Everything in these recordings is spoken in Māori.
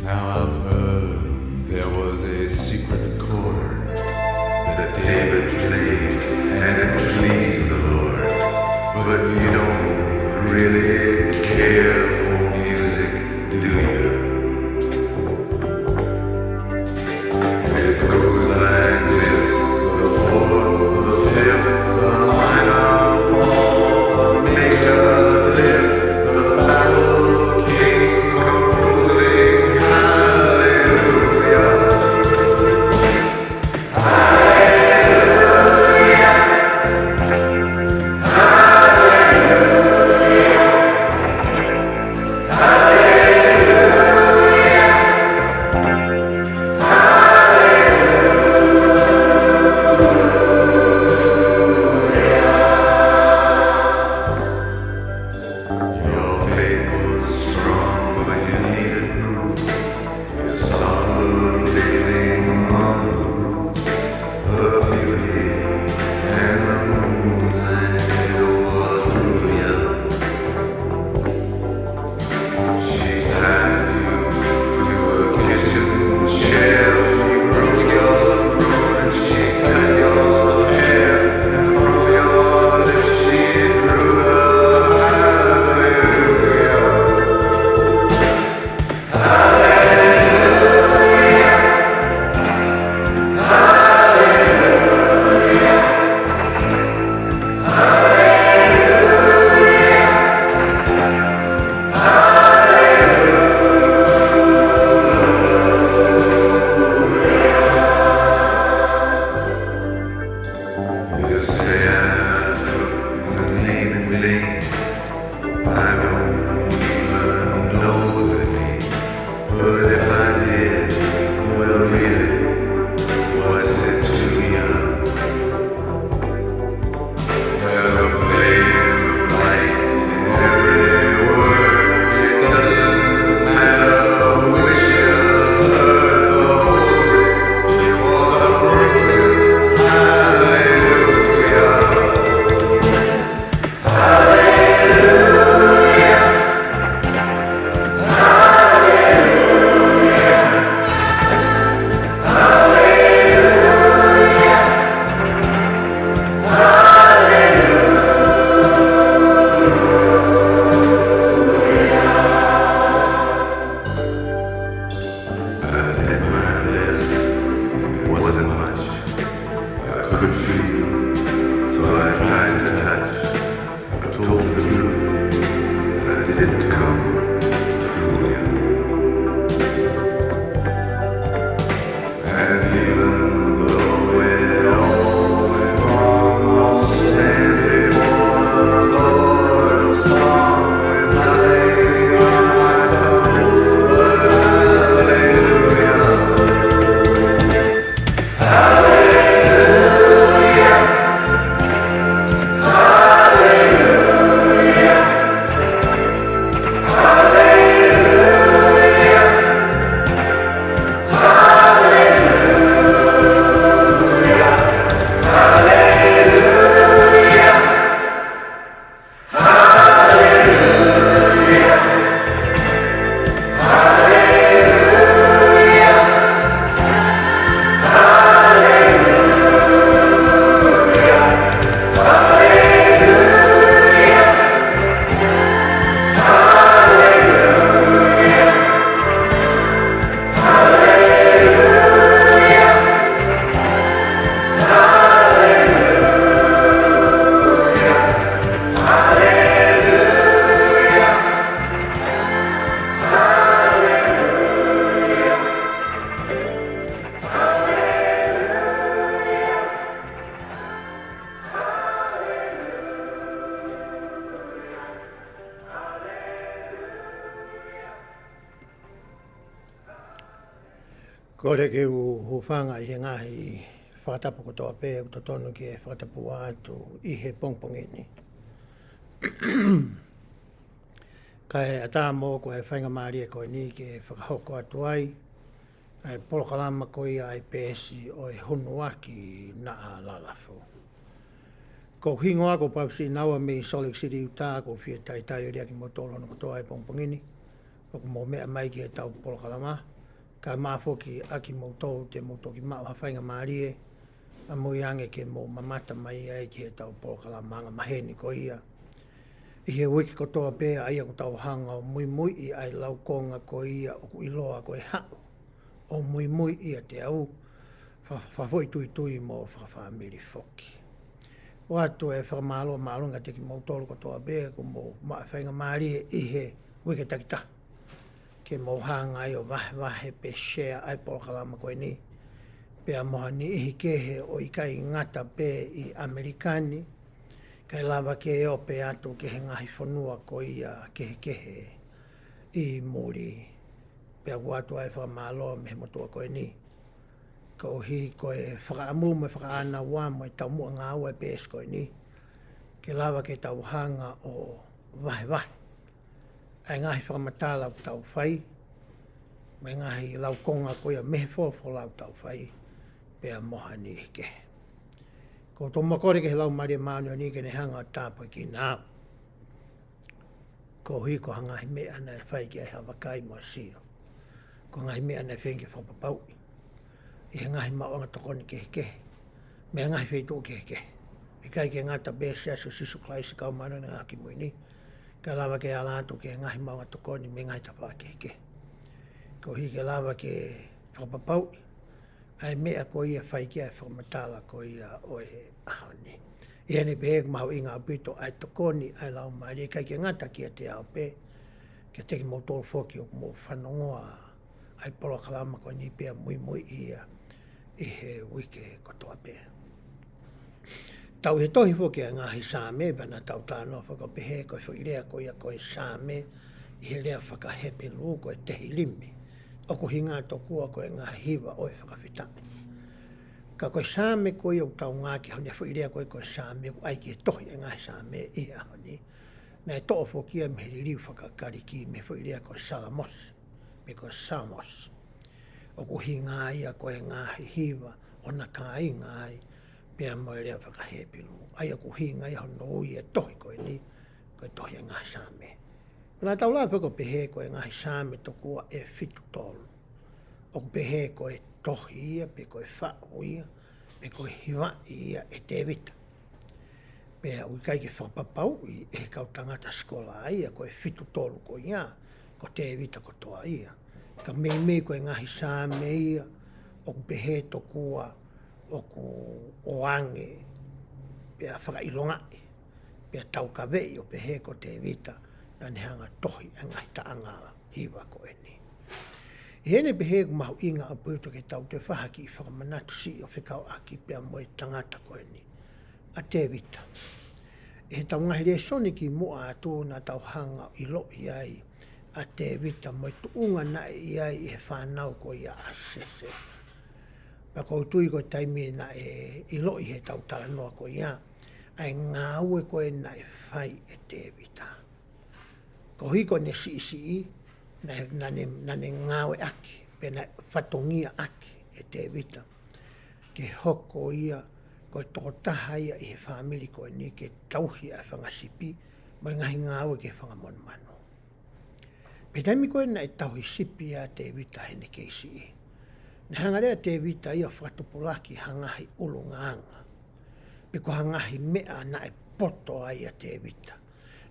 Now I've heard there was a secret chord that David played and it pleased the Lord. But you don't really care for music, do you? It goes like this: the fourth, the fifth, the minor fall, the major lift, the battle king composing hallelujah. Your faith was strong, but you needed proof. You saw her bathing on the roof, her beauty and the moonlight overthrew you. She tied you to a kitchen chair, she broke your throat and she cut your hair, and from your lips she drew the hallelujah. You say I took the name in vain. I don't even know the name. But if I did, well really, what's it to you? There's a blaze of light in every word. It doesn't matter which you heard, the holy or the broken. Hallelujah. I did my best. It wasn't much. I couldn't feel, so I tried to touch. I told the truth, but I didn't come to fool you. And even though it all went wrong, I'll stand before the Lord's song and nothing on my tongue but hallelujah. Kore ke u whanga i he ngahi whakatapu ko toa pē, to tonu ki e whakatapu atu i he pongpongini. Kai ata mō ko e whainga maari e koe ni ki e whakahoko atu ai, ai polokalama ko i ai pēsi o e hunu aki na a lalafo. Ko hingo ako pausi naua me Salt Lake City Utah ko fia tai tai ori aki motolo no ko toa e pongpongini. o ko mo mea mai ki e tau polokalama. Ka mafoki aki moutou te moutou ki maa whawhainga maarie, a mui ange ke mo mamata mai ai ki e tau polokalama nga maheni ko ia. I he wiki kotoa pēa ai ako tau hanga o mui i ai laukonga ko ia o ku iloa ko e hao. O mui ia te au, whawhoi tui mo whawhamiri foki. O atu e whakamalo maalunga te ki mautoro kotoa pēa ko mo whainga maarie i he wiki takita. Ke mo hanga ai o wahe pe share ai polokalama koe ni. Pea moha ni ihi kehe o i kai ngata pe i Amerikani. Kai lava ke o pe atu ke he ngahi whanua ko ia kehe i muri. Pea watu ai whakamalo me motua koe ni. Ko hi koe whakaamu me whakaana wā mo i tau mua ngā ua pēs koe ni. Ke lava ke tau hanga o wahe. Ai ngahi whakamatala ku tau whai. Mai ngahi lau konga ko ia mehe fofo lau tau whai. Pea moha ni ke. Ko tō makore ke he lau maria maunio ni ke ne hanga tāpoi ki nāu. Ko hi ko hangahi mea na e whai ki ai hawakai mo sio. Ko ngahi mea na e whengi whapapau. I he ngahi mauanga tokoni ke. Mea ngahi wheitu ke. I kai ke ngata bēsia so sisu klaisi kau mana na ngaki mui ni. Ka lava ke alātu ke ngahi mauanga tokoni me ngahi tawha ke. Ko hi ke lava ke whapapau. Ai mea ko ia whai ki ai whakamatala ko ia o e ahoni. I hene pehe mahu inga apito ai tokoni ai lau maari. Kai ke ngata ki a te ao pe. Ke teki motor foki o mo whanongoa ai polokalama ko ni pea mui ia. I he wike kotoa pea. Tau he tohi foki a ngahi sāme, bana tau tānoa whakapehe koe whairea ko ia koe sāme. I he rea whakahepe lu koe tehi limi. O ko hinga tokua koe ngā hiwa o e whakawhitai. Ka koe sāme koe au tau ngā ki honi a whairea koe sāme o ai ki e tohi e ngāhi sāme i a honi. Nā e toa whokia me heri riu whakakari ki me whairea koe salamos. Me koe samos. O ko hinga ia koe ngāhi hiwa o na kā i ngāi. Pea moe rea whakahepe lu. Ai a ko hinga ia hono ui e tohi koe ni. Koe tohi e ngāhi sāme. Nā tau la whako pehe koe ngahi sāme tokua e whitu tolu. O pehe koe tohi ia, pe koe whao ia, pe koe hiwa ia e te vita. Pea ui kai ke whapapau i e kau tangata skola ia, koe whitu tolu ko ia, ko te vita kotoa ia. Ka mei koe ngahi sāme ia, o pehe tokua, o o ange, pea whakailongai, pea tau kawei o pehe ko te vita. Na ne hanga tohi a ngai taanga hiwa ko e ni. I hene pehe ku mahu inga a puto ke tau te whahaki i whakamanatu si o whikau aki pea moe tangata ko e ni. A te vita. I he tau ngahi re soni ki mua atu na tau hanga i lo i ai a te vita moe tuunga na i ai i he whanau ko i a asese. Pa kou tui ko taimi na i lo i he tau tala noa ko i a. Ai ngā ue ko e na e whai e te vita. Ko hiko ne si na ne ngawe aki, pe na whatongia aki e te vita. Ke hoko ia, ko e tokotaha ia i he whamiri ko e ni ke tauhi a whangasipi, mai ngahi ngawe ke whangamonmano. Pe taimi ko e na e tauhi sipi a te vita hene keisi i. Na hangarea te vita ia whatupulaki hangahi ulu nganga. Pe ko hangahi mea na e poto ai a te vita.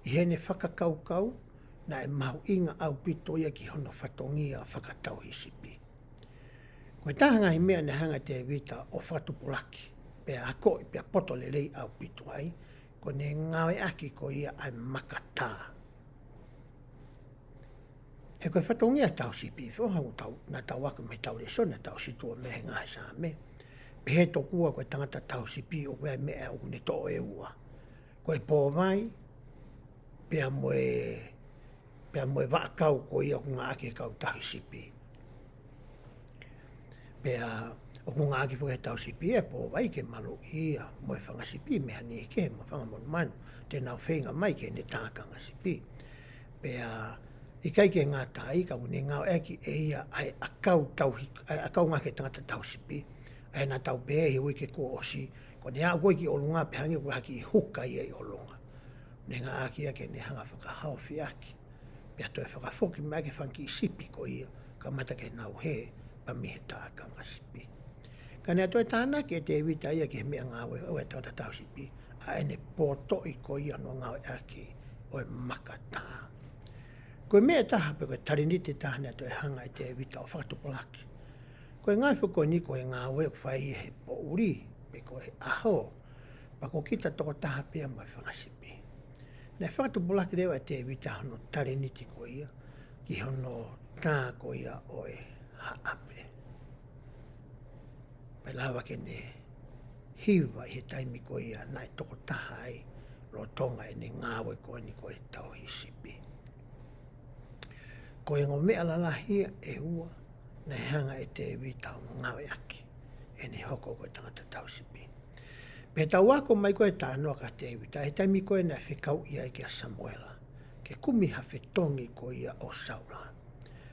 I hene whakakaukau, na e mahu inga au pito ia ki hono whatongia whakatauhi sipi. Koe tahanga hi mea ne hanga te vita o whatupulaki, pea ako i pea poto lelei au pito ai, ko ne ngawe aki ko ia ai makatā. He koe whatongia tau sipi, whohangu tau, na tau waka me tau leso, na tau situa me he ngahe sā me. Pe he tokua koe tangata tau sipi o koe mea o kune to e ua. Koe pōwai, pea moe waakau ko ia o ngā ake kau tahi sipi. Pea o ngā ake whaka tau sipi e po wai ke malu ia moe whanga sipi meha ni ke mo whanga mon manu. Te nau whenga mai ke ne tākanga sipi. Pea i kai ke ngā tai ka une ngā eki e ia ai akau ngā ke tangata tau sipi. Ai nā tau pēhe ui ke ko osi. Ko ne au koe ki olunga pehangi koe haki i huka ia i olunga. Ne ngā aki ake ne hanga whakahawhi aki. Pea toi whakafoki mai ke whanki i sipi ko ia, ka mata ke nau he, pa mihe tākanga sipi. Ka nea toi tāna ke te wita ia ke mea ngāwe, oe tau tau sipi, a ene pōto i ko ia no ngāwe aki, oe makata. Koe mea taha pe koe tariniti taha nea toi hanga i te wita o whakatupolaki. Koe ngai whuko ni koe ngāwe o whai he po uri, pe koe aho, pa ko kita toko taha pia mai whangasipi. Nea whakatupolaki rewa i te wita hono tariniti ko ia, ki hono tā ko ia oe haape. Pai lawa ke ne hiwa i he taimi ko ia nai toko taha ai lo tonga e ne ngāwe koe ni koe tau hisipi. Koe ngō mea lalahia e ua na hanga e te wita o ngāwe aki e ne hoko koe tangata tau sipi. Pe tau wako mai koe tā noa ka te wita e taimi koe na whikau ia i kia Samuela ke kumi hawhi tongi ko ia o Saula.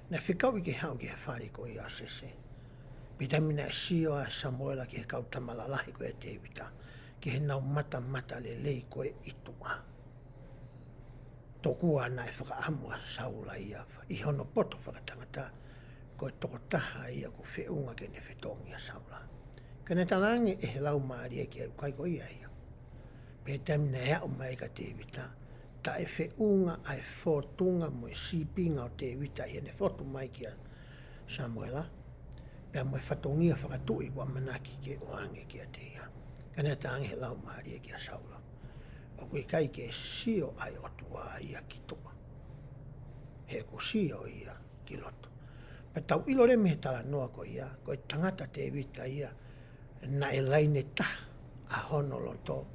Na whikau i ke hau ki he whari ko ia o Sese. Pita mina e sio a Samuela ki he kau tamalalahi koe te wita, ki he nau mata le lei koe itua. Tokua na e whakaamua Saula ia, i hono poto whakatangata, koe toko taha ia ko whiunga ke ne whitongi a Saula. Kene talangi e he lau maari e ki au kai ko ia ia. Pita mina e au mai ka te wita, ta e whiunga ai whotunga mo e sipinga o te wita i ne whotu mai ki a Samuela. Pea moe whatongia whakatui kua manaki ke oange ki a te ia. Kana tāngi he lau maari e ki a Saula. O koe kai ke sio ai otua ia ki toa. He ko sio ia ki loto. Pa tau ilo re me he tala noa ko ia, koe tangata te wita ia, na e laine ta a hono loto,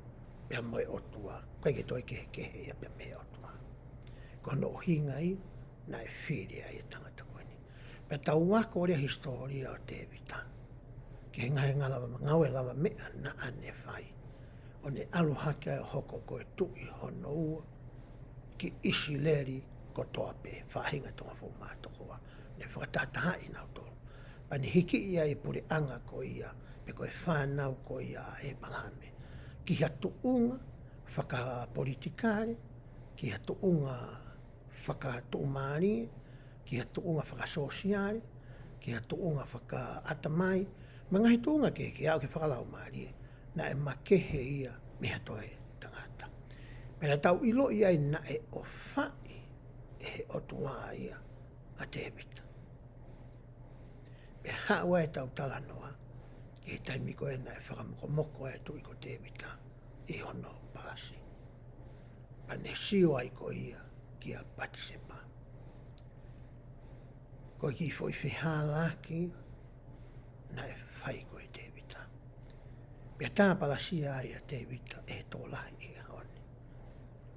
pea moe otua. Koe ke toi kehe ia pea me otua. Kono o hinga ia, na e whiri ai e tangata koe ni. Pea tau wako rea historia o te wita. Ke ngai ngawe lava mea na ane whai. O ne alu hake o hoko koe tui hono ua. Ki isi leri ko toa pe whahinga tonga fu mātokoa. Ne whakatataha i nau tolu. Pa ni hiki ia i puri anga ko ia. Pe koe whanau ko ia e palame. Ki hatu unga whakapolitikare. Ki hatu unga whakatuumani. Ki hatu unga whakasosiare. Ki hatu unga whakaatamai. Mga hitu unga ke au ke whakalau maari. Na e makehe ia miha toe tangata. Pera tau ilo ia i na e o whai e he otua ia a te hewita. Pe hawa e tau tala noa ke taimi koe na e whakamoko e tu i ko te hewita i hono pasi. Pa ne sio ai ko ia ki a Patsepa. Koe ki foi whihalaki na e whai koe te hewita. Pea tā palasia ai a te wita e tō lahi i haone.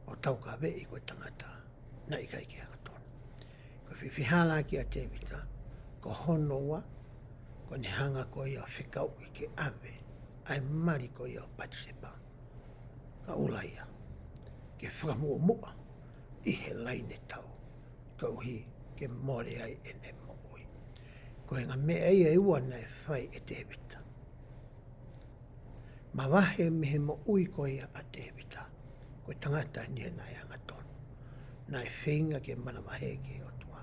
O tau ka vei koe tangata na i kai ki hanga tonu. Ko whiwhihala ki a te wita, ko honoa, ko ne hanga ko i a whikau i ke ave, ai mari ko i a Patsepa. A ulaia, ke whakamua mua i he laine tau, ka uhi ke more ai e ne moui. Ko henga mea ia e ua nei whai e te wita. Ma wahe mehe mo ui ko ia a te wita. Koe tangata ni he nai anga tonu. Nai whenga ke mana wahe ke o tua.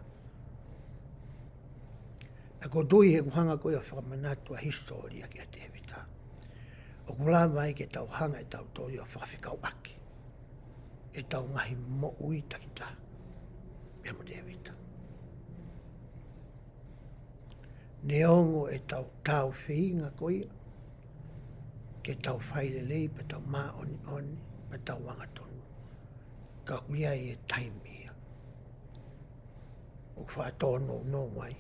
A ko dui he kuhanga ko ia whakamanatua historia ke a te wita. O kula mai ke tau hanga e tau tori o whakawhikau aki. E tau ngahi mo ui takita. Pea mo te wita. Neongo e tau whinga ko ia. Ke tau whaile lei, pa tau maa oni, pa tau wanga tonu. Ka kuia i e taimia. O whaatono no wai.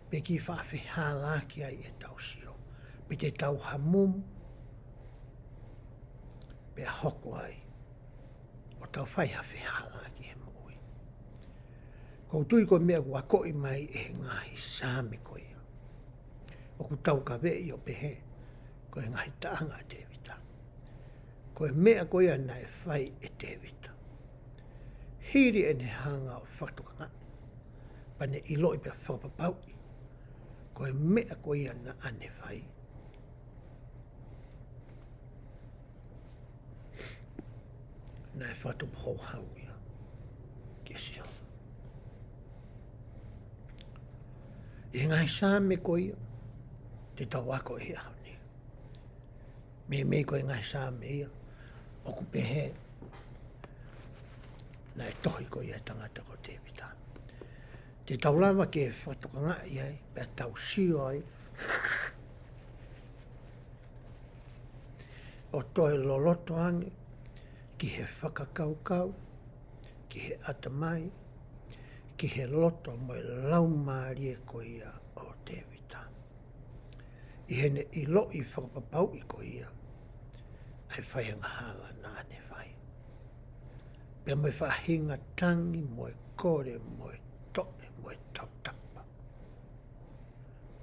Pe ki whawhi hālaki ai e tau sio. Pe te tau hamumu. Pe a hoko ai. O tau whai hawhi hālaki he moui. Ko tui ko mea kua koi mai e he ngahi sāme ko ia. O ku tau ka vei o pehe. Ko e ngahi taanga te wita. Ko e mea ko ia na e whai e te wita. Hiri e ne hanga o whakatokanga. Pa ne iloi pia whakapapaui. Ko e mea ko ia na ane whai. Na e whatupo hau ia. Ke sio. I ngai sā me ko ia, te tau ako e hau ni. Me ko i ngai sā me ia, o ku pehe, na e tohi ko ia tangata ko te pita. Te tau lava ke whatoka ngai ai, pia tau sio ai, o toi loloto ange, ki he whakakaukau, ki he atamai, ki he loto mo e lau maari e ko ia o te vita. I hene i lo i whakapapau i ko ia, ai whaianga hala nāne whai. Pea mo e whahinga tangi, mo e kore, mo e toe, mo e tautapa.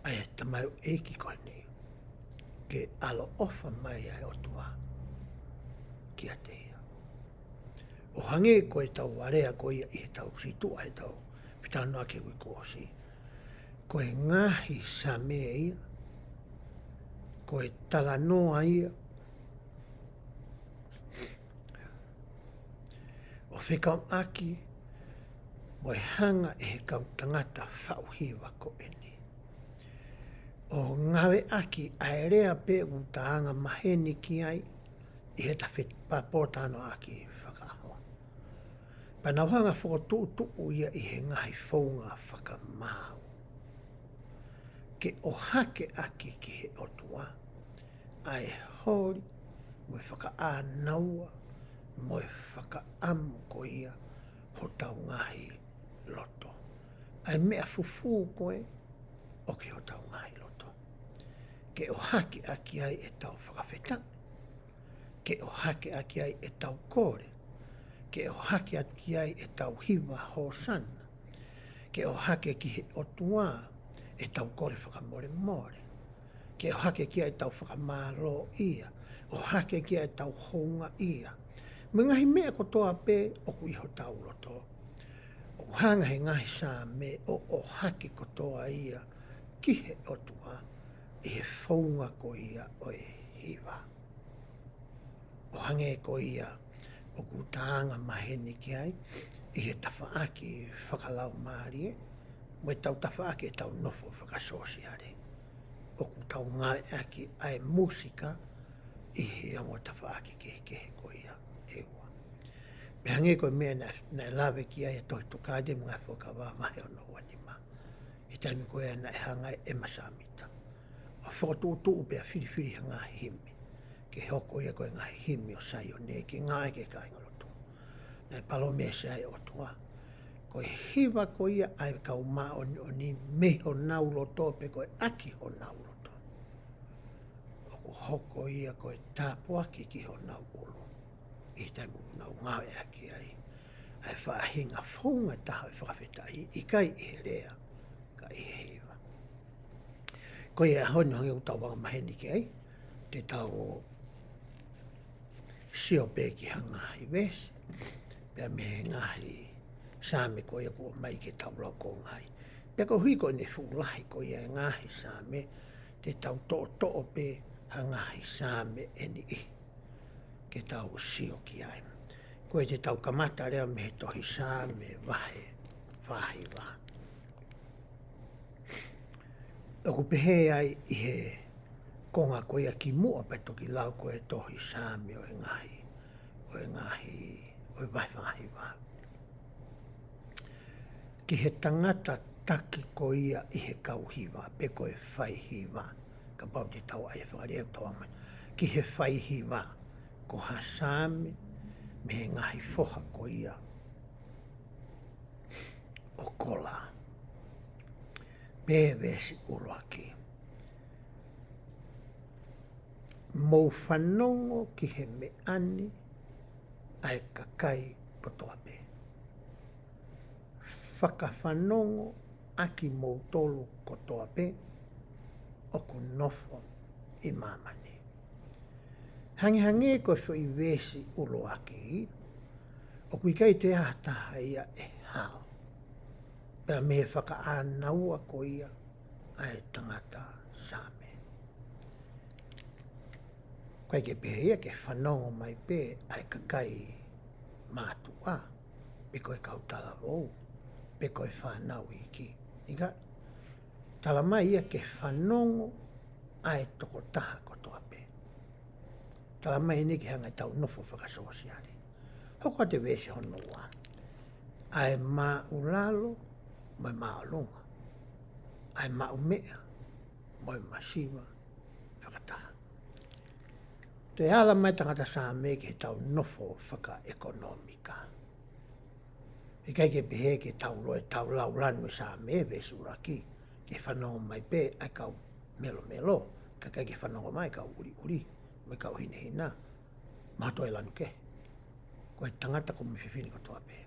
Ai e tamau eiki koe ni, ke alo ofa mai ai o tua, ki a te ia. O hange ko e tau warea ko ia i he tau situa he tau pitanoa ke ui ko si. Ko e ngahi sa mea ia, ko e talanoa ia, o whikau aki, mo e hanga e he kau tangata whauhiwa ko e ni. O ngawe aki aerea pe u taanga maheni ki ai, i he tawhit papotano aki whakaaho. Panauhanga whakotuutu ia i he ngahi whaunga whakamau. Ke o hake aki ki he otua, ai hori, mo e whakaanaua, mo e whakaamu ko ia, ho tau ngahi loto. Ai mea fufu koe, o ki ho tau ngahi loto. Ke o hake aki ai e tau whakawheta, ke o hake aki ai e tau kore, ke o hake aki ai e tau hiwa ho sana, ke o hake ki he otua e tau kore whakamore more, ke o hake ki ai tau whakamaro ia, o hake ki ai tau honga ia. Me ngahi mea ko toa pe o ku iho tau loto. O hanga he ngahi sā me o hake ko toa ia ki he otua i he whaunga ko ia o e hiwa. O hange ko ia o ku taanga maheni ki ai i he tawhaaki whakalau maari e. Mo e tau tawhaaki e tau nofo whakasosiare. O ku tau ngai aki ai musika i he ango tawhaaki ke ko ia e ua. Me hange ko mea na lawe ki ai e tohi tukade mga whakawa mahe ono wanima. I taimi ko ea na e hangai e masamita. O whakotuutu upea whiriwhiri hanga himi. Ke hoko ia koe ngahi himi o sai o ne, ke ngai ke kai ngalotu. Na e palo mea se ai o tua. Koe hiwa ko ia ai kau maa o ni meho naulo tope koe aki ho naulo to. O ko hoko ia koe tāpuaki ki ho nau ulu. I taimu nau ngau e aki ai. Ai whaahinga whaunga taha e whakawheta i kai i he rea ka i he hiwa. Koe e honi hongi utau wanga maheni ki ai. Te tau sio pe ki hanga i wesi. Pea me ngahi sāme ko ia kua mai ke tau lau ko ngai. Pea ko hui ko ne whulahi ko ia ngahi sāme te tau to'o pe ha ngahi sāme eni i. Ke tau sio ki ai. Koe te tau kamata rea me he tohi sāme wahe whahi wā. O ku pehe ai i he konga ko ia ki mua pe toki lau ko e tohi sāme o e ngahi. O e ngahi, o e wahi wā. Ki he tangata taki ko ia i he kauhiwa, pe ko e whaihiwa. Ka pau te tau ai whakarea tau amai. Ki he whaihiwa, ko ha sāme, me he ngahi whoha ko ia. O kola. Pē vesi uruaki. Mou whanongo ki he me ani, ai kakai kotoa pe. Whakawhanongo aki mou tolu kotoa pe, o ku nofo i mamani. Hangi ko i wesi ulo aki, o kui kai te ahataha ia e hao. Pea me whakaanaua ko ia ai tangata sāme. Koe ke pehe ia ke whanongo mai pe ai kakai mātua, pe koe kautala vou. Pe koe whanau i ki. Ika, Tala mai ia ke whanongo ai toko taha kotoa pe. Tala mai ni ke hanga tau nofo whakasosiari. Hoko te wese hono wā. Ai mā ulalo, mai mā alunga. Ai mā umea, mai masiwa, whakataha. Te ala mai tangata sā me ke tau nofo whaka-ekonomika. I kai ke pehe ke tau loe tau lau lanu sā me wesi uraki. Ke whanongo mai pe, ai kau melo melo. Ka kai ke whanongo mai kau uri uri. Mai kau hine hina. Mato e lanu ke. Koe tangata ko mwhiwhini kotoa pe.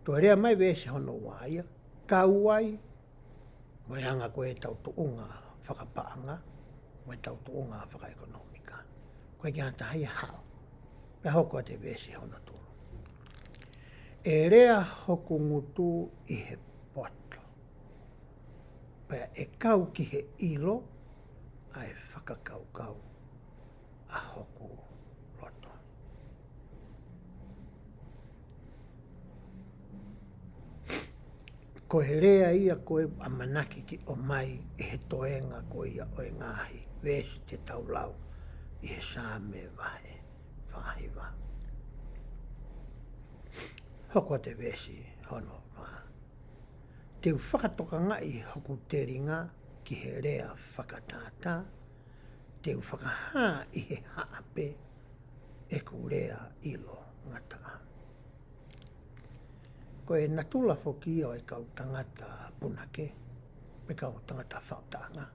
Toa rea mai wese hono waia. Kau ai. Mai anga koe tau tuunga whakapaanga. Mai tau tuunga whaka-ekonomika. Koe ki hanta hai hao. Pea hoko te wese hono tulu. E rea hoku ngutu i he poto. Pea e kau ki he ilo. Ai whakakau kau. A hoku roto. Ko he rea ia koe a manaki ki o mai e he toenga ko ia o e ngahi. Wesi te tau lau i he sāme vahe whahiwa. Hoko te wesi hono wā. Te whakatoka ngai hoku te ringa ki he rea whakatātā. Te whakahā i he haape e ku rea ilo ngataa. Ko e natula whoki o e kau tangata punake, pe kau tangata whautanga.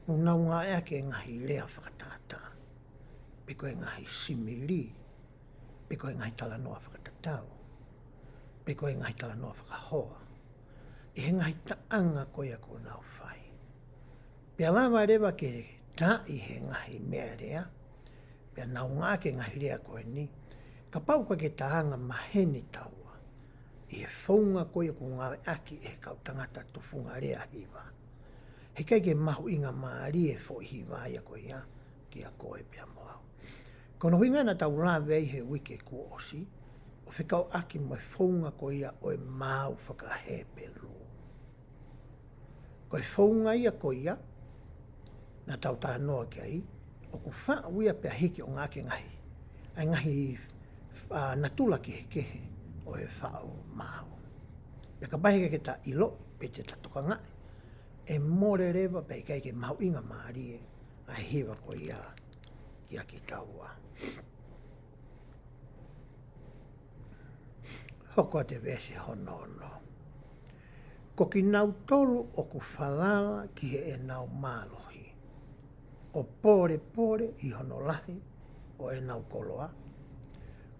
Unau ngā ea ke ngahi rea whakatātā, pe koe ngahi simili, pe koe ngahi talanoa whakatatau, pe koe ngahi talanoa whakahoa. I he ngahi taanga koe a ko nau whai. Pea lawa rewa ke tā i he ngahi mea rea, pea nau ngā ke ngahi rea koe ni, ka pau koe ke taanga maheni taua. I he whaunga koe ko ngā aki e kau tangata tufunga rea hiwa. He kai ke mahu inga maari e fo hiwa ia koe ia, ki a koe pia moau. Kono hinga na tau rā vei he wike ko osi, o whikau aki mai whaunga koe ia o e mau whakahepe lu. Koe whaunga ia koe ia, na tau tā noa ki ai, o ku wha uia pia hiki o ngā ke ngahi. Ai ngahi natula ki he kehe. O e whao mau. Pea ka pahi ke ta ilo, pe te tatoka ngai. E more rewa pe kai ke mau inga maari e, a hewa ko ia ki taua. Hoko te wese hono no. Ko ki nau tolu o ku whalala ki he e nau mālohi. O pore pore i hono lahi o e nau koloa.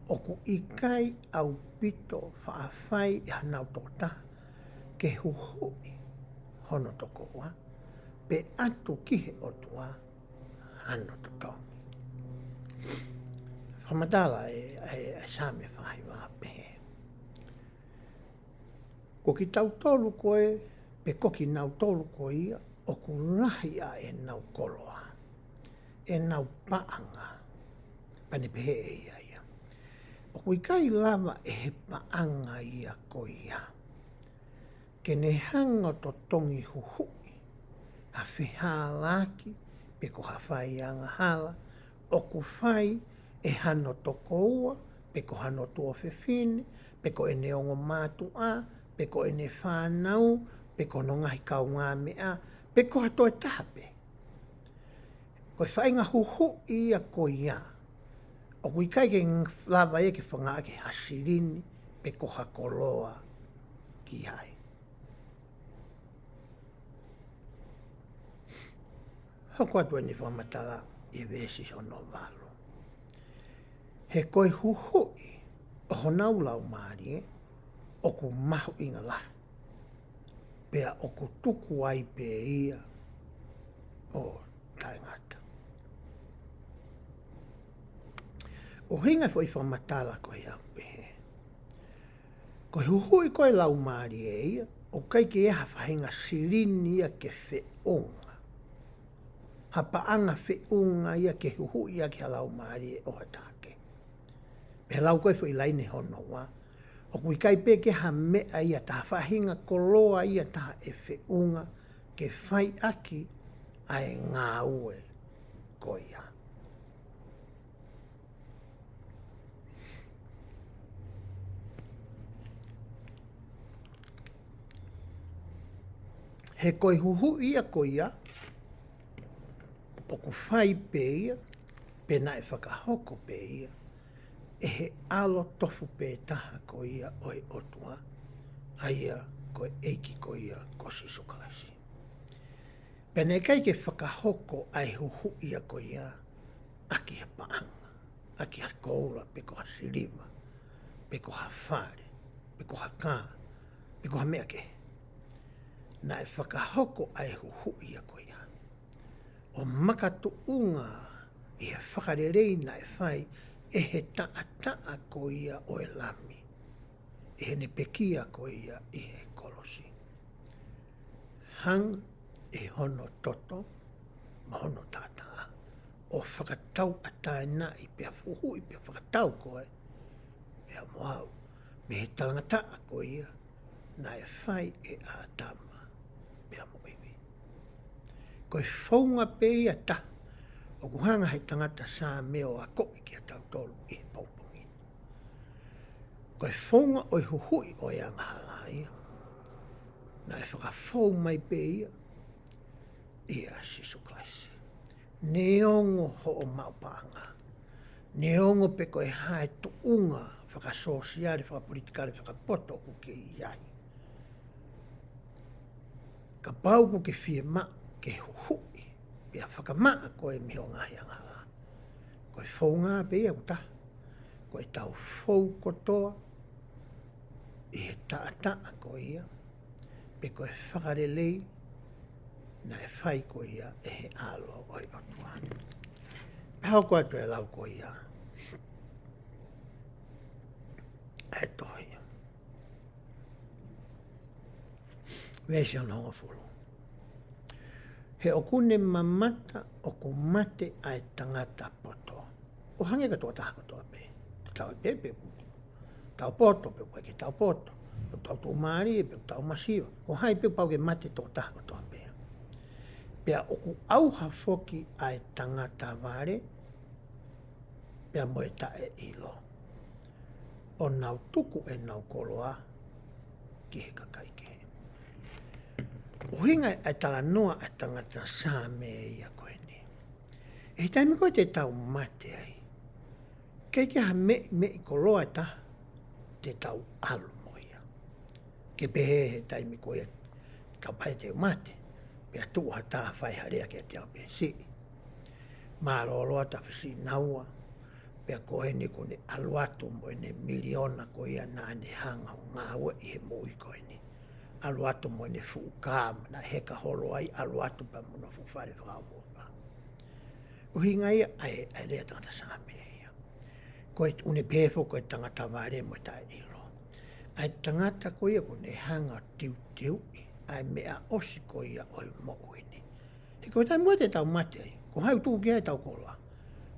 O ku ikai au pito whaafai i hanau tōta ke huhui hono toko wa, pe atu kihe o tua hano totongi. Whamatala e sāme whahi wā pehe. Ko ki tau tolu koe, pe ko ki nau tolu koe ia, o ku lahi a e nau koloa, e nau paanga, pane pehe e ia. O kui kai lava e he paanga ia ko ia. Ke ne hanga to tongi huhui. Ha whiha laki, pe ko ha whai anga hala. O ku whai e hano toko ua, pe ko hano tua whiwhine, pe ko e neongo mātu a, pe ko e ne whānau, pe ko no ngahi kau ngā mea, pe ko ha toi tahape. Ko e whainga huhui ia ko ia. O kui kai ke lava e ke whanga ke hasirini pe ko hakoloa ki hai. Hoko atua ni whamatala i wesi hono walo. He koe huhui o honau lau maari e, o ku mahu inga la. Pea o ku tuku ai pe ia o taingata. O hinga foi whamatala koe au pehe. Koe huhui koe lau maari e ia, o kai ke eha whahinga sirini ia ke whiunga. Ha paanga whiunga ia ke huhui ia ke lau maari e oha tāke. Pe lau koe fo ilaine hono wa. O kui kai pe ke ha mea ia taha whahinga koloa ia taha e whiunga ke whai aki ai ngā ue ko ia. He koi huhu ia ko ia, o ku whai pe ia, pe nai whakahoko pe ia, e he alo tofu pe taha ko ia oi otua, aia ko eiki ko ia ko Sisukalasi. Pene kai ke whakahoko ai huhu ia ko ia, aki ha paanga, aki ha koula, pe ko ha siriva, pe ko ha whare, pe ko ha kā, pe ko ha mea ke. Na e whakahoko ai huhu ia ko ia. O makatu unga i he whakarerei na e whai e he taa ko ia o e lami. E he ne pekia ko ia i he kolosi. Hang e hono toto, ma hono tātaa. O whakatau atai na i pia fuhu i pia whakatau koe. Pia moau, me he talangataa ko ia na e whai e a tama. Pia moiwi. Koe whaunga pe ia ta, o kuhanga hei tangata sā meo a koe ki a tau tolu i he pongpongi. Koe whaunga oi huhui o ia ngahala ia, na e whakawhau mai pe ia Sisukalasi. Neongo ho o maupaanga, neongo pe koe hae tuunga whakasosiare, whakapolitikare, whakapoto ku ke iai. Ka pau ku ke whie ma ke huhui, pia whakamaa koe miho ngahi angaha. Koe whaunga pe ia kuta, koe tau whau kotoa, i he taa ko ia, pe koe whakarelei, na e whai ko ia e he alo oi otua. Hau koe tu e lau ko ia, e tohi. Wesi on honga fulu. He okune mamata o ku mate ai tangata poto. O hange ka tua taha kotoa pe. Tau pe pe putu. Tau poto pe koe ki tau poto. Pe tau tu maari pe tau masiwa. Ko hai pe pau ke mate tua taha kotoa pe. Pea oku auha foki ai tangata vare. Pea moe tae ilo. O nau tuku e nau koloa ki he kakai ki he. O hinga e tala noa e tangata sā me ia koe ni. E taimi koe te tau mate ai. Kei ke ha me i koloa e taha, te tau alu moia. Ke pehe he taimi koe tau pai te mate, pea tuha taha whai harea ke te au pe si. Māroloa ta whisi naua, pea koe ni kone aluatu mo ne miliona koe ia nā ne hanga o ngā ue i he mui koe ni. Aluatu mo ne fuukām na heka holo ai aluatu pa muna fuwhare whakawoka. Uhinga ia ai rea tangata sā mea ia. Koe une pēwho koe tangata wāre mo tae ilo. Ai tangata koe ia kone hanga tiu ai mea osi koe ia oi mo uini. He koe tai mua te tau mate ai, ko hau tuu ki ai tau koloa.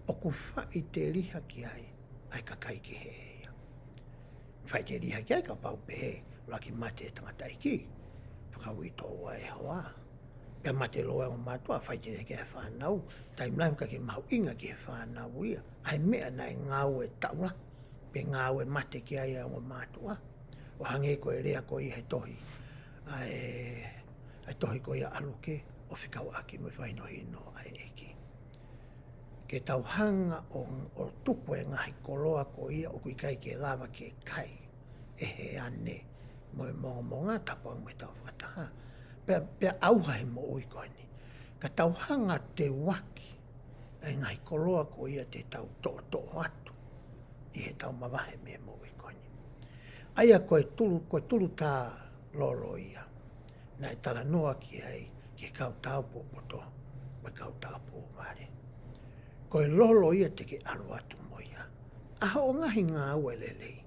O ku whai te riha ki ai kakai ki he ia. Whai te riha ki ai ka pau pehe. Raki mate e tangata iki, whakaui tō e hoa. Pea mate loa o mātua, whaitere ke he whanau, taim lai ka ke mahu inga ke he whanau ia. Ai mea nai ngāu e taura, pe ngāu e mate ki ai o mātua. O hange ko e rea ko i he tohi, ai tohi ko ia aluke, o whikau aki mo whainohi no ai eki. Ke tau hanga o tuku e ngahi koloa ko ia, o kui kai ke lava ke kai, e he ane, mo e monga tapang me tau whakataha. Pea auha he mo ui koe ni. Ka tau hanga te waki, ai ngai koloa ko ia te tau to'o atu, i he tau mawahe me mo ui koe ni. Aia koe tulu tā lolo ia, na e tala noa ki ai, ki kau tau pōpoto, me kau tau pō ware. Koe lolo ia te ke alu atu mo ia. Aho o ngahi ngā uelelei,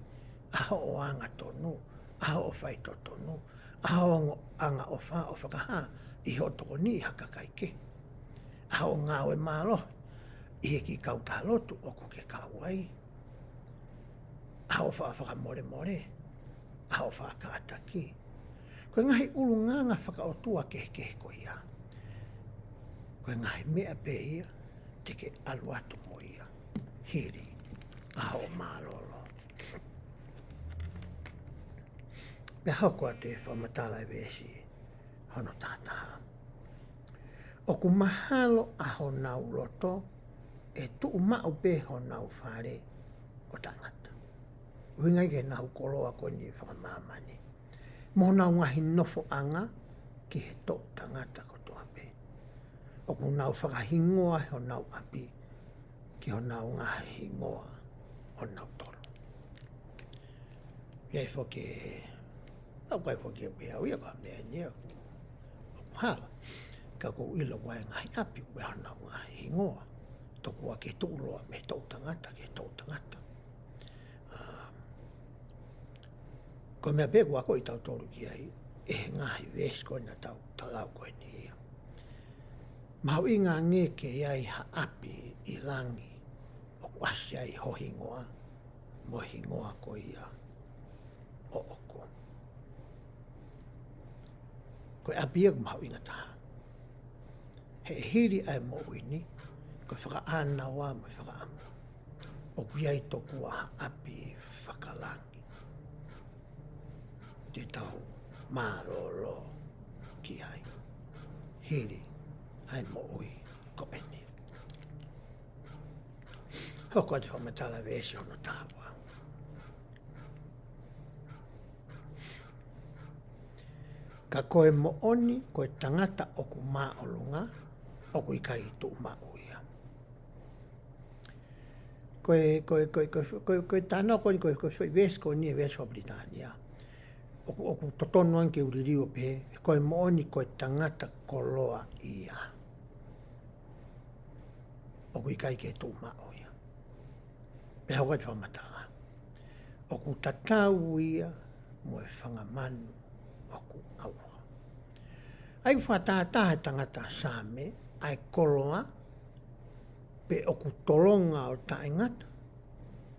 aho o anga tonu, aho o whai totonu, aho anga o wha o whakaha, i hotoko ni haka kaike. Aho o ngā oe mālo, i he ki kau tālotu o ko ke kau ai. Aho o wha more, aho o wha kātaki. Koe ngahi ulu nganga whakaotua ke ko ia. Koe ngahi mea pe ia, te ke alu atu mo ia. Hiri, aho mālolo. Pea hoko atu e whamatala e vesi, hono tātaha. O ku mahalo aho nau loto, e tuu mau pe ho nau whare o tangata. Wingai ke nahu koloa ko ni whakamamani. Mo nau ngahi nofo anga, ki he tō tangata ko toa pe. O ku nau whakahingoa ho nau api, ki ho nau ngahi hingoa o nau toro. Iai whoke, au kai whoke o pia uia ka mea nia ku hala. Ka ko ilo wai ngahi api, ue ho nau ngahi hingoa. Tokua ke tūloa me tō tangata, ke tō tangata. Ko mea pe kua ko i tau toru ki ai, e ngahi ves ko na tau talau ko ni ia. Mau i ngā ngē ke iai ha api i langi, o kuasi ai ho hingoa, mo hingoa ko ia o oko. Ko api e mau i ngataha. He hiri ai mo uini, ko whaka ana wā mo whaka amu. O kuiai tokua ha api whakalangi. Te tau mālolo ki ai. Hiri ai mo ui ko eni. Hoko atu whamatala vesi ono tāua. Ka koe mo oni, koe tangata o ku māolunga, o ku ikai tu mauia. Koe tāna koe vesi ko ni e vesi o Britania. Oku totono anke uririu pe, koe mooni koe tangata koloa ia. Oku ikai ke tū mao ia. Pe hau kati whamatala. Oku tatau ia, moe whangamanu, oku aua. Ai whataatahe tangata sāme, ai koloa, pe oku tolonga o taingata,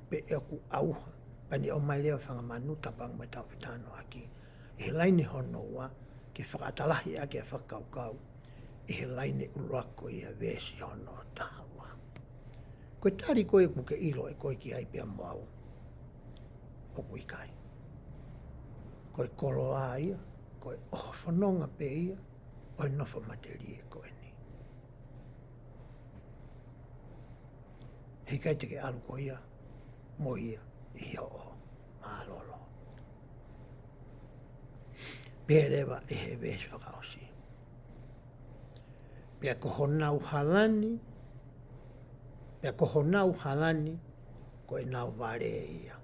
pe oku auha. Pani o mai leo whangamanu tapang mai tau whitano aki. E he laine honoa ke whakatalahi ake a whakaukau. E he laine uruako i a vesi honoa tahawa. Koe tari koe puke ilo e koe ki ai pia moau. O kuikai. Koe koloa ia, koe oho whanonga pe ia, oi nofo materi e koe ni. Hei kai te ke alu ko ia, mo ia. I o mālolo. Pea rewa e he vesi whakaosi. Pea koho nau halani, ko e nau vare ia.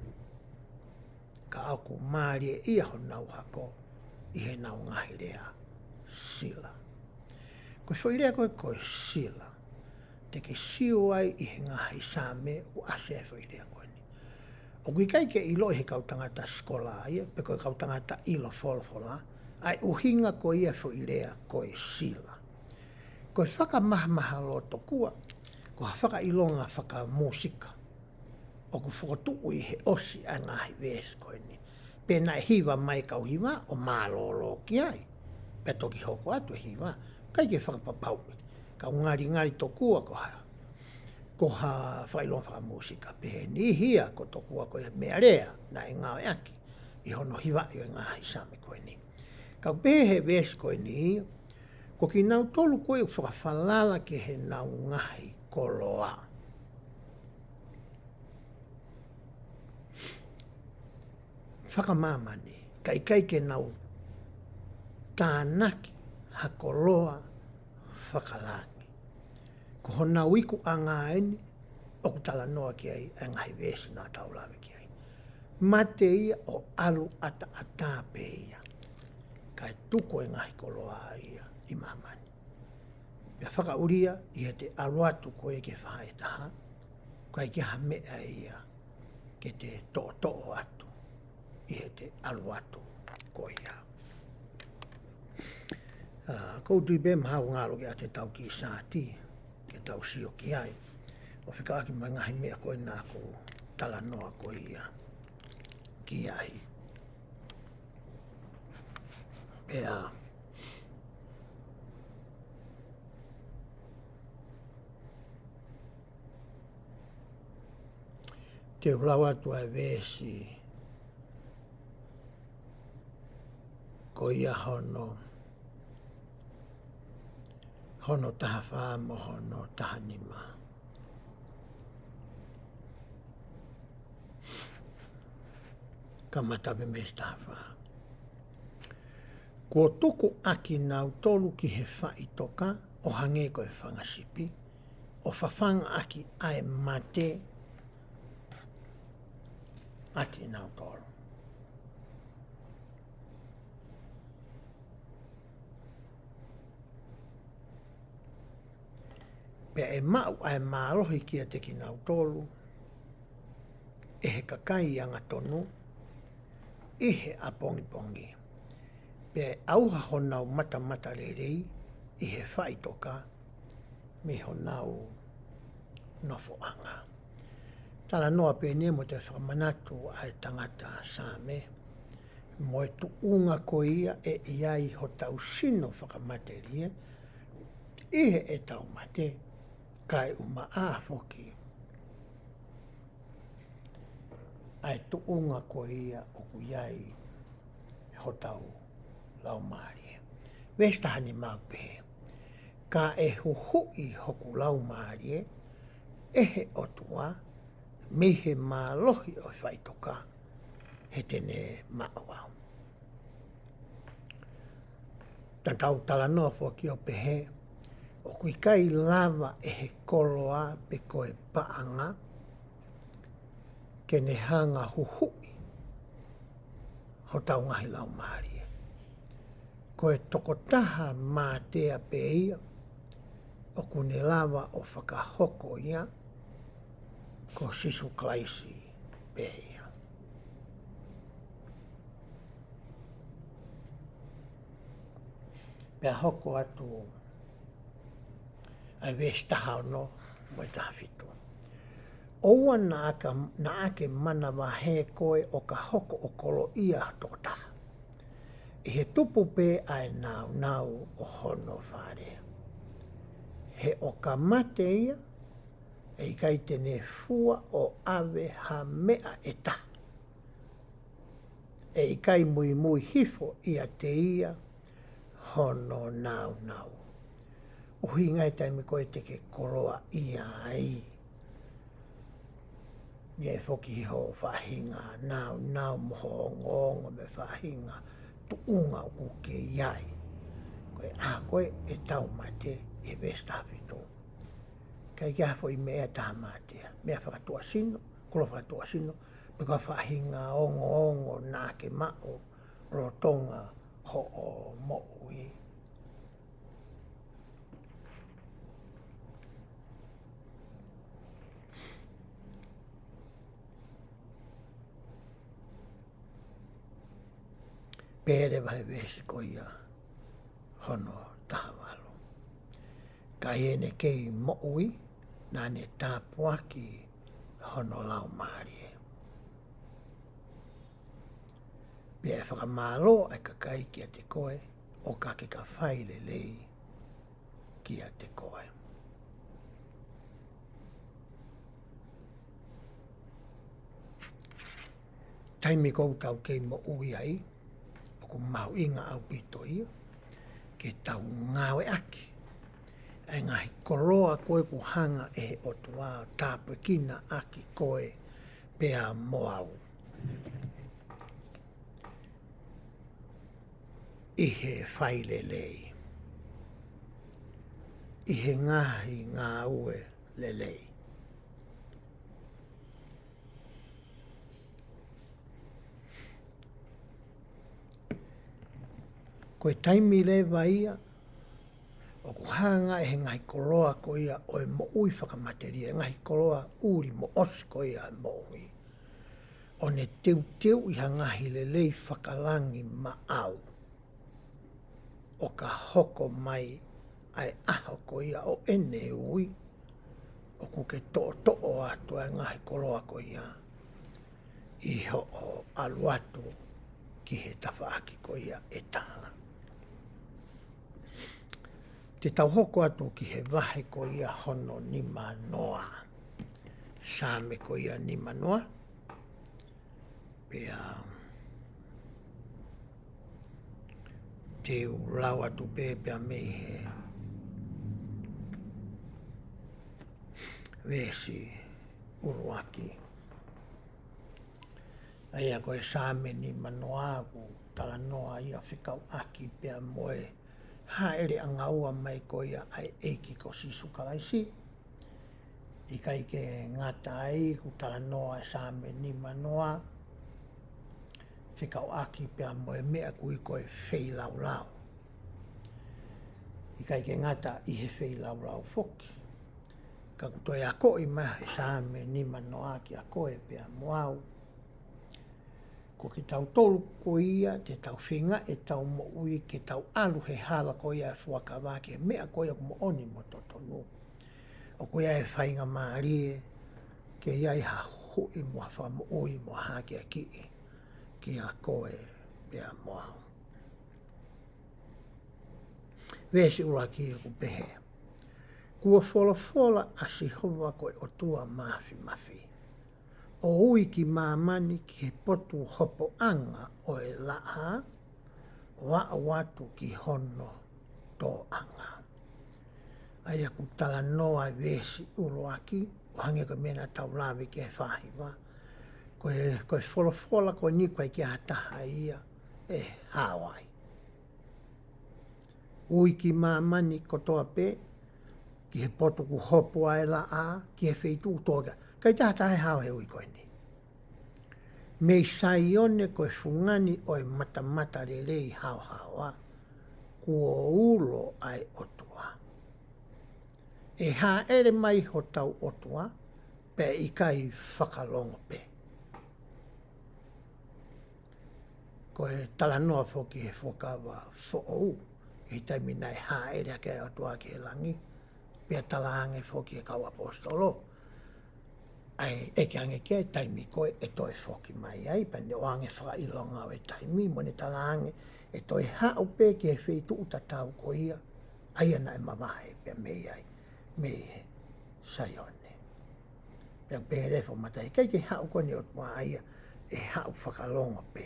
Ka aku maari e ia ho nau hako, i he nau ngahirea sila. Ko whoirea koe sila, te ke siu ai i he ngahi sāme o ase e whoirea koe. O kui kai ke ilo he kautangata skola ia, pe koe kautangata ilo wholofola, ai uhinga ko ia whuirea koe sila. Koe whakamaha lo tokua, ko whaka ilonga whaka musika. O ku whakotuu i he osi a ngahi ves koe ni. Pena e hiwa mai kau hiwa o mālolo ki ai. Pe toki hoko atu e hiwa, kai ke whakapapau. Kau ngari tokua ko ha. Ko ha whailong whaka musika. Pehe ni hia ko tokua ko e mea rea na e ngāo aki. I hono hiwa i o ngāhi same koe ni. Kau pehe ves koe ni, ko ki nau tolu koe whakawhalala ke he nau ngahi koloa. Whakamamani, kai ke nau tānaki hakoloa whakalangi. Ko hona wiku a ngā eni, o ku tala noa ki ai, e ngahi vesi nā taulawe ki ai. Mate ia o alu ata pe ia. Kai tuko e ngahi koloa ia, i mamani. Pea whakauria, ia te alu atu koe ke whae taha, kai ke hamea ia, ke te to'o atu, ia te alu atu koe ia. Kou tui pe mahau ngāro ki a te tau ki sāti, ke tau sio ki ai. O whika aki mai ngahi mea koe nā ko tala noa koe ia ki ai. Ea. Te ulau atu ai vesi ko ia hono taha whāmo hono taha nima. Ka mata me mes taha whā. Ko tuku aki nau tolu ki he whai toka o hange koe whangasipi, o whawhanga aki ai mate aki nau tolu. Pea e mau ai mārohi kia te ki nau tolu, e he kakai anga tonu, i he a pongi pongi. Pea auha honau mata rerei, i he whai toka, mi honau nofo anga. Tala noa pe ne mo te whakamanatu ai tangata Same, mo e tu unga ko ia e iai ho tau sino whakamateria, i he e tau mate, kai uma āwhoki. Ai tu unga ko ia o ku iai ho tau lau maarie. Westahani mau pehe. Ka e huhui hoku lau maarie, e he otua, me he mālohi o whaitoka, he tene maawau. Tantau tala noa whoki o pehe, o kui kai lava e he koloa pe koe paanga, ke ne hanga huhui, ho tau ngahi lau maarie. Koe tokotaha mātea pe ia, o kune lava o whakahoko ia, ko sisu klaisi pe ia. Pea hoko atu ai vestaha no mo taha fitu. Oua na ake mana wahe koe o ka hoko o kolo ia tokotaha. I he tupu pe ai nau o hono whare. He o ka mate ia, e i kai tene fua o ave ha mea e ta. E i kai mui hifo ia te ia, hono nau. Uhi ngai taimi koe te ke koroa ia ai. Ie whoki ho whahinga, nau moho ngongo me whahinga, tuunga o ke iai. Koe e tau mate e vestawhito. Kai kia hafo I mea taha matea, mea whakatua sino, kolo whakatua sino, peka whahinga ongo nā ke mao, rotonga ho o mo'ui. Pere vai vesi ko ia hono tahawalo. Kai ene kei mo'ui, nā ne tāpuaki hono lau maarie. Pea whakamālo ai kakai kia te koe, o ka ke ka whaile lei kia te koe. Taimi kou tau kei mo'ui ai, ko mau inga au pito ia, ke tau ngawe aki. Ai ngahi koroa koe ku hanga e he otua tāpe kina aki koe pea moau. I he whaile lei. I he ngahi ngā ue lelei. Koe taimi le vaia, o ku hanga e he ngai koroa ko ia o e mo ui whakamateria, ngai koroa uri mo osi ko ia e mo ui. O ne teu I hangahi le lei whakalangi ma au. O ka hoko mai ai aho ko ia o ene ui, o ku ke to'o atu ai ngai koroa ko ia. I ho o aluatu ki he tawhaaki ko ia e taha. te tau hoko atu ki he wahe ko ia hono ni manoa. Same ko ia ni manoa. Pea te ulau atu pea mei he vesi uruaki. Aia koe same ni manoa ku tala noa ia whikau aki pea moe. Ha ere angaua mai ko ia ai eiki ko sisu kalaisi. Ika ike ngata ai ku tala noa same ni manoa. Whikau aki pea moe mea kui koe whei lau lau. Ika ike ngata i he whei lau lau foki. Ka kutoe a koe mahe same ni manoa ki a koe pea moau. Ko ki tau tolu ko ia, te tau whinga e tau mo ui, ke tau alu he hala ko ia e fuakawā ke mea ko ia mo oni mo totonu. O ko ia e whainga maarie, ke ia i ha hui mo hawha mo ui mo hake a ki a koe pea moau. Vesi ura ki e ku pehe. Kua fola a si hova koe o tua mafi. O ui ki mamani ki he potu hopo anga o e laa, wa watu ki hono tō anga. Aia ku tala noa vesi uruaki, o hange ko mena tau lawe ke whahiwa. Koe fola koe ni koe ki hataha ia e Hawaii. Ui ki mamani ko toa pe, ki he potu ku hopo ai laa, ki he wheitu utoga. Kai tahata he hao he ui koe ni. Mei sai one koe fungani oi mata rei hao hawa. Kua ulo ai otua. E ha ere mai ho tau otua, pe i kai whakalongo pe. Koe tala noa foki he whakawa who'ou. Hei taimi nei ha ere ake otua ke langi. Pea tala ange foki e kau apostolo. Ai eke ange ke taimi koe e toi foki mai ai, pane o ange whaka ilonga o e taimi, mone tala ange e toi hao pe ke he whetu utatau ko ia, ai ana e mawahe pia mei ai, mei he saione. Pea pe refo matai, kai ke hao kone o tua aia e hao whakalonga pe.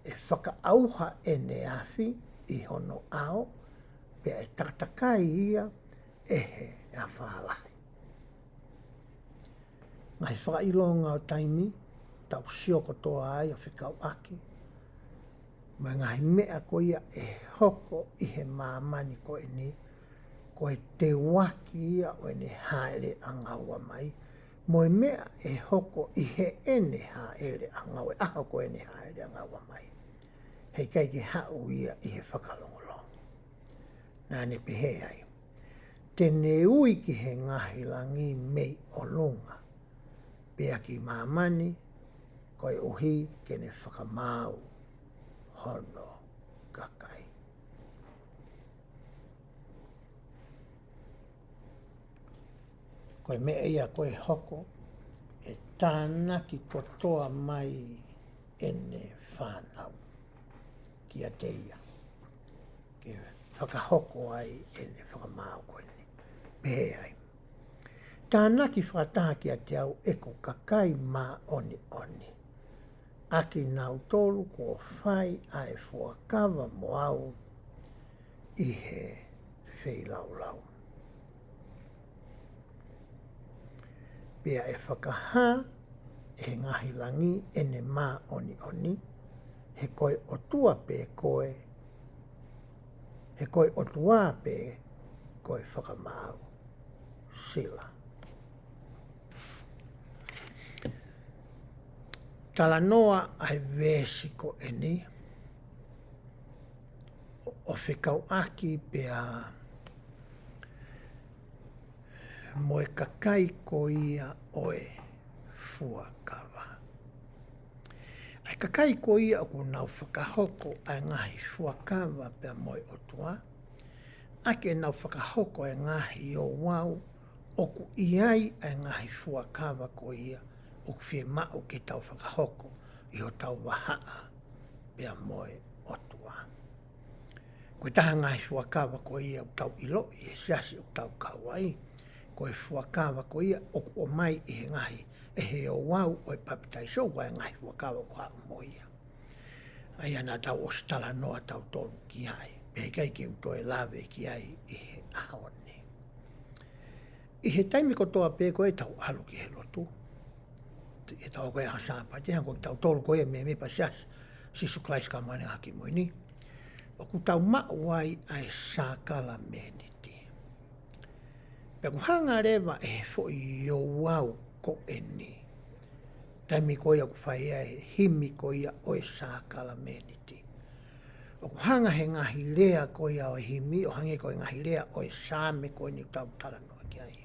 E whaka auha e ne afi i hono ao, pea e tatakai ia e he a whaalahi. Ngai whakailonga o taimi, tau sioko toa ai o whikau aki. Mai ngai mea ko ia e hoko i he mamani ko e ni, ko e te waki ia o e ne haere angaua mai. Moi mea e hoko i he ene haere angaua, aho ko e ne haere angaua mai. Hei kai ke hau ia i he whakalongolongo. Nāne pehe ai. Tene ui ki he ngahi langi mei o lunga. Pea ki mamani, koe uhi kene whakamau hono kakai. Koe mea ia koe hoko, e tānaki kotoa mai ene whanau ki a teia. Ke whakahoko ai ene whakamau koe ni. Pehe ai. Tānaki whakataha ki a te au eko kakai mā oni. Aki nau tolu ko whai ai fuakawa mo au i he wheilau. Pea e whakaha e ngahi langi ene mā oni. He koe otua pe koe. He koe otua pe koe whakamau. Sila. Tala noa ai vesi ko e ni. O whikau aki pea moe kakai ko ia oe fuakawa. Ai kakai ko ia o nau whakahoko ai ngahi fuakawa pea moe otua. Ake nau whakahoko ai ngahi o wau oku iai ai ngahi fuakawa ko ia. O whie mao ke tau whakahoko i ho tau wahaa pea moe otua. Koe taha ngai fuakawa ko ia o tau ilo i he siasi o tau kauai. Koe fuakawa ko ia o mai i he ngahi e he o wau o e papitai so koe ngai fuakawa ko hao mo ia. Ai ana tau o stala noa tau tonu ki ai. Pe kai ki uto e lawe ki ai i he ahone. I he taimi ko toa pe koe tau alu ki he lotu. E tau koe a sāpati, hanko tau tolu koe me pa sias, sisu klais ka mane haki moi ni. O ku tau mawai ai sākala meniti. Pea ku hanga rewa e fo i o wau ko e ni. Taimi koe a ku whai e himi koe a o e sākala meniti. O ku hanga he ngahi lea koe a o e himi, o hange koe ngahi lea o e sāme koe ni tau tala noa ki ai.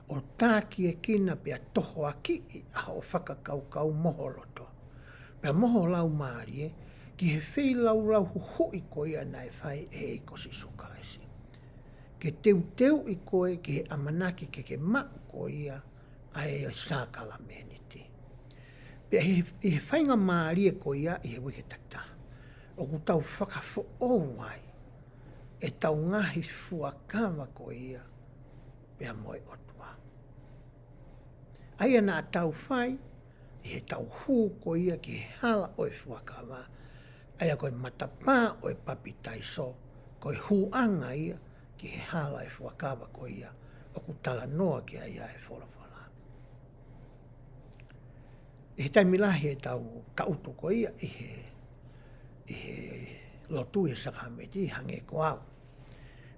O tāki e kina pia toho a ki a o whakakaukau moho loto. Pea moho lau maari e, ki he whei lau hui koe ana e whai e kosi sukalaisi. Ke teu i koe ki he amanaki ke mau koe ia a e sākala meniti. Pea i he whainga maari e koe ia i he wike takta. O ku tau whakafo o wai e tau ngahi fuakawa koe ia pea moe otua. Ai ana tau whai, i he tau hū ko ia ki he hala o e fuakawa, ai a koe matapā o e papitai so, koe hūanga ia ki he hala e fuakawa ko ia, o ku tala noa ki ai e wholawhala. I he taimilahi e tau tautu ko ia i he lotu e sakameti hange ko au.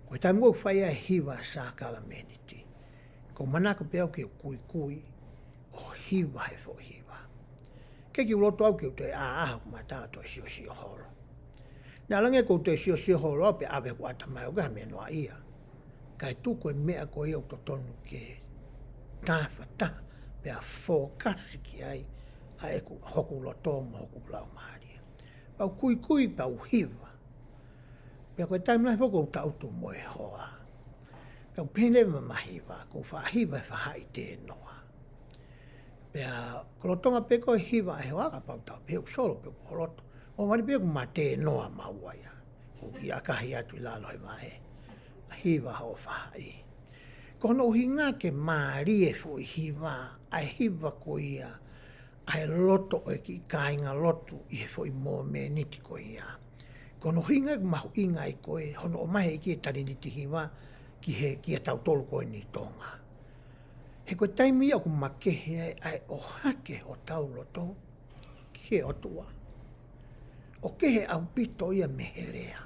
Koe taimu whai e hiwa sākala meniti. Ko manako peo ki o kui o hiwa he fo hiwa. Ke ki uloto au ki o te aaha ku matato e sio holo. Nā lange ko te sio holo pe awe ku atamai o gaha mea noa ia. Kai tuko e mea ko ia o to tonu ke tāwhata pe a fōkasi ki ai a e ku hoku loto mo hoku lau maharia. Pau kui pau hiwa. Pea koe taimlahi whoko tautu mo e hoa. Pea pene mamahiwa ko whahiwa e whahai te noa. Pea korotonga pe koe hiwa e hoa ka pau tau peo solo peo koroto. O mani peo ma te noa mauaia. Ko ki akahi atu i lalo he mae. Hiwa ho whahai. Kono hinga ke maari e fo i hiwa. Ai hiwa ko ia. Ai loto e ki kāinga lotu i he fo i mō me niti ko ia. Kono hinga mahu inga i koe, hono o mahe i ki e tariniti hiwa, ki e tau tolu koe ni tonga. He koe taimi au ku makehe ai o hake o tau loto, ki he otua. O kehe au pito ia meherea.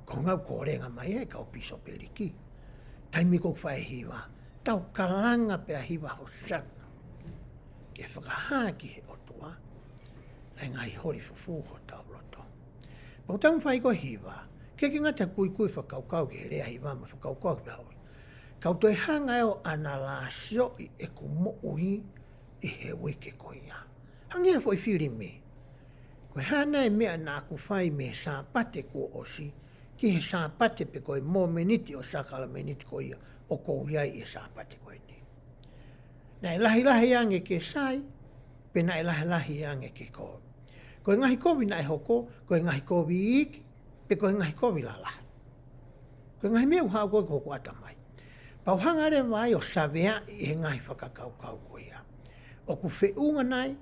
Ko ngau ko renga mai e kau piso peliki. Taimi kou whae hiwa, tau kalanga pe a hiwa ho sana. Ke whakaha ki he otua, ai ngai hori fufu ho tau loto. Pau tau whai ko hiwa, ke ngata kui whakaukau ki he rea hiwa ma whakaukau ki haui. Kau toi hanga eo ana la sio e ku mo ui i he wike ko ia. Hangi a fwoi whiri me. Koe hana e mea nā ku whai me sāpate ko osi, ki he sāpate pe koe mō meniti o sākala meniti ko ia, o kou iai e sāpate koe ni. Nā e lahi ange ke sai, pe nā e lahi ange ke koe. Koe ngahi kovi na e hoko, koe ngahi kovi iki, pe koe ngahi kovi la lahi. Koe ngahi mea uhau koe koko atamai. Pau hangare mai o savea i he ngahi whakakaukau ko ia. O ku whiunga nai,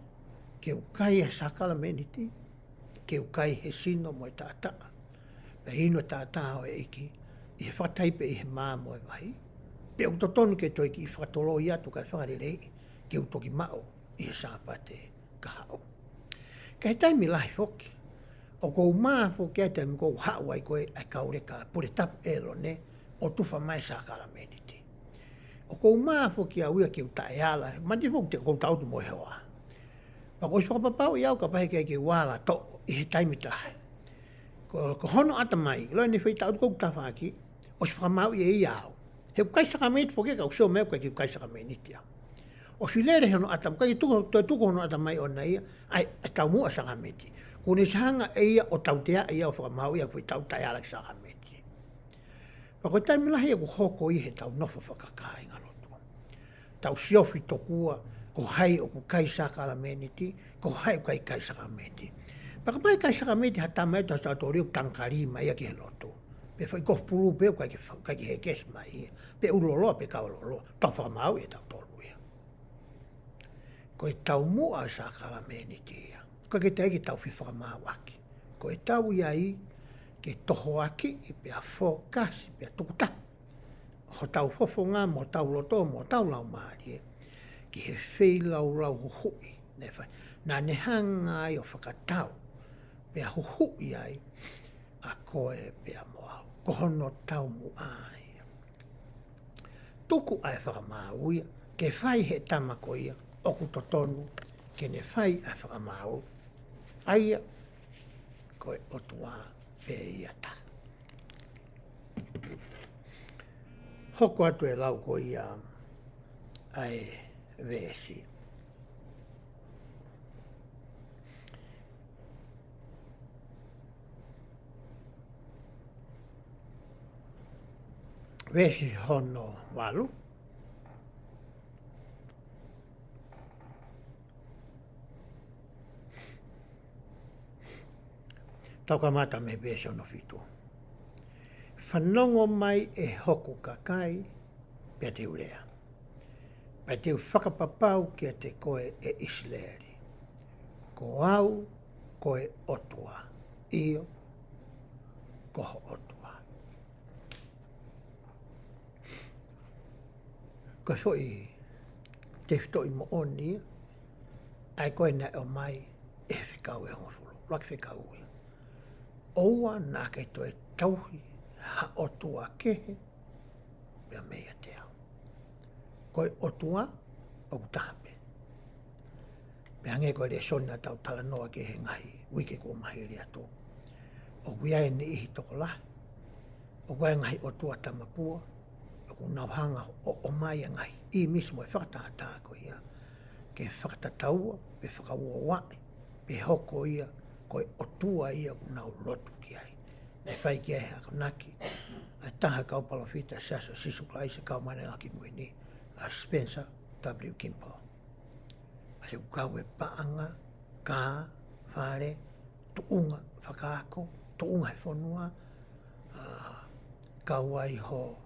ke ukai e sakala meniti, ke ukai he sino mo e tātaa. Pe hino tātaa o e iki, i he whataipe i he maa mo e wahi. Pe o totonu ke toi ki i whatolo i atu kai whangarelei, ke utoki mao i he sāpate ka hao. Ka he taimi lahi whoki. O kou maa whoki ai taimi kou hawai koe ai kaureka pure tapu elo ne o tuwha mai sakala meniti. O kou maa whoki a uia ke uta e ala, mandi whoki te kou tautu mo he hoa. Pa koi whakapapau i au ka pahe ke wala to i he taimi tahe. Ko hono ata mai, loi ne whai tautu kou tawhaki, o si whakamau i e i au. He ukai sakamenti whoki ka usio mea kai ki ukai sakameniti au. O si lere he hono ata, kai tuko hono ata mai o na ia, ai tau mua sakamenti. Kune sahanga e ia o tautea e ia o whakamau i a kui tau tai ala sakamenti. Pa koe taimi lahi e ku hoko i he tau nofo whakakai ngā lotu. Tau siofi tokua, ko hai o ku kai sakala meniti, ko hai o kai sakamenti. Pakapai kai saka me te hata mai ta to rio tankari mai ki loto. Pe foi ko pulu pe kai he kes mai. Pe ulolo pe ka ulolo. Ta fa mau e ta tolu ia. Ko e tau mu a sa kala me ni tia. Ko ke te ki tau fi fa mau aki. Ko e tau ia i ke toho aki i pe a fo kasi pe a tukuta. Ho tau fofonga mo tau loto mo tau lau maari ki he whei lau hui. Ne fai. Nā ne hanga ai o whakatau. Pe a hui ai a koe pe a moau. Ko hono tau mu ai. Tuku ai whakamau ia. Ke whai he tamako ia. Oku totonu. Ke ne whai ai whakamau. Aia. Koe otua pe ia ta. Hoko atu e lau ko ia ai vesi. Vesi hono walu. Tauka mata me vesi ono fitu. Whanongo mai e hoku kakai pia te urea. Pai te whakapapau kia te koe e Israeli. Ko au koe otua. Io koho otua. Ko foi te whitoi mo oni. Ai koe na o mai e whikau e hongofulu. Laki whikau ia. Oua nā kei toi tauhi. Ha otua kehe, pia mea te au. Koe otua, o kutahape. Pia nge koe le sona tau tala noa ke he ngahi, wike kua mahi rea tō. O kuiae ni ihi toko lahi. O kuiae ngahi otua tamapua. O ku nauhanga o mai ngahi. I mismo e whakataha ko ia. Ke whakatataua, pe whakaua wae, pe hoko ia, koe otua ia unau lotu ki ai. Nei whai ki e hea naki. Ai taha kau palawhita sasa sisukla isa kau mane aki muini. A Spencer W. Kimball. Ai u kau e paanga, kā, whare, tuunga, whakaako, tuunga he whanua. Kau ai ho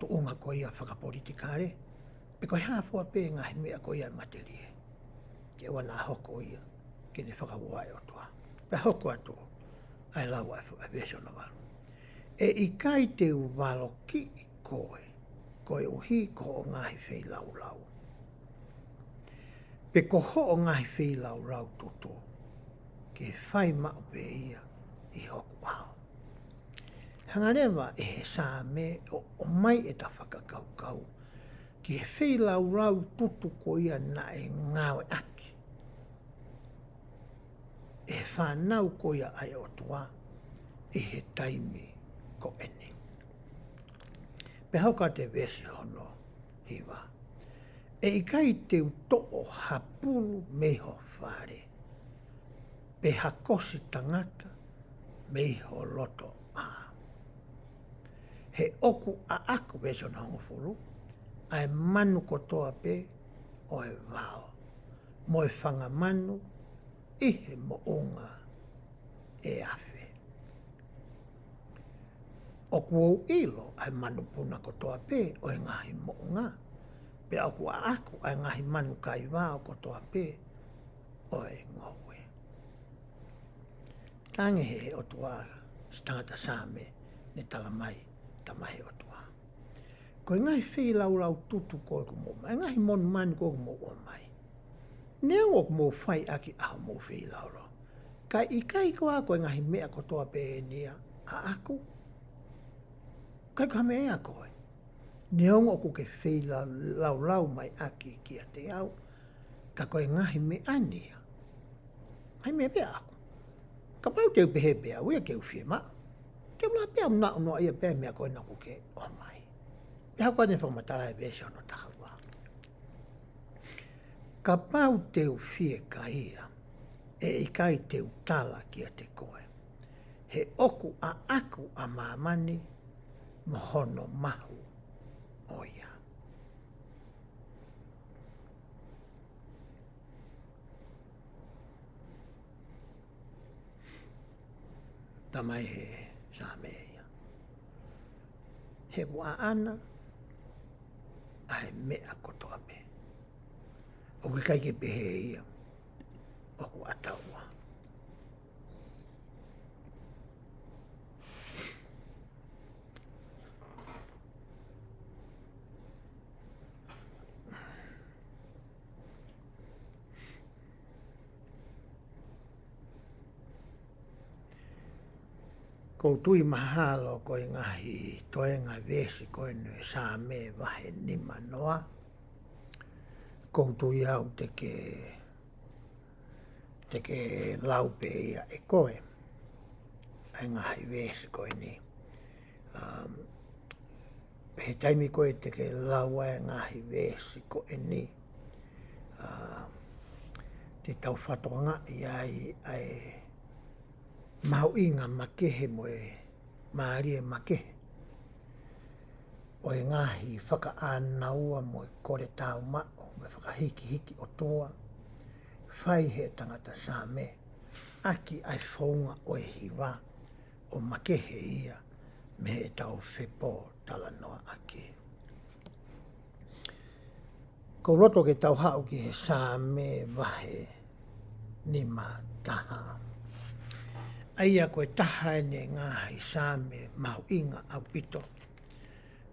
tuunga ko ia whakapolitikare. Pe koe hāfua pe ngahi mea ko ia materie. Ke wana hoko ia. Ke ne whakawai o toa. Pe hoko atu. Ai lau a vesi ona walu. E i kai te walo ki i koe. Koe uhi ko o ngahi whei lau lau. Pe ko ho o ngahi whei lau lau tuto. Ke whai mao pe ia i hoku wao. Hangarewa e he sā me o mai e ta whakakaukau. Ki he whei lau lau tutu ko ia na e ngāwe aki. E whanau ko ia ai o tua. E he taimi ko ene. Pe hauka te vesi hono hiwa. E i kai te uto'o hapulu meho whare. Pe hakosi tangata meho loto a. He oku a aku vesi hono hongofuru. Ai manu kotoa pe o e wao. Mo e whanga manu i he mo unga e afe. O kuo ilo ai manu puna kotoa pe o e ngahi mo unga. Pe oku a aku ai ngahi manu kai wao kotoa pe o e ngowe. Tange he o tua stangata same ne tala mai tamahe o tua. Ko e ngahi whi lau lau tutu koe ku mo mai. Ngahi monu manu koe ku mo o mai. Nea o ku mo whai aki aho mo whi lau lau. Kai i kai koa koe ngahi mea kotoa pe e nia a aku. Kai ka mea koe. Neongo ku ke whi lau lau mai aki ki a te au. Ka koe ngahi me ania. Hai mea pia aku. Ka pau te upehe pia uia ke uwhie ma. Te ula pia una unua ia pia mea koe naku ke o mai. Pia koe ne whakamatara e vesi ono tahawa. Ka pau te uwhie ka ia. E i kai te utala ki a te koe. He oku a aku a mamani mohono mahu o ia. tamai he sa mea. He wa ana ai mea kotoa pe. O ke kai ke pehe ia. O ku ataua. Ko tui mahalo ko ngahi toenga vesi ko ne sa me vahe ni manoa. Ko tui au te ke laupe ia e koe. Ai ngahi vesi ko ni. He taimi koe te ke laua e ngahi vesi ko ni. Te tau whatonga ai mau inga makehe moe maari e makehe. O e ngahi whaka anaua moe kore tau mao, me whakahiki o toa. Whai he tangata sa me, aki ai whaunga o e hiwa, o makehe ia, me he tau whepo tala noa aki. Ko roto ke tau hao ki he sa me vahe ni ma taha. Aia koe taha ne ngahi sa me mau inga au pito.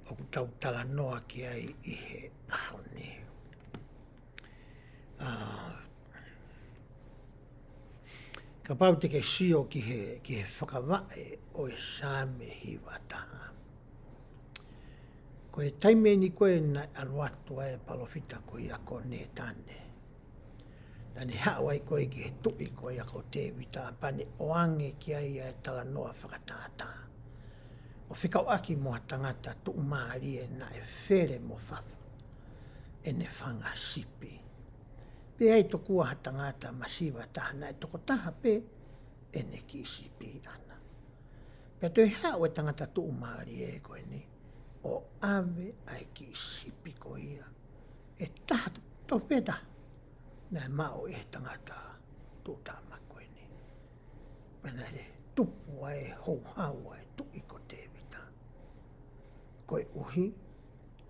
O ku tau tala noa ki ai i he aho ni. Ka pau te ke sio ki he whakawae o e sa me hiwa taha. Ko e taime ni koe na aruatua e palofita koe ako ne tane. Tani hawai koe ki he tui koe ako te wita pane oange ki ai e tala noa whakatata. O whikau aki moa tangata tu maari e na e where mo whafu. E ne whanga sipi. Pe ai to kua ha tangata masiwa taha na e toko taha pe e ne ki sipi ana. Pe to e hao e tangata tu maari e koe ni. O ave ai ki sipi ko ia. E taha to peta. Na mao e tangata tu tama koe ni. Pena e tupu ai hou hawa e tui ko te vita. Koe uhi,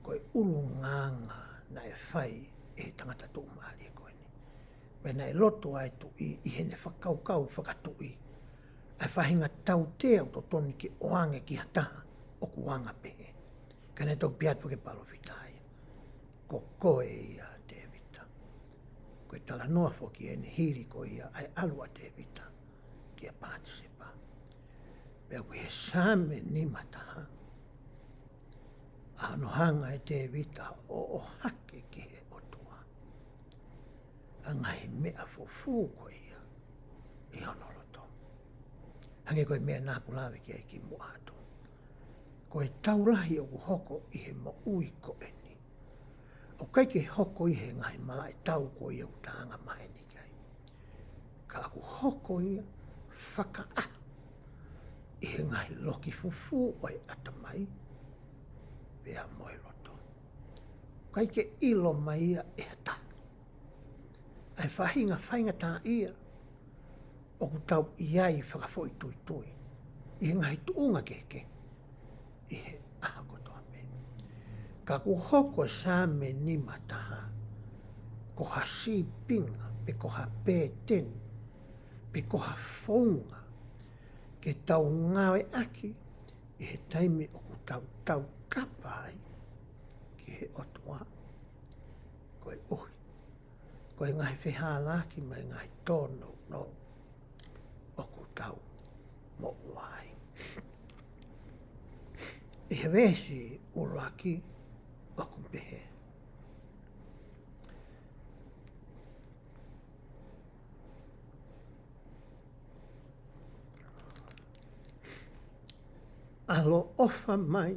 koe ulu nganga na e whai e tangata tu maari koe ni. Pena e loto ai tui i hene whakaukau whakatui. Ai whahinga tau te au to toni ki oange ki hataha o kuanga pehe. Kana tau piatu ke palofitai. Ko koe ia te vita. Koe tala noa foki e ne hiri ko ia ai alua te vita. Ki a pāti sepa. Pea koe he same ni mataha. Ano hanga e te vita o hake ki he otua. Angai mea fofu ko ia. I honoloto. Hange koe mea nāku lawe ki ai ki muato. Ko e taurahi o hoko i he mo ui ko e ni. O kai ke hoko i he ngai mala e tau ko i au tāanga mahe ni kai. Ka aku hoko i whaka a. I he ngai loki fufu o e atamai. Pea moe roto. Kai ke ilo mai ia e hata. Ai whahinga whainga tā ia. O ku tau iai whakafoi tui tui. I he ngai tuunga keke. I he aha kotoa me. Ka ku hoko sa me ni mataha. Ko ha si pinga, pe ko ha pē teni, pe ko ha whaunga. Ke tau ngawe aki, i he taimi o ku tau kapai. Ki he otua. Koe uhi. Koe ngai whiha laki mai ngai tōno no. O ku tau mo uai. I he wesi uraki o ku pehe. Alo ofa mai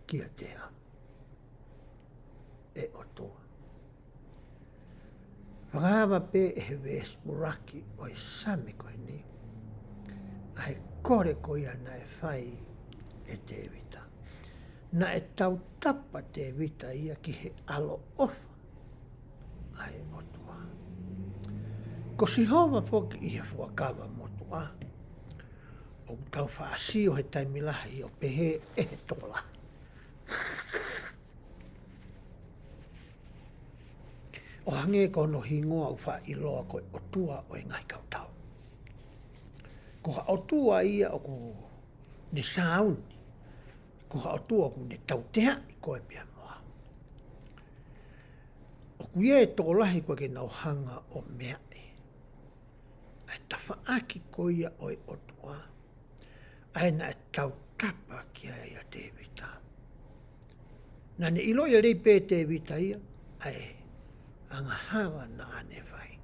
ki a tea. E otoa. Whakahawa pe e he wesi uraki o e same koe ni. Ai kore ko ia na e whai e te vita. Na e tau tapa te vita ia ki he alo ofa. Ai otua. Ko si hova foki i he fuakawa motua. o tau whaasi o he taimilahi o pehe e he tola. O hange kono hingoa u wha iloa koe o tua o e ngai kautau. Ko ha o tua ia o ku ne sauni, ko ha o tua ku ne tautea i koe pia moa. O ku ia e tōlahi koe ke nau hanga o mea e. Ai tawhaaki ko ia o e o tua. Ai na e tau tapa ki ai a te vita. Na ne ilo ia rei pē te vita ia, ai anga hawa na ane vai.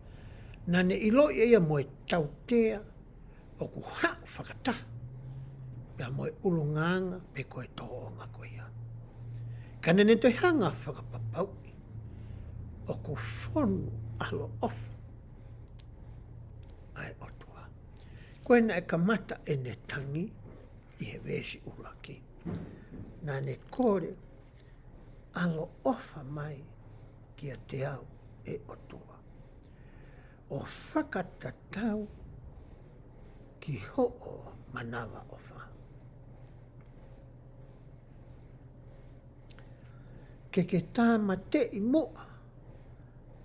Na ne ilo ia moe tautea o ku hau whakata. Pea moe ulunganga pe koe toonga ko ia. Ka ne toi hanga whakapapau. O ku whonu alo ofu. Ai otua. Koe na e kamata e ne tangi i he wesi uraki. Na ne kore alo ofa mai kia te au e otua. O whakatatau ki ho'o manawa ofa. Ke tāma te i moa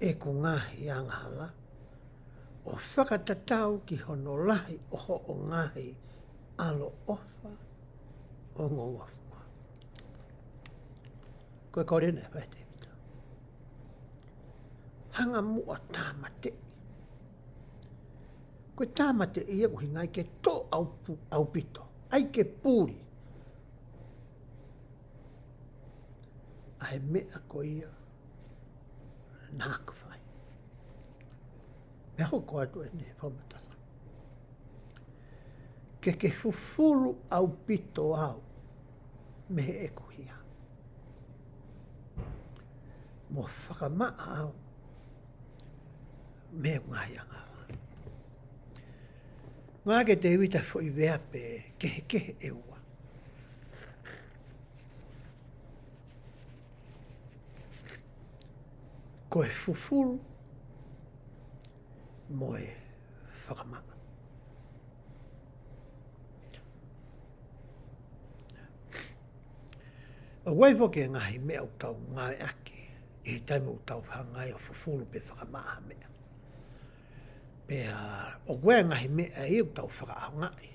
e ku ngahi angahala. O whakatatau ki hono lahi o ho'o ngahi alo ofa o ngongofua. Koe korene e whaite vita. Hanga mua tāma te. Koe tāma te ia ku hingai ke tō au pito. Ai ke pūri. Ai mea ko ia nāku whai. Me hoko atu e ne whamatala. Ke fufuru au pito au me he e kuhia. Mo whakamaa au me ngai anga. Ngā ke te wita fwoi wea pe kehe e ua. Ko e fufuru mo e whakamaa. O waipo ke ngahi mea o tau ngai ake, i he taimu o tau hangai o fufuru pe whakamaa mea. Pea o wea ngahi mea i o tau whakaau ngai.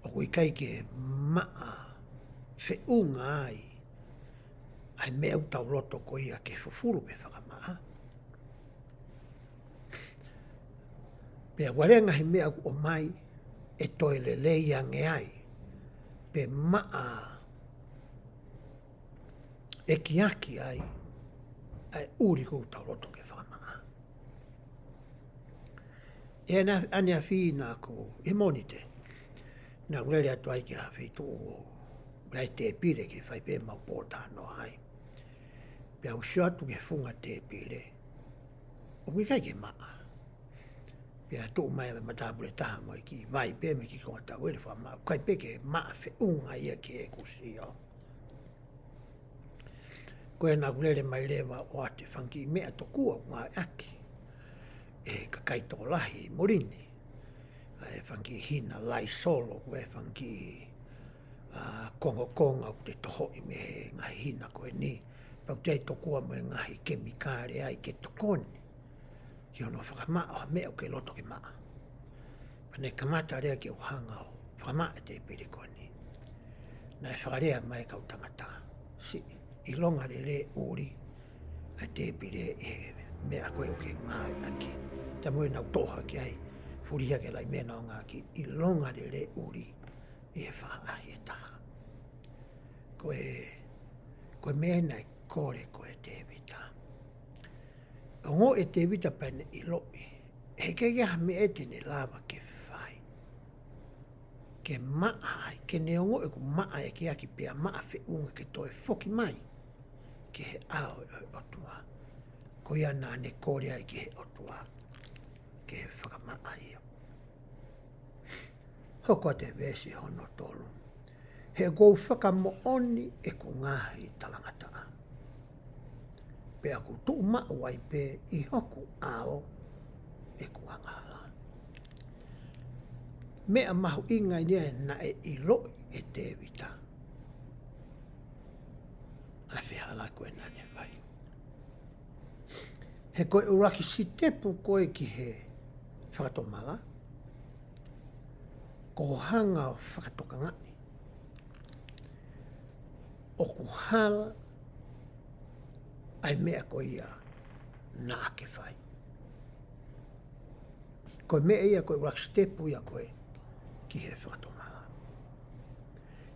O kui kai ke maa whiunga ai, ai mea o tau roto ko ia ke fufuru pe whakamaa. Pea warea ngahi mea o mai e toi le leiange ai, pe maa e kiaki ai, ai uri kou tau roto ke whakamaa. E ane a whi nā ko e monite, nā urere atu ai ki a whi tō rai te pire ke whai pē mau pōtāno ai. Pea usio atu ke whunga te pire, o kui kai ke maa. Pea tō mai me matāpure taha mo ki vai pē me ki konga tau ere whamaa, kai pē ke maa whiunga ia ke e kusio. Koe nā kurere mai rewa o ate whanki mea to kua ngā aki. E kakai tō lahi morini. E whanki hina lai solo, koe whanki kongo konga o te toho i me he ngahi hina koe ni. Pau tei to kua mo e ngahi kemikare ai ke tokoni. Ki ono whakamaa o mea o ke loto ke maa. Pane kamata rea ke uhanga o whamaa e te pere koe ni. Nai whakarea mai kau tangata. Si. I longa le re ori a te pire e mea koe o ke ngā aki. Ta moe nau toha ki ai, furia ke lai mea nao ngā ki, i longa le re ori e wha ahi e taha. Koe mea nei kore koe te vita. O ngō e te vita pane i loi, he ke ia me e tene lava ke whai. Ke maa ai, ke neongo e ku maa e ke aki pia maa whiunga ke toi whoki mai. Ke he ao e otua. Ko ia nā ne kore ai ke he otua. Ke he whakamaa ia. Hoko te vesi hono tolu. He kou whakamooni e ku ngahi talangata. Pea ku tuu maa wai pe i hoku ao e ku angahala. mea mahu inga ia na i loi e te vita. A whihala koe nane vai. He koe uraki si tepu koe ki he whakatomala. Ko hanga o whakatoka ngai. O ku hala ai mea koe ia na ake whai. Koe mea ia koe uraki si tepu ia koe ki he whakatomala.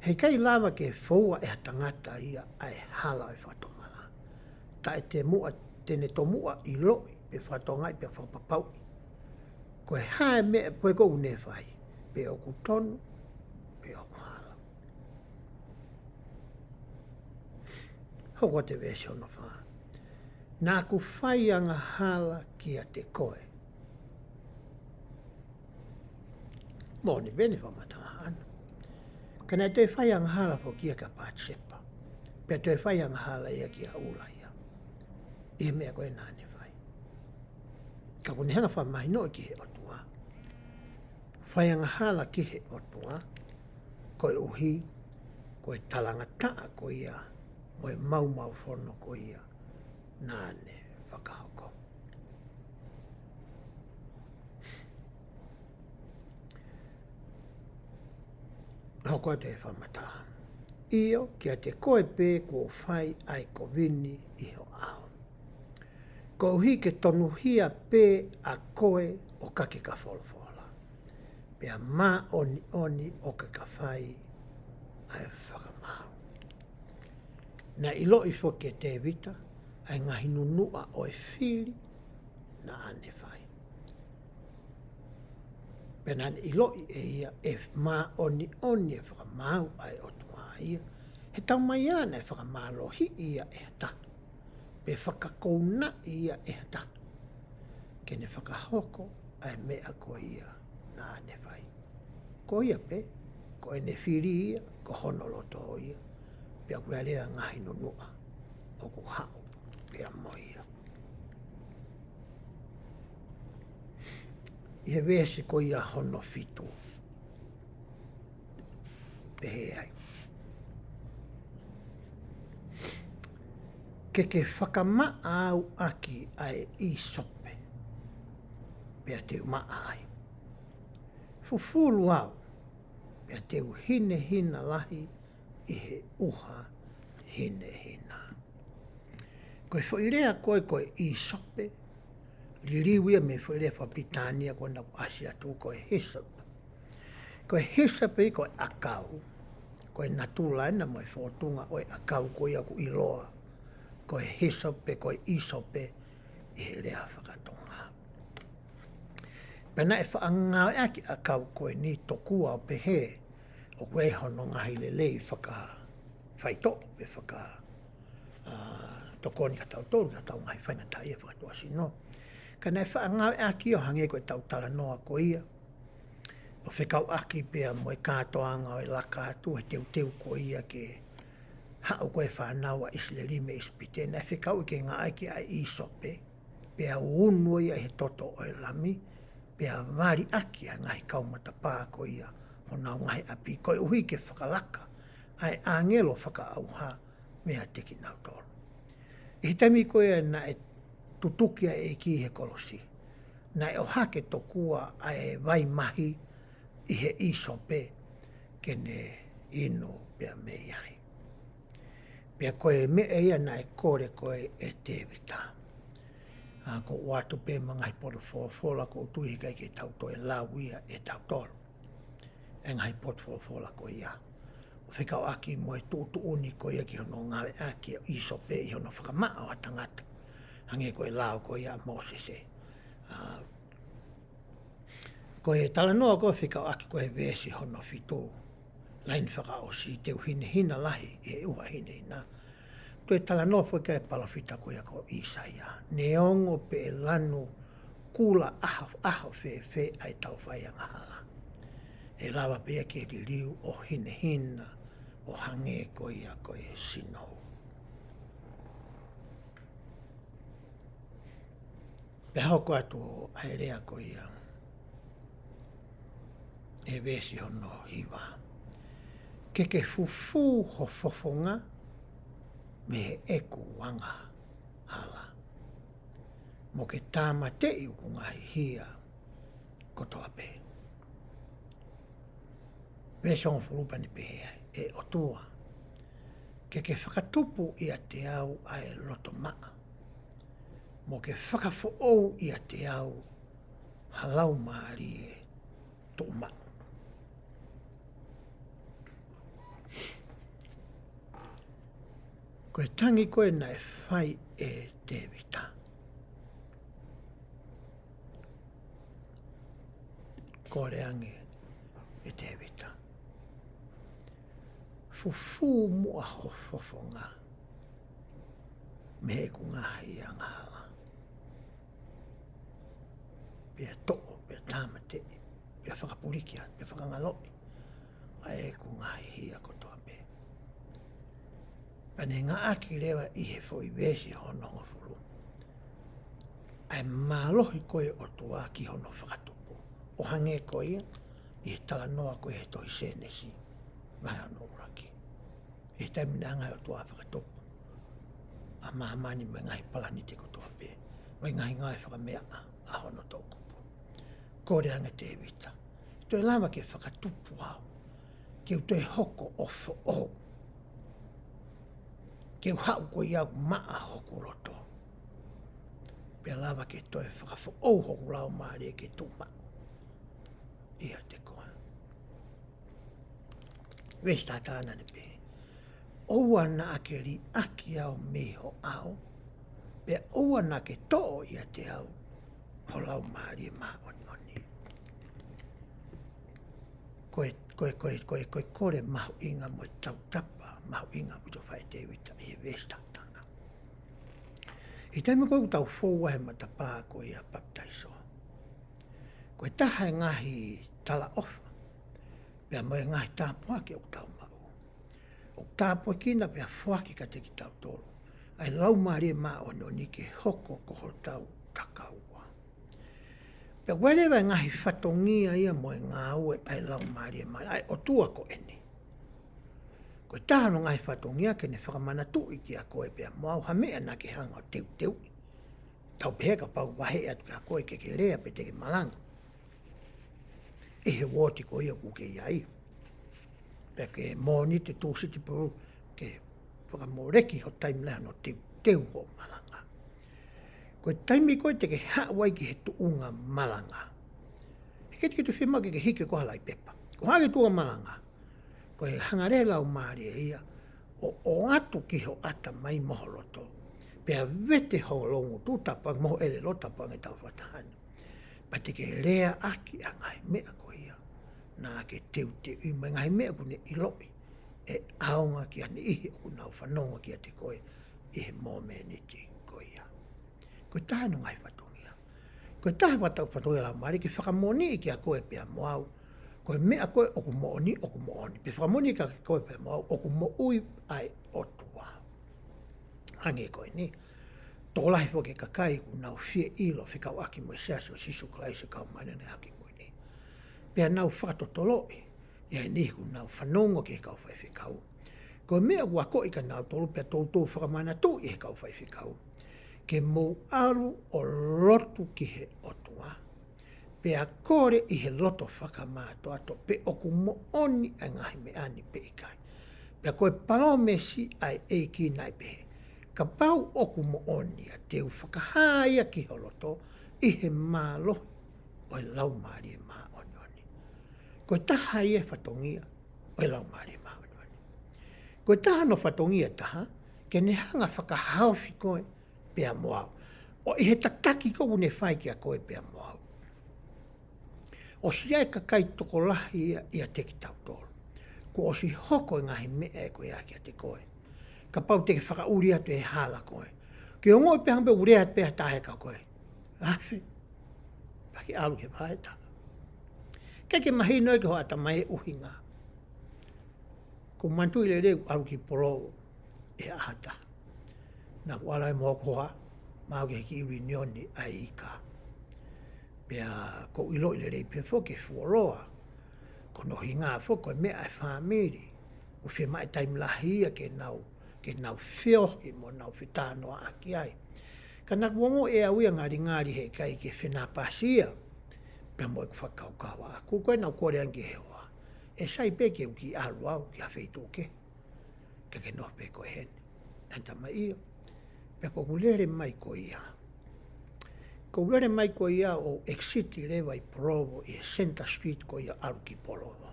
Hei kai lava ke foua e hatangata ia ai hala e whakatomala. Ta e te mua tene to mua i loi pe whakatongai pe whakapapau. Koe hae mea koe kou ne whai. Pe o ku tonu, pe o ku hala. Hoko te vesi ono wha. Nā ku whai anga hala ki a te koe. Mōni bene whamatanga ana. Kana te whai anga hala po kia ka pātsepa. Pea te whai anga hala ia ki a ula ia. I mea koe nāne whai. Ka kone hanga whamahi no ki he otua. Whai anga hala ki he otua. Koe uhi, koe talanga taa ko ia. Moe mau whono ko ia. Nāne whakahoko. Hoko te whamataha. Io kia te koe pē kua whai ai ko vini iho ao. Ko uhi ke tonu hia pē a koe o kake ka wholofola. Pea mā oni oni o ka whai ai whakamau. Na ilo i whoke te vita ai ngahi nunua o e whiri na ane whai. Pena ilo i e ia e mā oni oni e whakamau ai o tua ia. He tau mai ana e whakamalo hi ia e hata. Pe whakakouna ia e hata. Kene whakahoko ai mea ko ia na ane whai. Ko ia pe, ko ene whiri ia, ko honoloto ia. Pea kua lea ngahi nunua o ku hao pea moia. I he vese ko ia hono fitu. Pehe ai. Ke whakama au aki ai I sope. Pea te umaa ai. Fufulu au. Pea te hine hina lahi I he uha hine hina. Koe whoirea koe I sope. Liriwia me whoirea whapitania koe na asia tu koe hisap. Koe hisap I koe akau. Koe natulaina moe whotunga oe akau koe aku iloa. Koe hisope, koe isope, I he rea whakatonga. Pena e whaangau aki akau koe ni tokua o pehe, o koe hono ngahi lelei whaito pe tokoni ka tau tolu ka tau ngahi whaingata ia whakatua sino. Kana e whaangau aki o hange koe tau tala noa ko ia. O whekau aki pea moe kātoanga o e laka atu he teu ko ia ke hao koe whanawa isleri me ispite na whikau ke ngā aiki ai I sope. Pea unu ia he toto o e lami. Pea wari aki a ngahi kaumata pā ko ia. Hona ngahi api koe uhi ke whakalaka. Ai angelo whakaauha mea teki nau tolu. I hitami koe na e tutukia e ki he kolosi. Na e o hake tokua ai vai mahi I he I sope kene ino pea mei ai. Pea koe mea ia na e kore koe e te vita. Ko watu pe mangai poru fola ko tuhi kai ke tau toe lau ia e tau tolu. E ngai poru fola ko ia. O whikau aki moe tūtu uni ko ia ki hono ngawe aki I sope I hono whakamaa o atangata. Hange koe lau ko ia Mosese. Koe talanoa koe whikau aki koe vesi hono fitu. Lain whakaosi te uhine hina lahi I he uha hine hina. Toe talanoa fwe kai palawhita koe ako Isaia. Neongo pe e lanu kula aho fe ai tau whai anga hala. E lawa pe ke ririu o hine hina o hange koe a koe sinou. Pe hao koe atu airea koe ia. e vesi hono hiwa. Ke fufu ho fofonga me eku wanga hala. Mo ke tāma te i ungai hia kotoa pe. Vesong furupa ni pehea e otua. Ke whakatupu ia te au ai loto maa. Mo ke whakafo ou ia te au halau maari e tō maa. Koe tangi koe nai whai e te wita. Kore ange e te wita. Fufu mua hofofonga. Me ku ngahi anga hala. Pia toko, pia tāmate, pia whakapurikia, pia whakangaloi. Ai ku ngahi hia kotoa pe. Pane ngā aki lewa i he fwoi vesi hononga furu. Ai mālohi koe o tua ki hono whakatupu. O hange koe i he tala noa koe he toi senesi. Mai anō uraki. E taimina angai o tua whakatupu. A mahamani me ngai palani te kotoa pe. Mai ngai ngai whakamea a hono tōkupu. Kore anga te vita. Toi lama ke whakatupu au. Ke toi hoko ofo ou. Ke hau ko iau maa hoku roto. Pea lava ke toi whakafo ou hoku lau maari e ke tū maa. Ia te koa. Vesta tāna ne pe. Oua na ake ri aki au meho au. Pea oua na ke tō ia te au. Ho lau maari e maa oni oni. Koe kore mahu inga mo tau tapa. Mahu inga puto whae te wita i he vesta tāna. I taime koe utau fōua he matapā ko ia baptaiso. Koe taha e ngahi tala ofa. Pea mo e ngahi tāpua ke o tau mau. O tāpua kina pea fuaki ka te ki tau tolu. Ai lau maari e maa ono ni ke hoko koho tau takaua. Pea walewa e ngahi whatongia ia mo e ngā ue ai lau maari e maa. Ai o tua ko eni. Koe taha no ngai whatongia ke ne whakamana tui ki a koe pea moau hamea na ke hanga o teu. Tau peheka pau wahe atu ka koe ke rea pe te ke malanga. E he wōti ko ia kuke iai. Pea ke mōni te tūsiti puru ke whakamoreki ho taimi leha no teu ho malanga. Koe taimi koe te ke hawai ki he tuunga malanga. He ke tu whima ke hike ko halai pepa. Ko hake tuunga malanga. Koe hangare lau maari e ia, o atu ki ho ata mai moholoto. Pea vete ho longu tūtapa, moho ele lotapa ngai tau whatahani. Pa te ke rea aki a ngai mea ko ia. Nā ke teu i mai ngai mea ko ne iloi. E aonga ki ane ihi o nau whanonga ki a te koe, i he mōmeni ti ko ia. Koe taha no ngai whatongia. Koe taha watau whatongia lau maari, ki whakamoni i ki a koe pea moau. Koe mea koe oku mooni. Pe whakamoni ka koe pe moau, oku moui ai otua. Hange koe ni. Tōlahi fo ke kakai ku nau fie ilo whikau aki mo seaso sisu klaise kau mainane haki mo ni. Pea nau whakatotoloi, ia ni ku nau whanongo ke kau whai whikau. Koe mea wako i ka nau tolu pea tōtou whakamana tō i he kau whai whikau. Ke mou aru o lotu ki he otua. Pea kore i he loto whakamāto ato pe oku mooni a ngahi me ani pe ikai. Pea koe palomesi ai eiki nai pehe. Ka pau oku mooni a teu whakahāia ki holoto i he mālohi o e lau maari e maa oni oni. Koe taha i e whatongia o e lau maari e maa oni oni. Koe taha no whatongia taha ke ne hanga whakahauwhi koe pea moau. O i he tataki kou ne whai ki a koe pea moau. O siai ka kai toko lahi ia te ki tau tolu. Ko o si hoko ngahi mea e koe aki a te koe. Ka pau te ke whakauri atu e hala koe. Ke o ngoi pehambe urea te peha tahe ka koe. Afe, paki alu ke paeta. Kei ke mahi noi ke hoa ta mai uhinga. Ko mantu i le reu alu ki polo e ahata. Nā kuala e moa koha, mau ke hiki uri nioni ai ika. Pea ko ilo i le rei pe foke fuoloa. Kono hinga foko mea e whamiri. O whi mai taimlahia ke nau whiohi mo nau whitano aki ai. Ka nakuongo e awia ngari he kai ke whina pasia. Pea mo e whakaukawa aku koe nau kore ange hewa. E sai pe ke uki alu au ki a wheito ke. Ka ke noh pe koe hene. Nanta mai ia. Pea ko kulere mai ko ia. Ko kulere mai ko ia o exiti rewa i Provo i Center Street ko ia alu ki Polowa.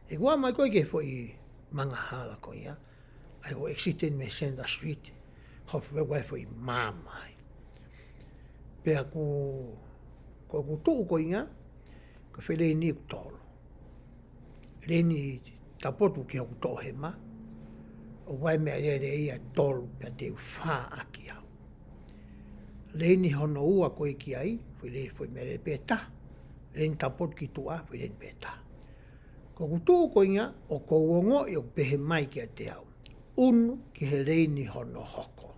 E kua mai koe ke fo i manga hala ko ia. Ai ko exiti me Center Street. Hofu e wai fo i mamai. Pea ko tuu ko inga. Ko whele ni ku tolo. Reni tapotu ki aku tohema. O wai mea ere ia tolu pea te wha aki au. Leni hono ua koe ki ai, whele fwoi mere peta. Leni tapotu ki tua, whele ni peta. Ko kutuu ko inga, o ko uongo i o pehe mai ki a te au. Unu ki he leni hono hoko.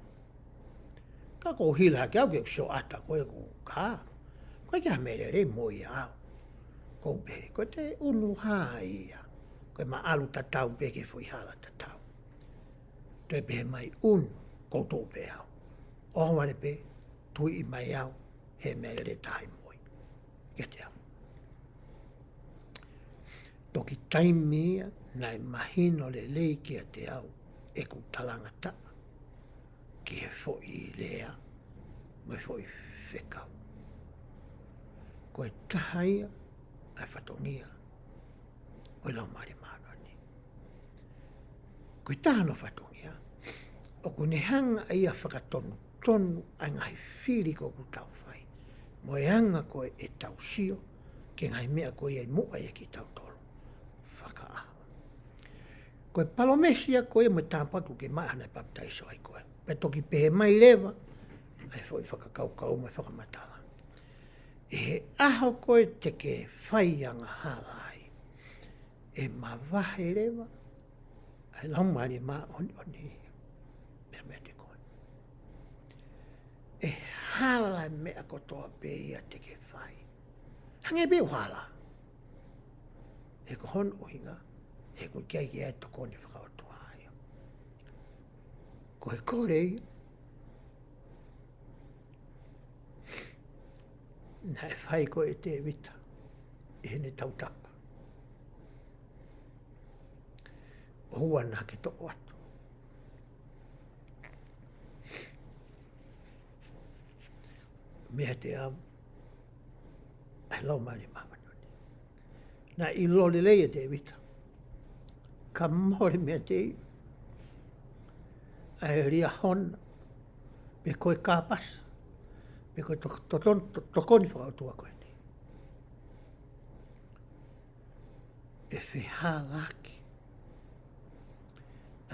Ka ko hila ki au ki o ata koe ku ka. Koe ki ha mere re moi au. Ko pehe, ko te unu haa ia. Koe ma alu tatau peke fwoi hala tatau. Te pehe mai unu koutou pe au. Oho wane pe, tui i mai au, he mea re tahi moi. Ia te au. Toki taimia, nai mahino le lei ki a te au, e ku talanga ta, ki he foi lea, mai foi whekau. Koe tahaia, ai whatongia, o lau mare marani. Koe tahano whatongia, o kune hanga ia whakatonu tonu ai ngai whiri ko ku tau whai. Mo e hanga koe e tau sio, ke ngai mea koe e mua e ki tau tolu. Whakaaho. Koe palomesia koe mo tāpatu ke mahana baptaiso ai koe. Pe toki pehe mai lewa, ai foi whakakaukau mai whakamatala. E he aho koe te ke whaianga halai. E mawahe lewa, ai laumari ma oni. Mea mea te koe. E hala mea kotoa pe ia te ke whai. Hange be wala. He ko hon o hinga, he ko kia ki ai toko ni whakaotoa aia. Ko he kore ia. Na e whai ko e te vita, e hene tautapa. O hua nā ke toko atu. Mea te am, ai lau mani mamatoni. Nā i lole lei e te vita. Ka mori mea te i. Ai ria hona, pe koe kāpasa. Pe koe tokoni whakautua koe ni. E whiha laki.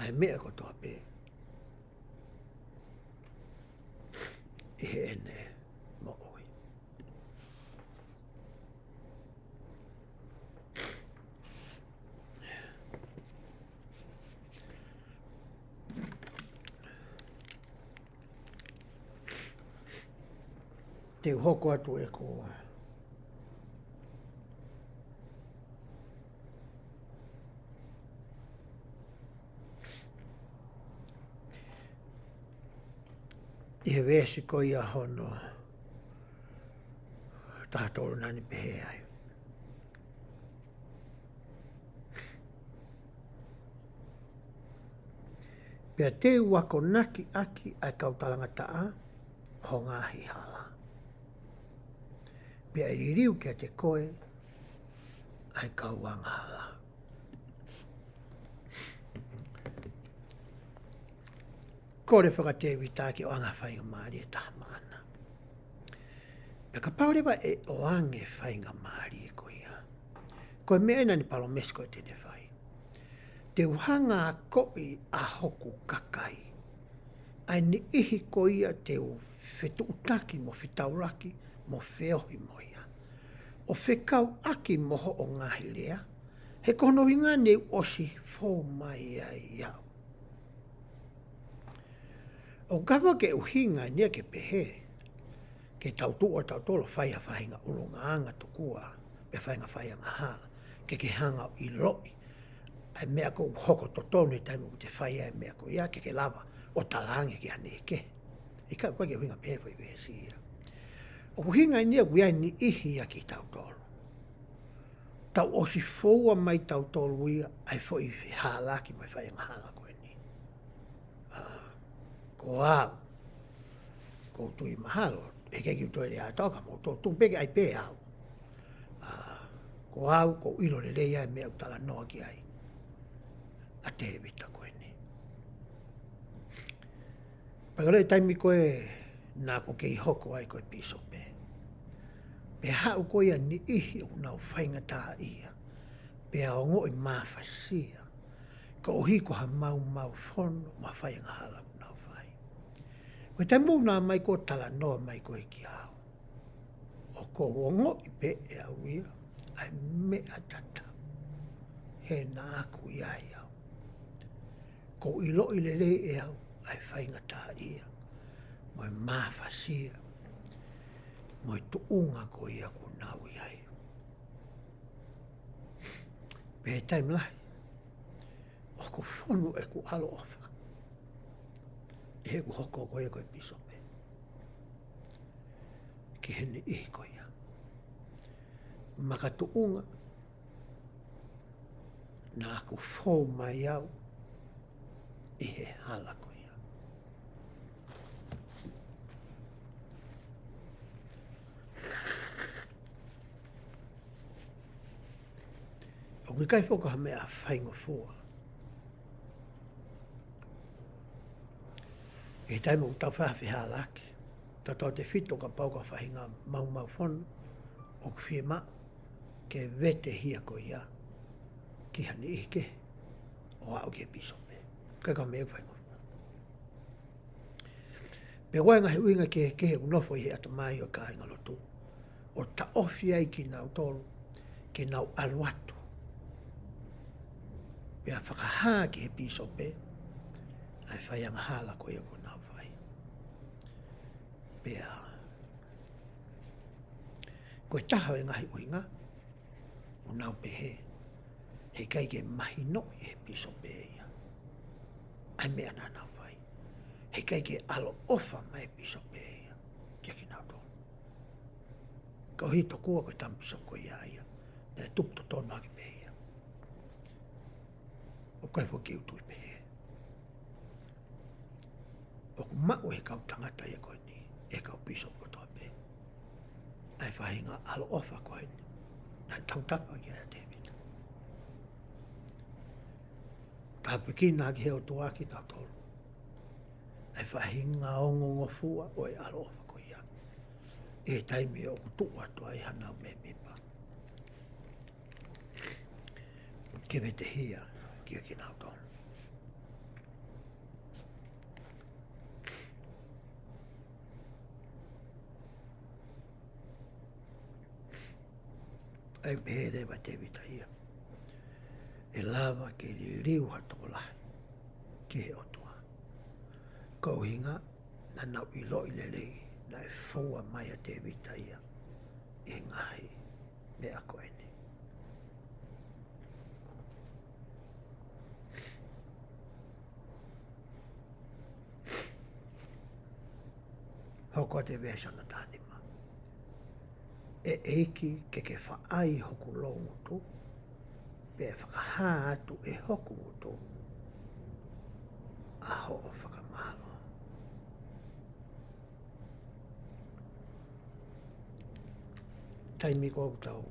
Ai mea kotoa pe. E he ene mo oi. Te hoko atu e ko i he vesi ko ia hono tātoro nani pehe ai. Pea te wako naki aki ai kautalanga taa ho ngahi hala. Pea i riu kia te koe ai kauanga hala. Kore whakatewi tāki o anga whainga maari e taha maana. Pea ka paurewa e o ange whainga maari e koe ia. Koe mea nani palomes koe tene whai. Te uhanga a koi a hoku kakai. Ai ni ihi koe ia te u whetu utaki mo whetauraki mo wheohi mo ia. O whekau aki moho o ngahi lea. He kono inga ne osi fō mai ai iau. O gawa ke uhinga nia ke pehe, ke tautua tautolo whaia whahinga urunga anga tukua, pe whainga hala, ke hanga o i loi, ai mea ko hoko to tonu i taimu te whaia e mea ko ia ke lava o talange ki ane ke. I ka koe ke winga pewa i wesi ia. O kuhinga i nia kuia ni ihi ia ki tau tolu. Tau o si foua mai tau tolu ia, ai fo i hala ki mai whainga hala koe ni. Ko au, ko tui mahalo, e ke ki utoi rea toka mo, tu peke ai pe au. Ko au, ko ilo le leia e mea utala noa ki ai. A te vita koe ni. Pagare taimi koe nā ko kei hoko ai koe piso pe. Pe hau koe ia ni ihi o nau whainga tā ia. Pe a ongo i mawhasia. Ka o hiko ha mau whono ma whainga hala ku nau whai. Koe te mū nā mai ko tala noa mai koe ki au. O ko ongo i pe e au ia. Ai mea tata. He nā aku i ai au. Ko i lo i le e au. Ai whainga tā ia. Moe mawhasia. Moe tuunga ko ia ku nau i ai. Pe taim lai. O ko whonu e ku alo ofa. E ku hoko ko ia koe piso pe. Ki hene ihi ko ia. Maka tuunga. Nā ku whou mai au. I he hala ko ia. O kui kai whoka ha mea whaingo fua. E taimu tau whawhi hālaki. Ta tau te whito ka pauka whahinga mau whono. O ku whie mao. Ke vete hia ko ia. Ki hani ike. O au ke piso pe. Kai ka mea whaingo fua. Pe wai ngahi uinga ke unofo i he ata mai o ka inga lotu. O ta ofi ai ki nau tolu. Ke nau aluatu. Pe a whakahaa ki he piso pe. Ai whaianga hala ko ia ko nau whai. Pe a koe taha e ngahi uinga. O nau pe he. He kai ke mahi no i he piso pe ia. Ai mea nā nau whai. He kai ke alo ofa mai piso pe ia. Kia ki nau tō. Ka o hito kua koe tam piso ko ia ia. Nea tupto tōna ki pe ia. O kai fo ki utui pe he. O ku mau he kau tangata ia koe ni. E kau piso ko toa pe. Ai whahinga alo ofa koe ni. Nā tautapa ki a te vita. Tāpe ki nā ki heo tuaki nā tolu. Ai whahinga ongo fua o e alo ofa ko ia. E taimi o kutua tua i hana me mipa. Ke vete hia ki a ki nā tolu. Ai pehe rewa te vita ia. E lava ke riu hatoko lahi. Ki he otua. Kau hinga, na nau i lo i le rei, na e fua mai a te vita ia. I ngahi, me a koe ni. Hoko te vesanga tānima. E eiki ke whaai hoku longu tu, pe e whakaha atu e hoku tu, a ho o whakamalo. Taimi kou tau,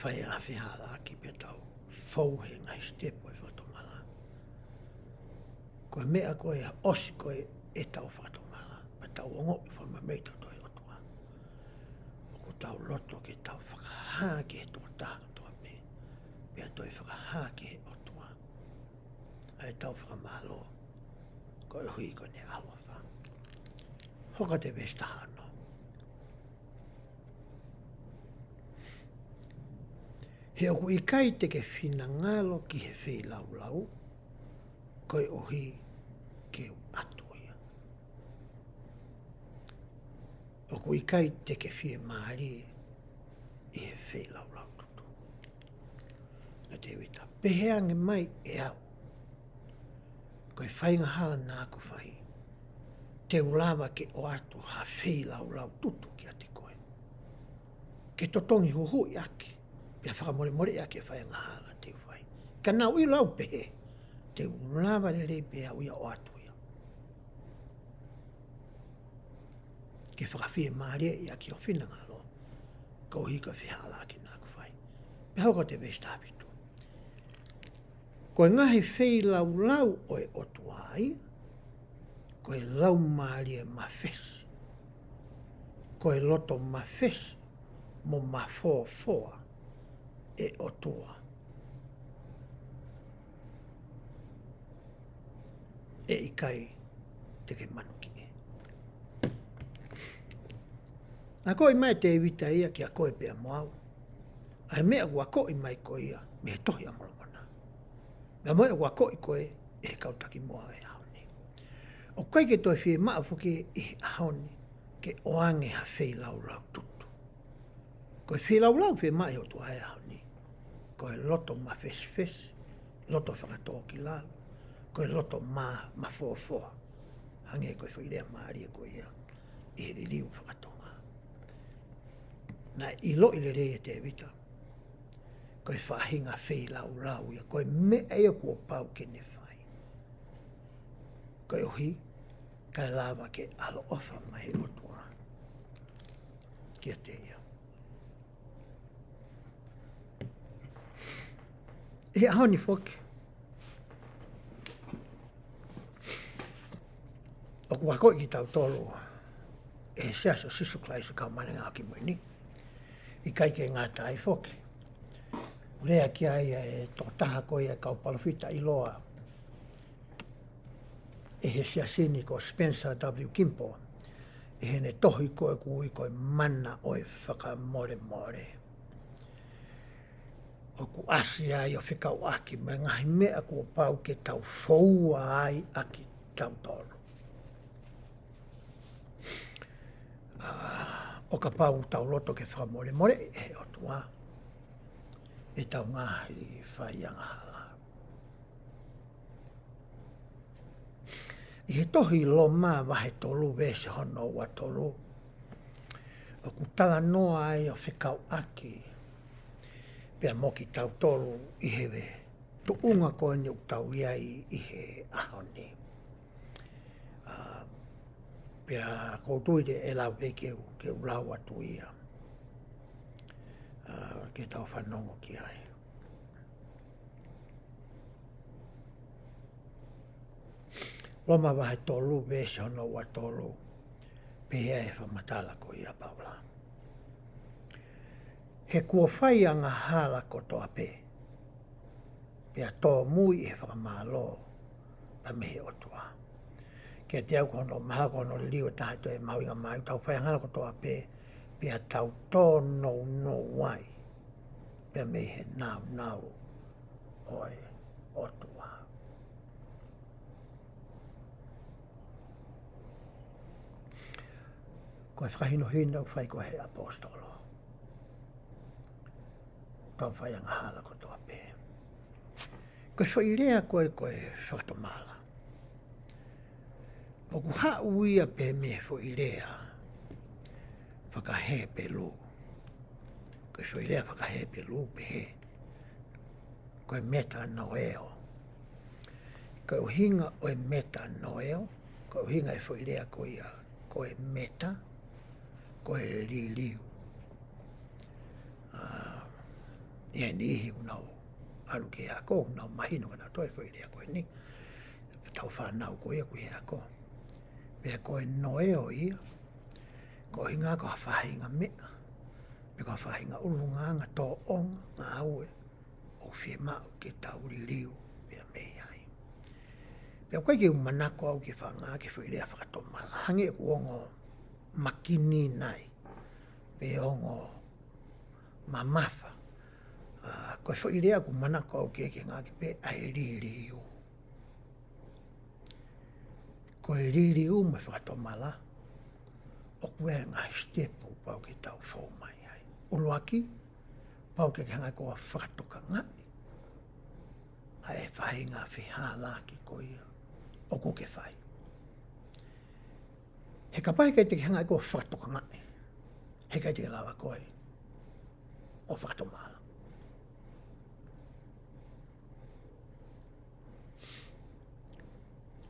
whai awhi hala ki pe tau, fauhe ngai stepo e whatomala. Koe mea koe osi koe e tau whatomala, pa tau ongo i whamamei tau toi. Tau loto ke tau whakaha ki he toa tāra toa pe. Pea toi whakaha ki he otua. Ai tau whakamalo. Ko e hui ko ne alofa. Hoka te vesta hano. He oku i kai te ke whina ngalo ki he whi lau lau. Ko e ohi ke atu ia. O kui kai te ke fie maari I he whee lau tutu. Na te wita. Peheange mai e au. Koe whainga hala nā ku whai. Te ulawa ke o atu ha whee lau tutu ki a te koe. Ke totongi huhui ake. Pia whakamore more ake whainga hala te whai. Ka nau I lau pehe. Te ulawa le rei pea uia o atu ia. Ke whakawhie maaria I aki o whinanga lo. Ko hika whihala ki nā ku whai. Pea hoko te westapitu. Koe ngahi whei lau oe otu ai. Koe lau maaria ma whesi. Koe loto ma whesi. Mo ma fōa e otua. E ikai te ke manuki e. A koe mai te evita ia ki a koe pia moau. A he mea kua koe mai koe ia, me he tohi amoromona. Mea moe kua koe koe, e he kautaki moa e ahoni. O kai ke toi whie maa fuki I ahoni, ke oange ha whei lau tutu. Koe whei lau whie maa I otu ai ahoni. Koe loto ma fesi, loto whakatoa ki lalo. Koe loto ma fōa. Hange koe whairea maaria koe ia, I he ririu whakatonga. Na I lo I le rei e te evita. Koe whahinga whei lau ia. Koe me ea kua pau ke ne whai. Koe ohi, kai lava ke alo ofa mai rotua. Kia te ia. E ahoni whoki. O kua koe ki tau tolu. E sea so sisu klai sa kau manenga ki mwini. I kai ke ngā tai whoki. Urea ki ai e tō taha koe e kau palawhita I loa. E he siasini ko Spencer W. Kimpo. E he ne tohi koe kui koe mana oe whakamore more. O ku asi ai o whikau aki me ngahi mea kua pau ke tau whaua ai aki tau tolu. O ka pau tau loto ke whakamore more e o tua. E tau ngahi whaianga hala. I he tohi lo mā wahe tolu vese hono wa tolu. O ku tala noa ai o whikau aki. Pea moki tau tolu I hewe. Tu unga koe ni tau iai I he ahoni. Pea koutui te e lau e ke lau atu ia. Ke tau whanongo ki ai. Loma wahe tolu vese hono wa tolu. Pea e whamatala ko ia paula. He kua whaianga hala ko toa pe. Pea tō mui e whakamalo pa mehe otua. Kia te au kono maha kono le liwa taha to e mauinga mai. Tau whaianga hala ko toa pe. Pea tau tō no wai. Pea mehe nau oe otua. Koe whakahino hina u whai koe he apostolo. Tau whaianga hala ko toa pe. Koe whairea koe whakatomala. O ku hauia pe me whairea whakahe pelu. Koe whairea whakahe pelu pe he. Koe meta noeo. Koe uhinga oe meta noeo. Koe uhinga e whairea koe meta. Koe liliu. Ia ni ihi unau alu ke ako, unau mahino kana toi whairea koe ni. Tau whanau koe a kuhi ako. Pea koe noeo ia. Koe hinga ko hawhahinga mea. Pea ko hawhahinga urunga ngā tō onga, ngā aue. O whie mau ke tau liliu. Pea mei ai. Pea koe ki umanako au ke whanga ke whairea whakatomala. Hangi e kuongo makini nai. Pea ongo mamafa. Koe whairea ku manako au ke ngā ki pe ai liliu. Koe liliu me whakatomala. o kue ngai stepu pau ke tau fō mai ai. Uluaki, pau ke hanga koa whakatoka ngai. A e whai ngā whihā laki ko ia, o ko ke whai. He ka pai kei te hanga koa whakatoka ngai. He kei te lawa koe o whakatomala.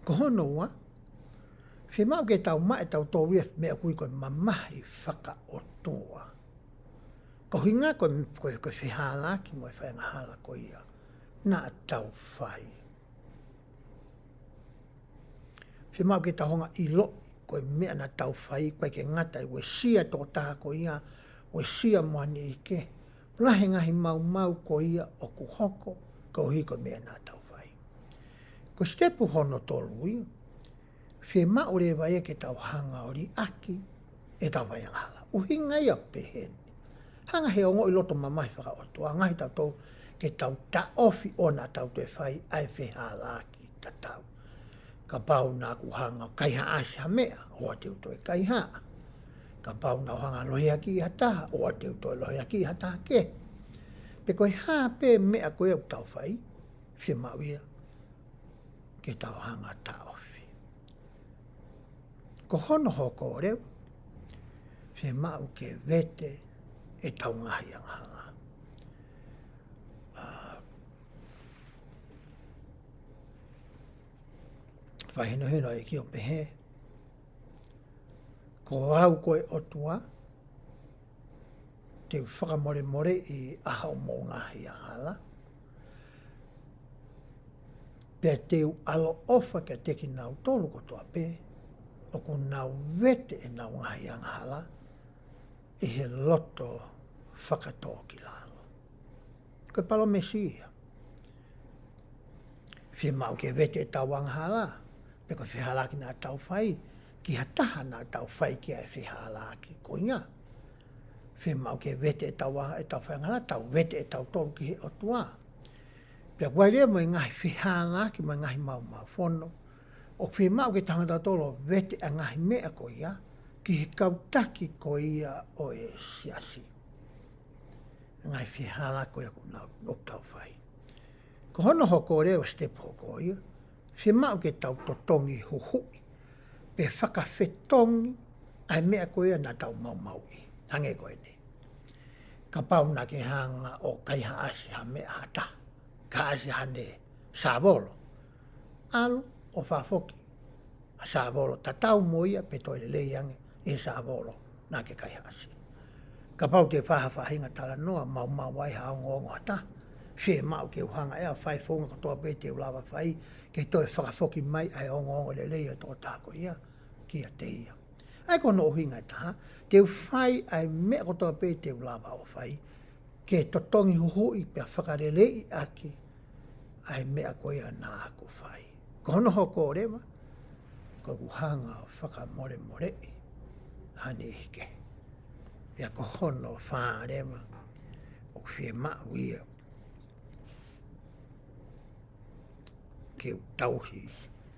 Ko hono ua, whi mau ke tau mai tau tō ria mea kui koe mamahi whaka o tōa. Ko hinga koe whihala ki moe whainga hala ko ia, nā tau whai. Whi mau ke tau honga i lo, koe mea nā tau whai, koe ke ngata i we sia tō taha ko ia, we sia moani i ke, lahi ngahi mau ko ia o ku hoko, ko hi koe mea nā tau whai. Ko stepu hono tolu ia, whi mau re vai ke tau hanga o ri aki, e tau vai hala. Uhinga ia peheni. Hanga he ongo i loto mamai whaka o tua, ngahi tau tau ke tau ta ofi o nā tau te whai, ai whihala ki ta tau. Ka pau nā ku hanga o kaiha asi ha mea, o a te utoi kaiha. Ka pau nā hanga lohia ki ha taha, o a te utoi lohia ki ha taha ke. Pe koe haa pe mea koe au tau whai, whi mau ia, ke tau hanga ta ofi. Ko hono hoko reu, whi mau ke vete e tau ngahi ang hanga. Whahino hino e ki o pehe. Ko au koe o tua, te whakamore i ahau mō ngahi ang hala. Pea te alo ofa ke teki nau tolu ko tua pe, o ku nau vete e nau ngahi ang hala, i he loto whakatō ki lalo. Koe palo mesia. Whi mau ke vete e tau ang hala, pe koe whihala ki nā tau whai, ki ha taha nā tau whai ki ai whihala ki ko inga. Whi mau ke vete e tau whai ang hala, tau vete e tau tolu ki he o tua. Pea kua rea mo i ngahi whihala ki mo i ngahi mau whono, o whi mau ke tangata tolo vete a ngahi mea ko ia, ki he kautaki ko ia o e siasi. Ngai whihala ko ia ku nau tau whai. Ko hono hoko reo step hoko ia, whi mau ke tau totongi huhui, pe whakawhetongi, ai mea ko ia na tau mau i, hange koe ne. Ka pau na ke hanga o kaiha asi ha mea hata, ka asi hane sāvolo. Alo o whafoki, sāvolo tatau mo ia pe toi leiange e sāvolo na ke kaiha asi. Ka pau te whahinga tala noa mau wai haongo hata, whi mau ke uhanga ea whai whonga katoa pe te ulawa whai, ke toi whakafoki mai ai ongo le leia tō tāko ia, kia te ia. Ai kono uhinga i taha, te whai ai mea katoa pe te ulawa o whai, ke totongi huhui pe whakarelei aki, ai mea koe a nā aku whai. Kono hoko rewa, ko uhanga o whakamore hani hike. Pea ko hono whaa rewa, o whi mau ia, ke tauhi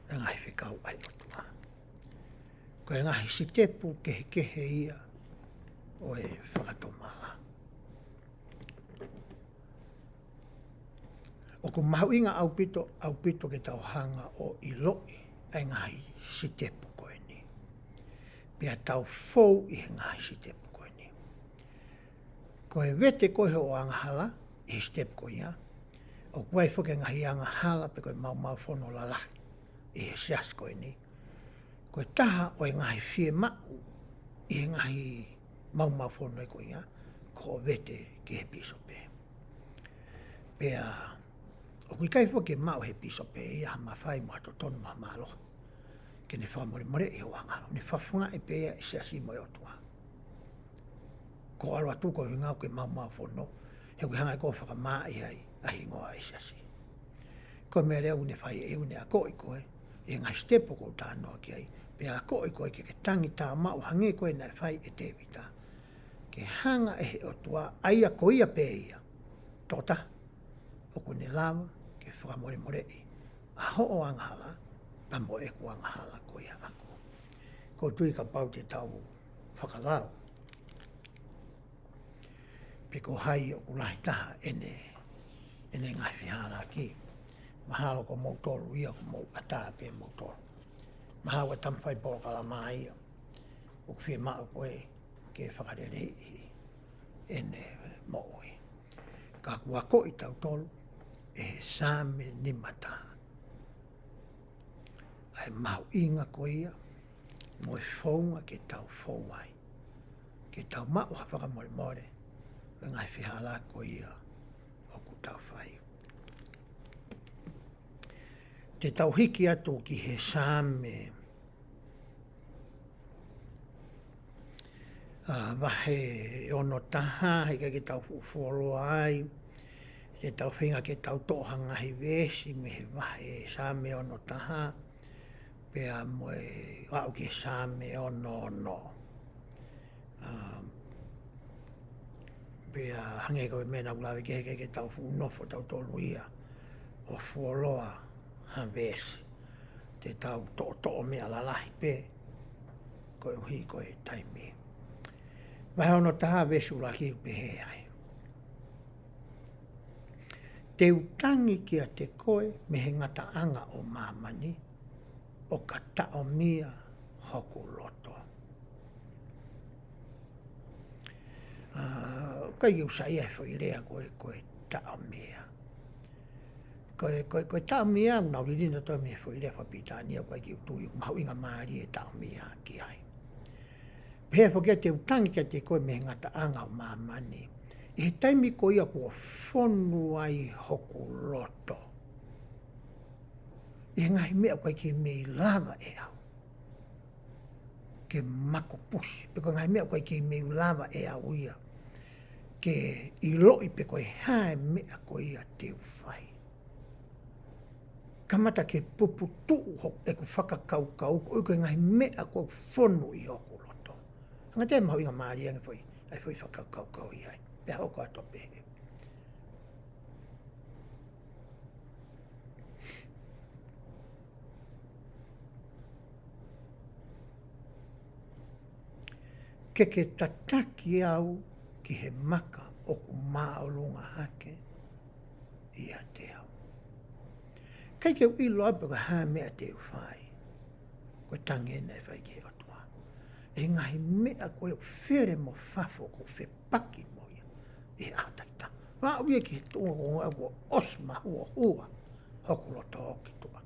e ngai whikau ai o tua. Ko e ngahi si tepu kehe ia o e whakatomala. O ko mahu inga au pito ke tau hanga o iloi e ngahi si tepu koe ni. Pea tau fou i he ngahi si tepu koe ni. Ko e vete koe o angahala i si tepu koe ia, o kuai whuke ngahi anga hala pe koe mau whono lala i he sias koe ni. Koe taha o e ngahi whie mau i ngahi mau whono e koe ia, ko vete ki he piso pe. Pea, o kui kai whuke mau he piso pe ia ha mawhai mua to tonu malo. Ke ne whamore i ho angalo, ne whawhunga e pe ia i siasi mo o tua. Ko alo atu ko ngau ke mau whono, he kui hanga ko whakamaa i ai, ahi ngoa i siasi. Ko mea reo ne whai e une a koe koe, e ngai stepo ko tānoa ki ai, pe a koe koe ke tangi tā mau hange koe nai whai e te vita. Ke hanga e he o tua, aia ko ia pe ia, tota, o kune lava, ke whakamore i. A ho o angahala, pa mo e ku angahala ko ia ako. Ko tui ka pau te tau whakalau. Peko hai o kulahi taha ene ngai whihara ki. Mahalo ko mautolu ia ko mau ataa pe mautolu. Mahawa tamwhai polokala maa ia. O kwhi mao koe ke whakarere i ene mooi. Ka kua ko i tau tolu e he sāme ni mataha. Ai mau inga ko ia, mo e whaunga ke tau whauai. Ke tau mao hawhaka more more, e ngai whihala ko ia o ku tau whai. Te tau hiki atu ki he sāme, wahe ono taha, hika ke tau fuoloa ai, te tau whinga ke tau tohanga hi vesi, me he wahe sāme ono taha, pea moe wau ki sāme ono. Pea hange koe mena ulawe ke heke ke tau fuunofo tau tolu ia, o fuoloa han vesi, te tau to'o mea lalahi pe, koe uhi koe taimi. Wahe ono taha vesi ulahi upe he ai. Te utangi kia te koe me he ngata anga o mamani, o ka tao mia hoku loto. Kai usa ia fwoi rea koe tao mia. Koe tao mia una uririna toi me fwoi rea whapitania koe ki utui mahau inga maari e tao mia ki ai. Pea whakia te utangi kia te koe me he ngata anga o mamani, e he taimi ko ia kua whonu ai hoku loto. E ngahi mea koe ki mei lava e au. Ke mako pusi. Pe koe ngahi mea koe ki mei lava e au ia. Ke i loi pe koe hae mea koe ia te uwhai. Kamata ke pupu tuu hok e ku whakakaukau koe ngahi mea koe whonu i hoku loto. Anga te mahu inga maari anga fwoi. Ai fwoi whakakaukau i ai. Pea hoko ato pehe. Ke tataki au ki he maka o ku maaolunga hake ia te au. Kai ke uilo apu ka haa mea te uwhai. Koe tangi ena e whai ke otua. E ngahi mea koe o where mo whafo ko whe paki mo ia. E ataita. Wā uia ki he tonga ko ngā kua osma hua. Hoku loto oki tua.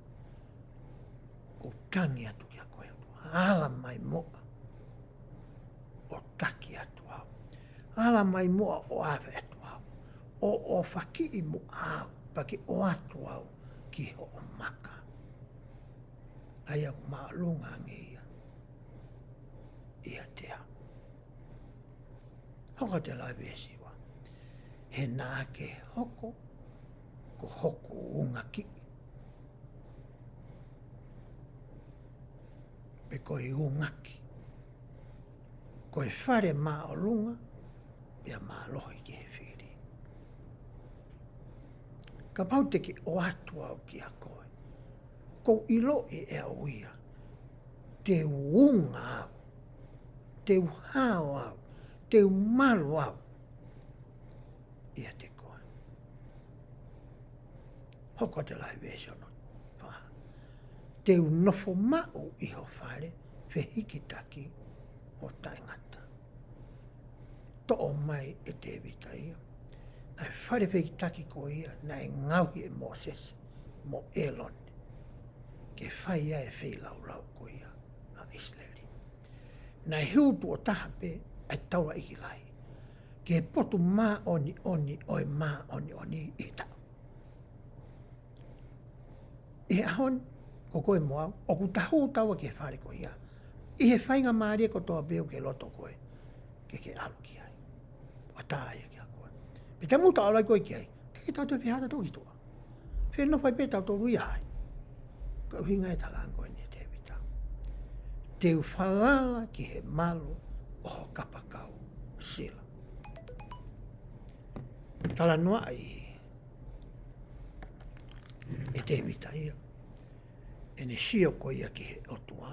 Ko tangi atu kia koe otua. Ala mai moa. O taki atu au. Ala mai moa o awe atu au. O whaki i mo au, paki o atu au ki ho o maka. Ai au maalunga ange ia. Ia te hau. Hoka te lai vesi wa. He nā ke hoko, ko hoko unga ki. Pe koe unga ki. Koe whare maa o lunga, pia maa lohi ki he whiri. Ka pau te ki o atu au ki a koe. Ko ilo e au ia. Te unga au. Te uhao au. Te umalu au. Ia te koe. Hoko te lai vesi ono wha. Te unofo mao i ho whare, whehiki taki, o taingata. To'o mai e te evita ia. Ai whare wheki taki ko ia na e ngauhi e Moses, mo Elon. Ke whai ia e wheilau lau ko ia a Israeli. Na e hiutu o tahape ai taura iki lahi. Ke potu mā oni oi mā oni i tau. E ahon, ko koe moau, o ku tahu taua ke whare ko ia. I he whainga maari ko toa peo ke loto koe, ke alu ki ai. O tāia ki a koe. Pe te muta alai koe ki ai, ke tau te whihara toki toa. Whia no whai pe tau tō rui ai. Ka uhinga e talang koe ni te vita. Te uwhalala ki he malu o ho kapakau sila. Tala noa ai e te vita ia. E ne sio koe ia ki he otua.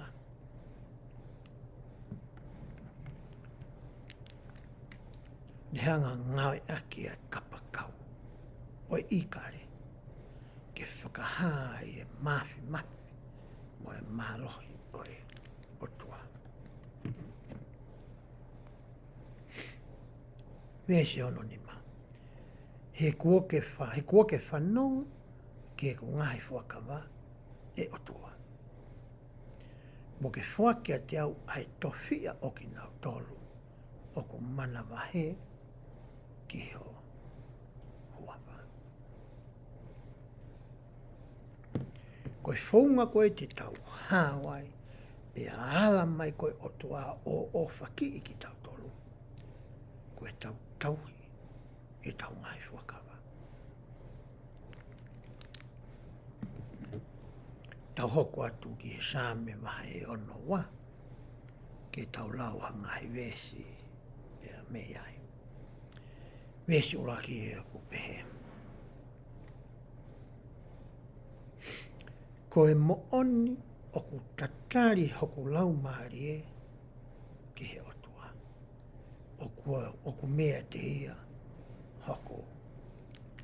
ne hanga ngawe aki a kapakau. O ikare, ke whakahā e mafi mo e mālohi o e otua. Mea se ono ni ma. He kua ke whanau ke ko ngahi whakawa e otua. Mo ke whake a te au ai towhia o ki nau tolu o ko mana wahe ki ho huapa. Koe whaunga koe te tau hāwai pe ala mai koe otua o whaki i ki tau tolu. Koe tau tauhi e tau ngahi whakawa. Tau hoko atu ki he sāme waha e ono wa, ke tau lau hangahi wesi e a mei ai. Wesi ura ki e ku pehe. Ko e mooni o ku tatari hoku lau maari e ki he otua. O ku mea te ia hoko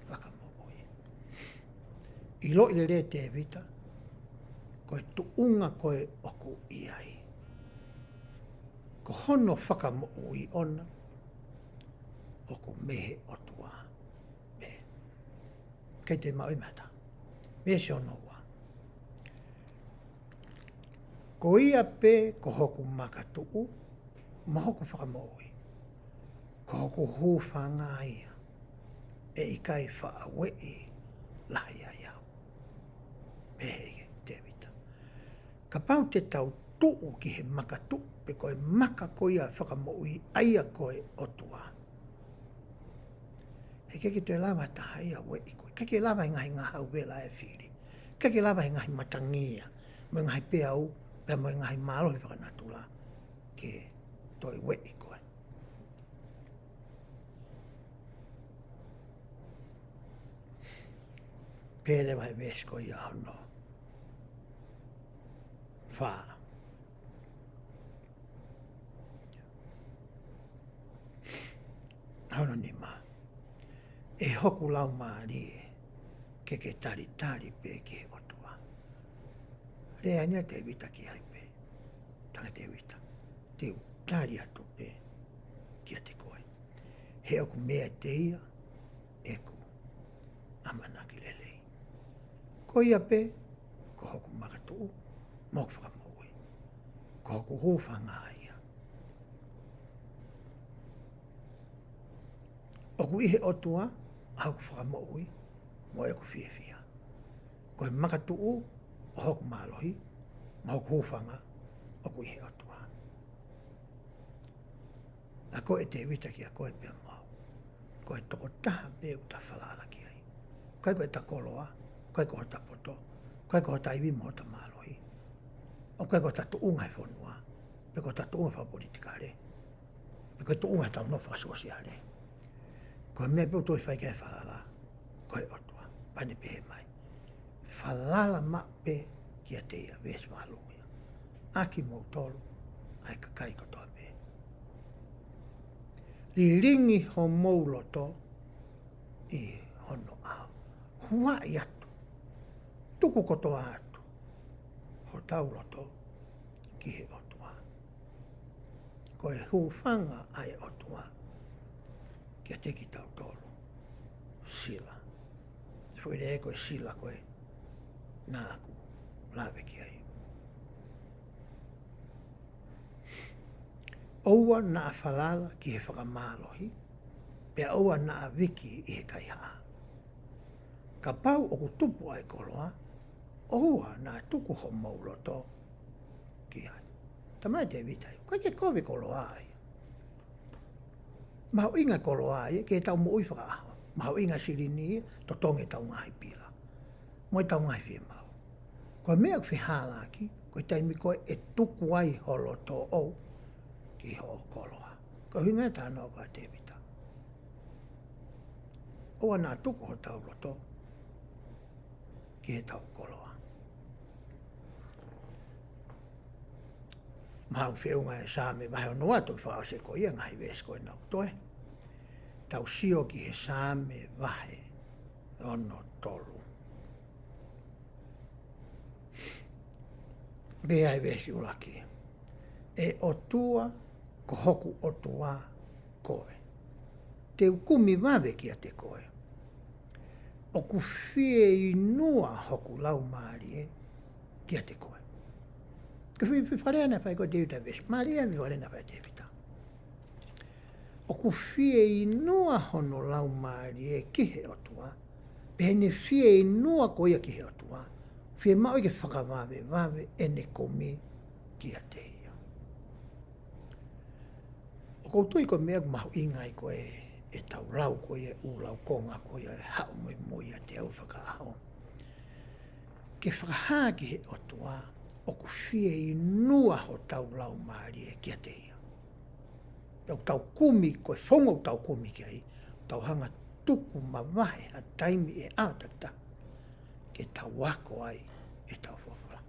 whakamooi. I lo i le te vita, koe tuunga koe oku iai. Ko hono whakamo'u i ona, oku mehe otua me. Kei te mau imata. Me se ono wa. Ko ia pe ko hoku makatu'u, ma hoku whakamo'u i. Ko hoku hūwhanga ia. E i kai whaawei lahi ai au. Pehe te vita. Ka pau te tau tu'u ki he maka tu'u pe koe maka koe a whakamo'ui aia koe otua. He keke te lawa taha ia we i koe. Keke lawa i ngahi ngahau wela e whiri. Keke lawa i ngahi matangia. Mo ngahi pe au, pe mo ngahi mālohi whakanatula ke toi we i koe. Pele vai vesko ia hono. Wha. Hono ni ma. E hoku lau maari e ke tari pe ki he otua. Rea nia te vita ki hai pe. Tana te vita. Te tari atu pe ki a te koe. He oku mea te ia e ku amanaki lelei. Ko ia pe, ko hoku makatuu, mok whakamoui. Ko hoku hūwhanga ia. Oku ihe otua, hoku whakamoui, mo e ku whiawhia. Ko he makatuu, o hoku mālohi, mo hoku hūwhanga, oku ihe otua. A koe e te vita ki a koe pia mau. Ko e toko taha pe uta whalala ki ai. Kai koe ta koloa, kai ko ta poto, kai ko ta iwi mo ta mālohi. O kai ko ta tuunga e whonua, pe ko ta tuunga wha politikare, pe ko tuunga ta no wha sosiale. Ko mea pe utoi whai kai whalala, ko e otua, pane pehe mai. Whalala ma pe ki a teia ves māluia. Aki mou tolu, ai ka kai ko toa pe. Li ringi ho mou loto i hono au. Hua i atu. Tuku kotoa atu. Ho tau loto ki he otua. Ko e hūwhanga ai otua ki a teki tau tolu. Sila. Whuire e koe sila koe nā aku lawe ki ai. Oua na a whalala ki he whakamālohi, pe oua na a wiki i he kaihaa. Ka pau o ku tupu ai koroa, oua na tuku ho mauloto ki ai. Tamai te vitai, kai ke kowe koroa ai. Maho inga koroa ai, ke tau mo ui whakaaho. Maho inga sirini, to tonge tau ngahi pila. Moi tau ngahi whia mau. Koe mea ku whihala ki, koe taimi koe e tuku ai holoto ou, ki ho koroa. Ko hinga e tāna o ka te vita. Oua nā tuku ho tau loto, ki he tau koroa. Mahau whiunga e sāme wahe o noa tu whao se ko ia ngai ves koe nau toe. tau sio ki he sāme vahe ono tolu. Bea e vesi ulaki. E o tua ko hoku o tua koe. Te ukumi wawe kia te koe. O ku fie i nua hoku lau maari e kia te koe. Ka whare ana whai ko David Aves. Maari e whare ana whai David. O ku fie i nua hono lau maari e kihe o tua. Pehene fie i nua koia kihe o tua. Fie mao i ke whakawawe ene komi kia te ia. O koutui ko mea mahu ingai koe e tau lau koe e ulau konga koe e hao moi moi a te au whakaaho. Ke whakahaa ki he o tua, o ku fie i nua ho tau lau maari e kia te ia. Tau kumi, koe whongo tau kumi ki ai, tau hanga tuku mawahe a taimi e ātata, ke tau wako ai e tau whawhara.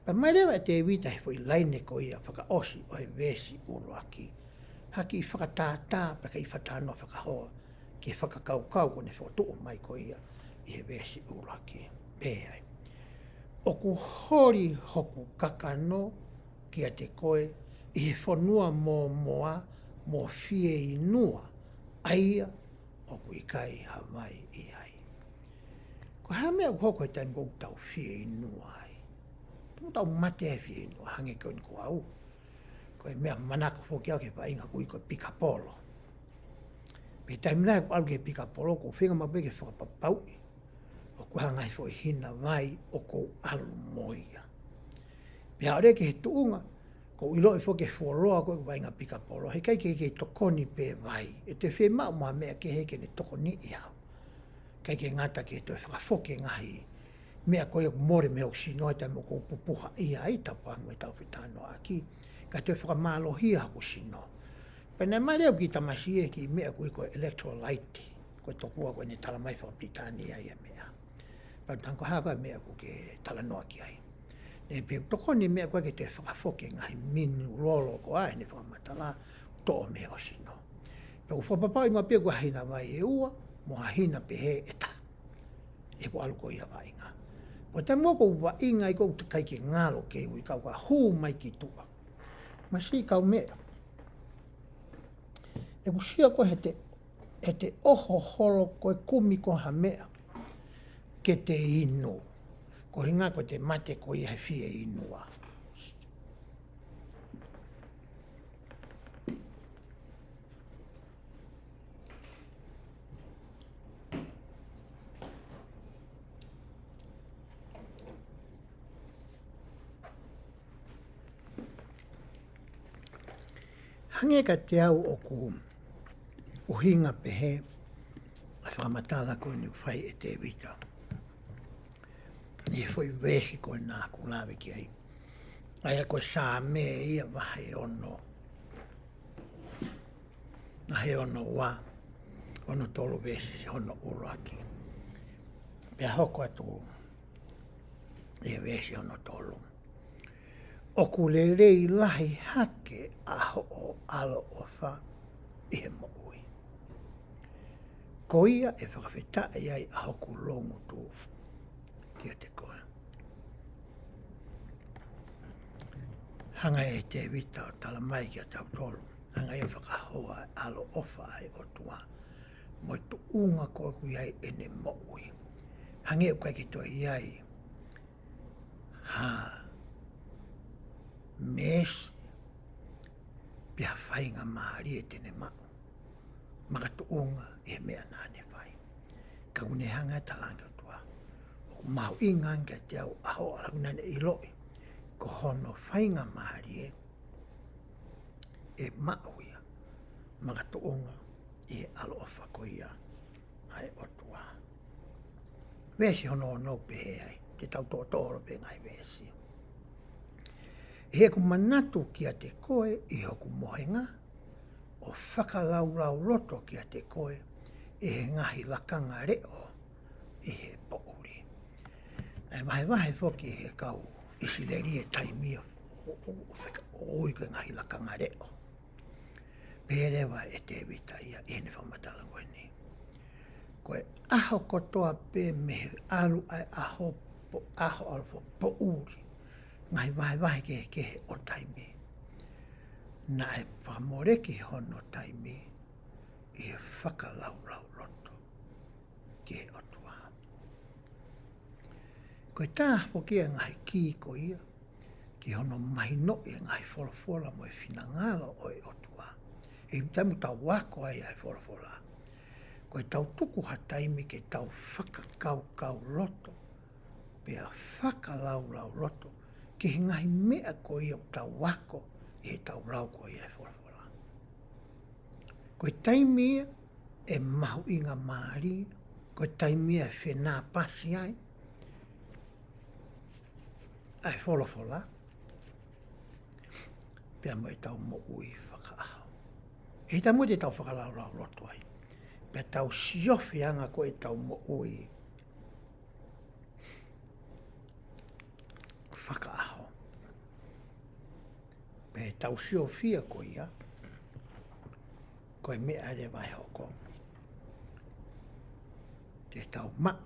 Pa mai rewa e te wita he fwoi laine ko ia whakaosi o he vesi uruaki. Haki i whakatātā pa ka i whatanoa whakahoa ki he whakakaukau ko ne whakatuu mai ko ia i he vesi uruaki. Pēai. O ku hori hoku kakano kia te koe i he whanua mō moa mō fie i nua aia o ku i kai Hawaii i ai. Ko hea mea ku hoko e tani kou tau fie i nua ai. Tū tau mate e fie i nua hange koe ni ko au. Ko e mea manaka whoki au ke whainga kui ko pikapolo. Me taimina e ku alu ke pikapolo ko whinga mabe ke whakapapaui. O ku hangai fo hina vai o ko alu moia. Pea ore ke he tuunga, ko ilo e fo ke fuoloa ko e whainga pikapolo. He kai ke tokoni pe vai. E te whi mao mua mea ke heke ne tokoni i hau. Kai ke ngata ke to e whakafoke ngahi. Mea koe o more me o sinoi tai mo ko pupuha ia ai tapuangu e tau whitano aki. Ka te whakamallohia haku sino. Pena mai reo ki tamasi e ki mea koe koe electrolyte. Koe tokua koe ne tala mai whakapitani ai e mea. Pau tanko haka mea koe ke tala noa ki ai. Ne pe tokoni mea koe ke te whakafoke ngahi minu lolo ko ai ne whakamatala to o mea o sino. Pau whapapau ma pe koe hina vai e ua, mo hina pe he eta. E po alu ko ia vainga. Po te moko vainga i kou te kai ke ngalo ke ui kau ka hū mai ki tua. Ma si kau mea. E kusia koe he te oho holo koe kumi ko ha mea ke te inu. Ko hinga ko te mate ko i he fie inua. Hange ka te au o ku uhinga pehe a whakamatala koe ni whai e te wita. I foi vesi koe nā ku lawe ki ai. Ai koe sā me ia wahe ono. Wahe ono wā. Ono tolu vesi ono uruaki. Pea hoko atu e vesi ono tolu. O ku lelei lahi hake aho o alo o wha i he moui. Ko ia e whakawhita e ai aho ku longu tū kia te koe. Hanga e te wita o tala mai kia tau tolu. Hanga e whakahoa alo ofa ai o tua. Moi tu unga koe ku iai ene moui. Hanga e kai ki toi iai. Ha. Mesi. Pia whainga maari e tene mau. Maka tu unga e he mea nane whai. Ka une hanga talanga tua. O mau inganga te au aho alagunane i loi. Ko hono whainga maari e mauia. Maka tu unga i he alo ofa ko ia. Ai o tua. Vesi hono o no pehe ai. Te tau tō tōro pe ngai vesi. He ku manatu kia te koe i hoku mohenga, o whakaraulau roto kia te koe i he ngahi lakanga reo i he pouri. Nei wahe whoki he kau isileri e taimi o ui koe ngahi lakanga reo. Pērewa e te vita ia i hene whamatala koe ni. Koe aho kotoa pē me alu ai aho po aho alfo po uri. Ngai vahe ke he o taimi. Na e whamoreki hono taimi i he whakalau loto ki he otua. Koe tāhpo kia ngai ki ko ia ki hono mahi no i ngai wholofola mo e whinangalo o e otua. E tamu tau wako ai ai wholofola. Koe tau tuku ha taimi ke tau whakakau loto. Pea whakalau loto. Ki he ngahi mea ko i o tau wako i he tau rau ko i ai wholofola. Koe taimi e mahu inga maari. Koe taimi e whenā pasi ai. Ai wholofola. Pea mo e tau mo ui whakaaho. He tamu te tau whakalau loto ai. Pea tau siofi anga ko e tau mo ui whakaaho. Pea tau siofia ko ia. Koe mea re vai hoko. Te tau mau.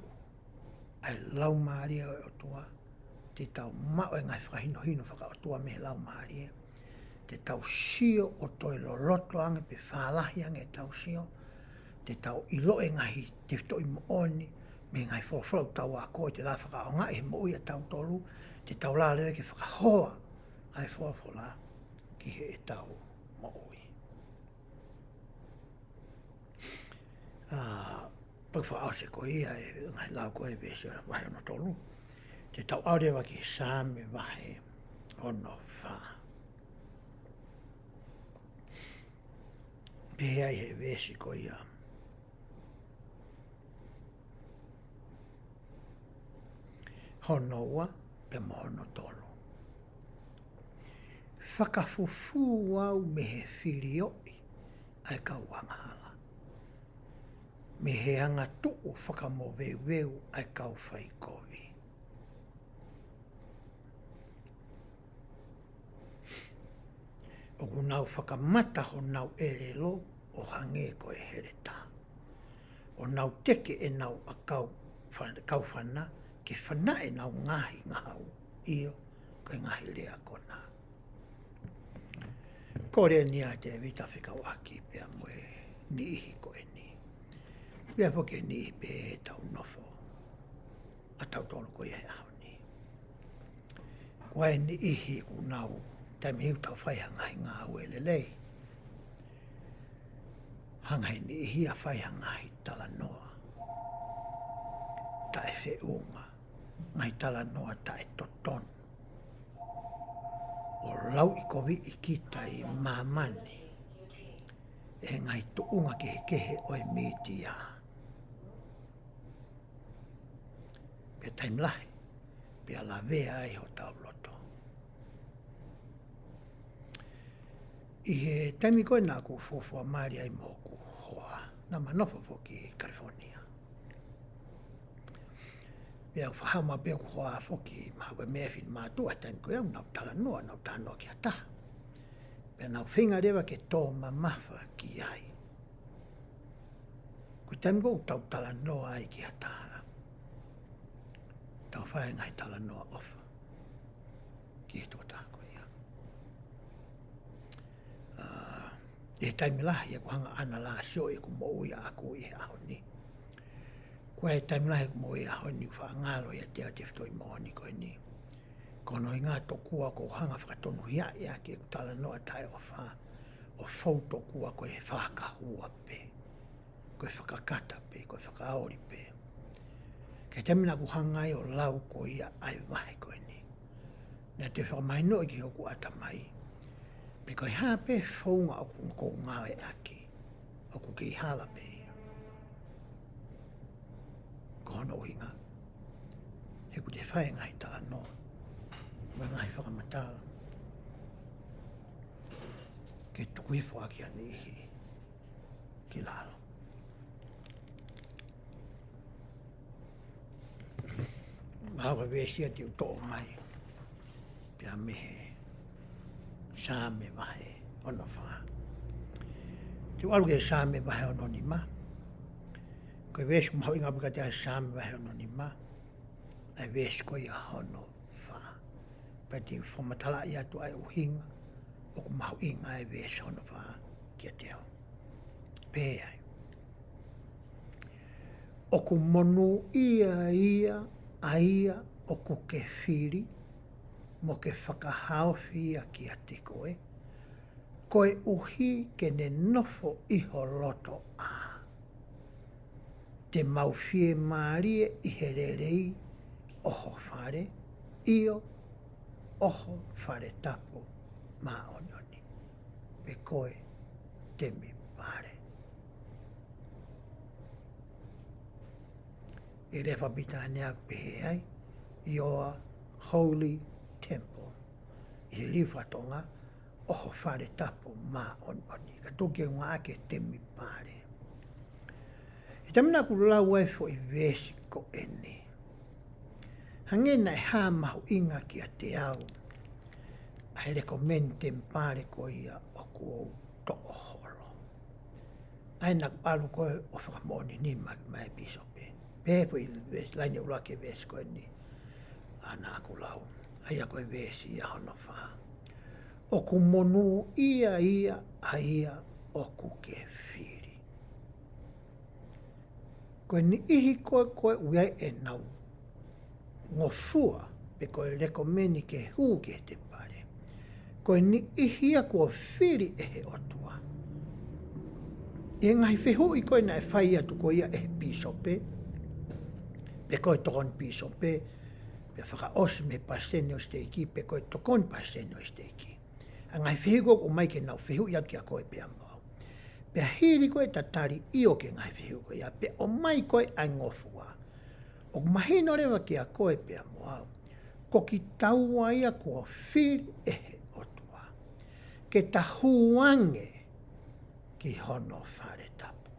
Ai lau maaria o tua. Te tau mau e ngai whakahino whakaotua me lau maaria. Te tau sio o toi loloto anga pe whalahi anga e tau sio. Te tau ilo e ngahi te toi mooni. Me ngai whoflau tau a koe te la whakao ngai he mo ia tau tolu. Te tau la lewe ke whakahoa. Ai whofola ki he e tau mo ui. Pau whaau se ko ia e ngai lau koe vese wahe ono tolu. Te tau aurewa ki sāme wahe ono wha. Pehea i he vese ko ia. Honoa pe mohono tolu. Whakafufu au me he whirioi ai kau wangahala. Me he anga tuu whakamoweweu ai kau whaikovi. O nau whakamata ho nau erelo o hange ko e hereta. O nau teke e nau a kau whana ke whana e nau ngahi ngahau io koe ngahi rea kona. Kore ni a te vita whikau aki pia moe ni ihi ko e ni. Pia poke ni ihi pe e tau nofo. A tau tolu ko e aho ni. Kua e ni ihi ku nau taimi hiu tau whaihanga hi ngā uele lei. Hangai ni ihi a whaihanga hi tala noa. Ta e whe unga. Ngai tala noa ta e toton. O lau i kovi i kita i mamani. E ngai tu unga kehe o e miti a. Pea taimlahi. Pea la vea ai ho tau loto. I he taimi koe nā ku fofua maari ai mō ku hoa. Nā manofo fo ki California. Pea u whahama pea ku hoa fo ki mahawe mewhin mātua taimi koe au nau tala noa, nau tānoa ki a taha. Pea nau whinga rewa ke tō mamafa ki ai. Koe taimi koe tau tala noa ai ki a taha. Tau whae ngai tala noa ofa. Ki he tō taha koe ia. E taimi lahi e kuhanga ana la sio e ku mo uia aku i he aho ni. Kua e taimi lahi ku mo uia aho ni wha ngalo ia te tifto i mooni koe ni. Kono i ngā tokua ko hanga whakatonu hia ia ke ku tala noa tai o wha. O fauto kua koe whakahua pe. Koe whakakata pe, koe whakaori pe. Ke temina ku hangai o lau ko ia ai wahe koe ni. Nea te whakamaino i ki hoku atamai. Pe koe hape whaunga o ku ngawe aki. O ku ki hala pe. Ko hono uhinga. He ku te whae ngai tala no. Mai ngai whakamatala. Ke tuku i whaaki ani ihi. Ki lalo. Hawa wesia te uto'o mai. Pea mehe. Sāme wahe ono wha. Te walu ke same vahe ono ni ma. Koe vesu mahu inga buka te same vahe ono ni ma. Ai vesu ko ia hono wha. Pati whamatala ia tu ai uhinga. O ku mahu inga ai vesu hono wha kia te au. Pē ai. O ku monu ia o ku ke whiri. Mo ke whakahauwhi ia kia te koe. Koe uhi ke ne nofo iho loto a. Te mauwhie maarie i hererei oho whare, io oho whare tapo mā ononi. Pe koe te mi pare. E rewa bitane au pehe ai, Your Holy Temple. I he liwhatonga, oho whare tapo mā ononi. Ka toki ngā ake te mi pare. I tamina ku lau ai fo I vesi ko ene. Hange nai hā mahu inga ki a te au. Ai rekomend te mpare ko ia o ku o to'o holo. Ai nak alu koe o whakamoni ni mai bisope. Pepo I laini ula ke vesi ko ene. Ana aku lau. Ai a koe vesi ia hono wha. O ku monu ia o ku ke whiri. Koe ni ihi koe uai e nau ngofua pe koe rekomeni ke hū ke te mpare. Koe ni ihi a kua whiri e he otua. E ngai whehu I koe na e whai atu koe ia e he pisope. Pe koe tokon pisope. Pe whaka osi me pasene o steiki. Pe koe tokon pasene o steiki. A ngai whehu koe o mai ke nau whehu I atu kia koe pe amau. Pe hiri koe tatari io ke ngai whehu koe ia. Pe o mai koe ai ngofua. O mahino rewa ki a koe pe amau. Ko ki taua ia kua whiri e he otua. Ke tahuange ki hono whare tapu.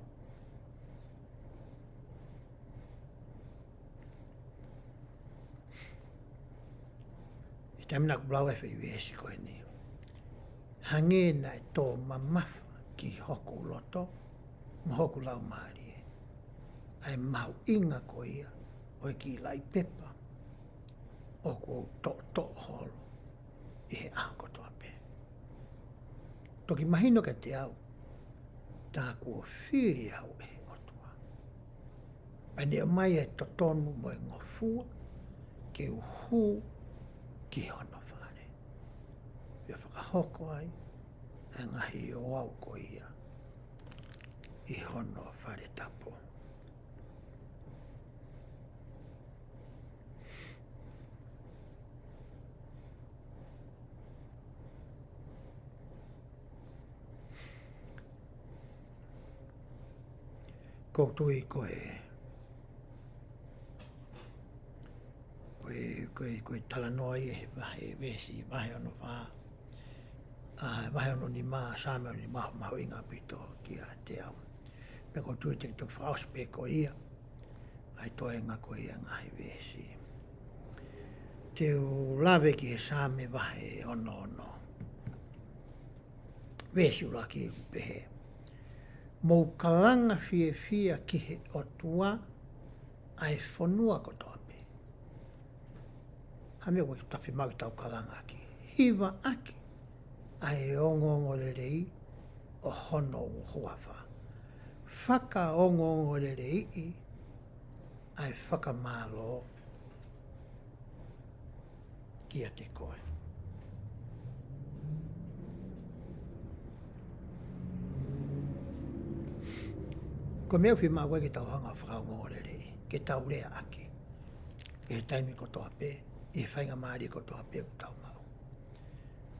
I tamina ku blau e whi wesi koe ni. Hange na e tō mamafa ki hoku loto, ma hoku lau maari e. Ai mahu inga ko ia, oi ki lai pepa, o ko to holo, I he aha kotoa pe. Toki mahino ka te au, tā kua whiri au e he otua. Pane o mai e totonu mo e ngofua, ke uhu ki hono whare. Pia whakahoko ai, e ngahi o au ko ia I hono whare tapo. Koutui koe talanoa I e vahe vesi, vahe ono wha. Vahe ono ni maa, same ono ni mahu inga pito ki a te au. Pe koutui te tuk whaos pe ko ia, ai toe ngā ko ia ngahi vesi. Te lawe ki he same vahe ono. Vesi ula ki pehe. Mou kalanga fia ki he otua, ai whanua kotoa pe. Hame koe ki tawhi mau tau kalanga aki. Hiwa aki, ai ongongo rerei o hono huawha. Whaka ongongo rerei ai whakamalo ki a te koe. Ko mea whi maa koe ki tau hanga whakaongongo rerei, ke tau rea aki. E he taimi kotoa pe, I he whainga maari kotoa pe ku tau mau.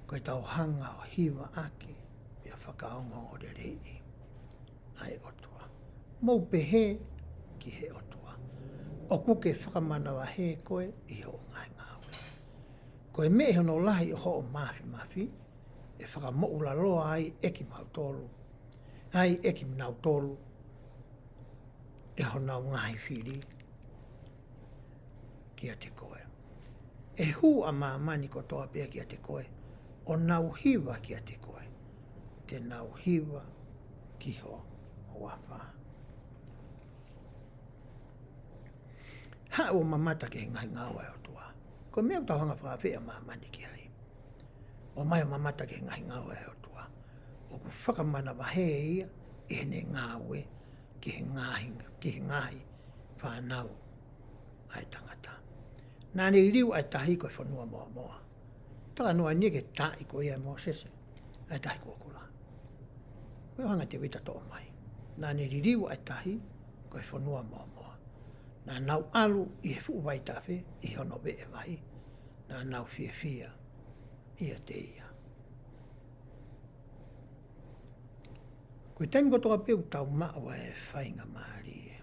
Koe tau hanga o hiwa aki, pia whakaongongo rerei ai otua. Mou pehe ki he otua. O kuke whakamanawa he koe I ho ngai ngawe. Koe me hono lahi o ho o mafi, e whakamoula loa ai eki mautolu. Ai eki mnautolu. E hona ngahi whiri ki a te koe. E hu a maamani kotoa pia ki a te koe. O nau hiwa ki a te koe. Te nau hiwa kiho hoa wha. Ha o mamata ke ngai ngawa o tua. Ko mea tau hanga whawhea mamani ki hai. O mai o mamata ke ngai ngawa o tua. O ku whakamana wahe ia e ne ngāwe ki he ngahi whanau ai tangata. Nā ni riu ai tahi koe whanua moa moa. Taka noa nie ke tai ko ia mo sese. Ai tahi kua kula. Koe hanga te wita toa mai. Nā ni riu ai tahi koe whanua moa moa. Nā nau alu i he fu vai tawhi i hono ve e mai. Nā nau fia fia ia te ia. Koe taimi kotoa peu tau maua e whainga maari e.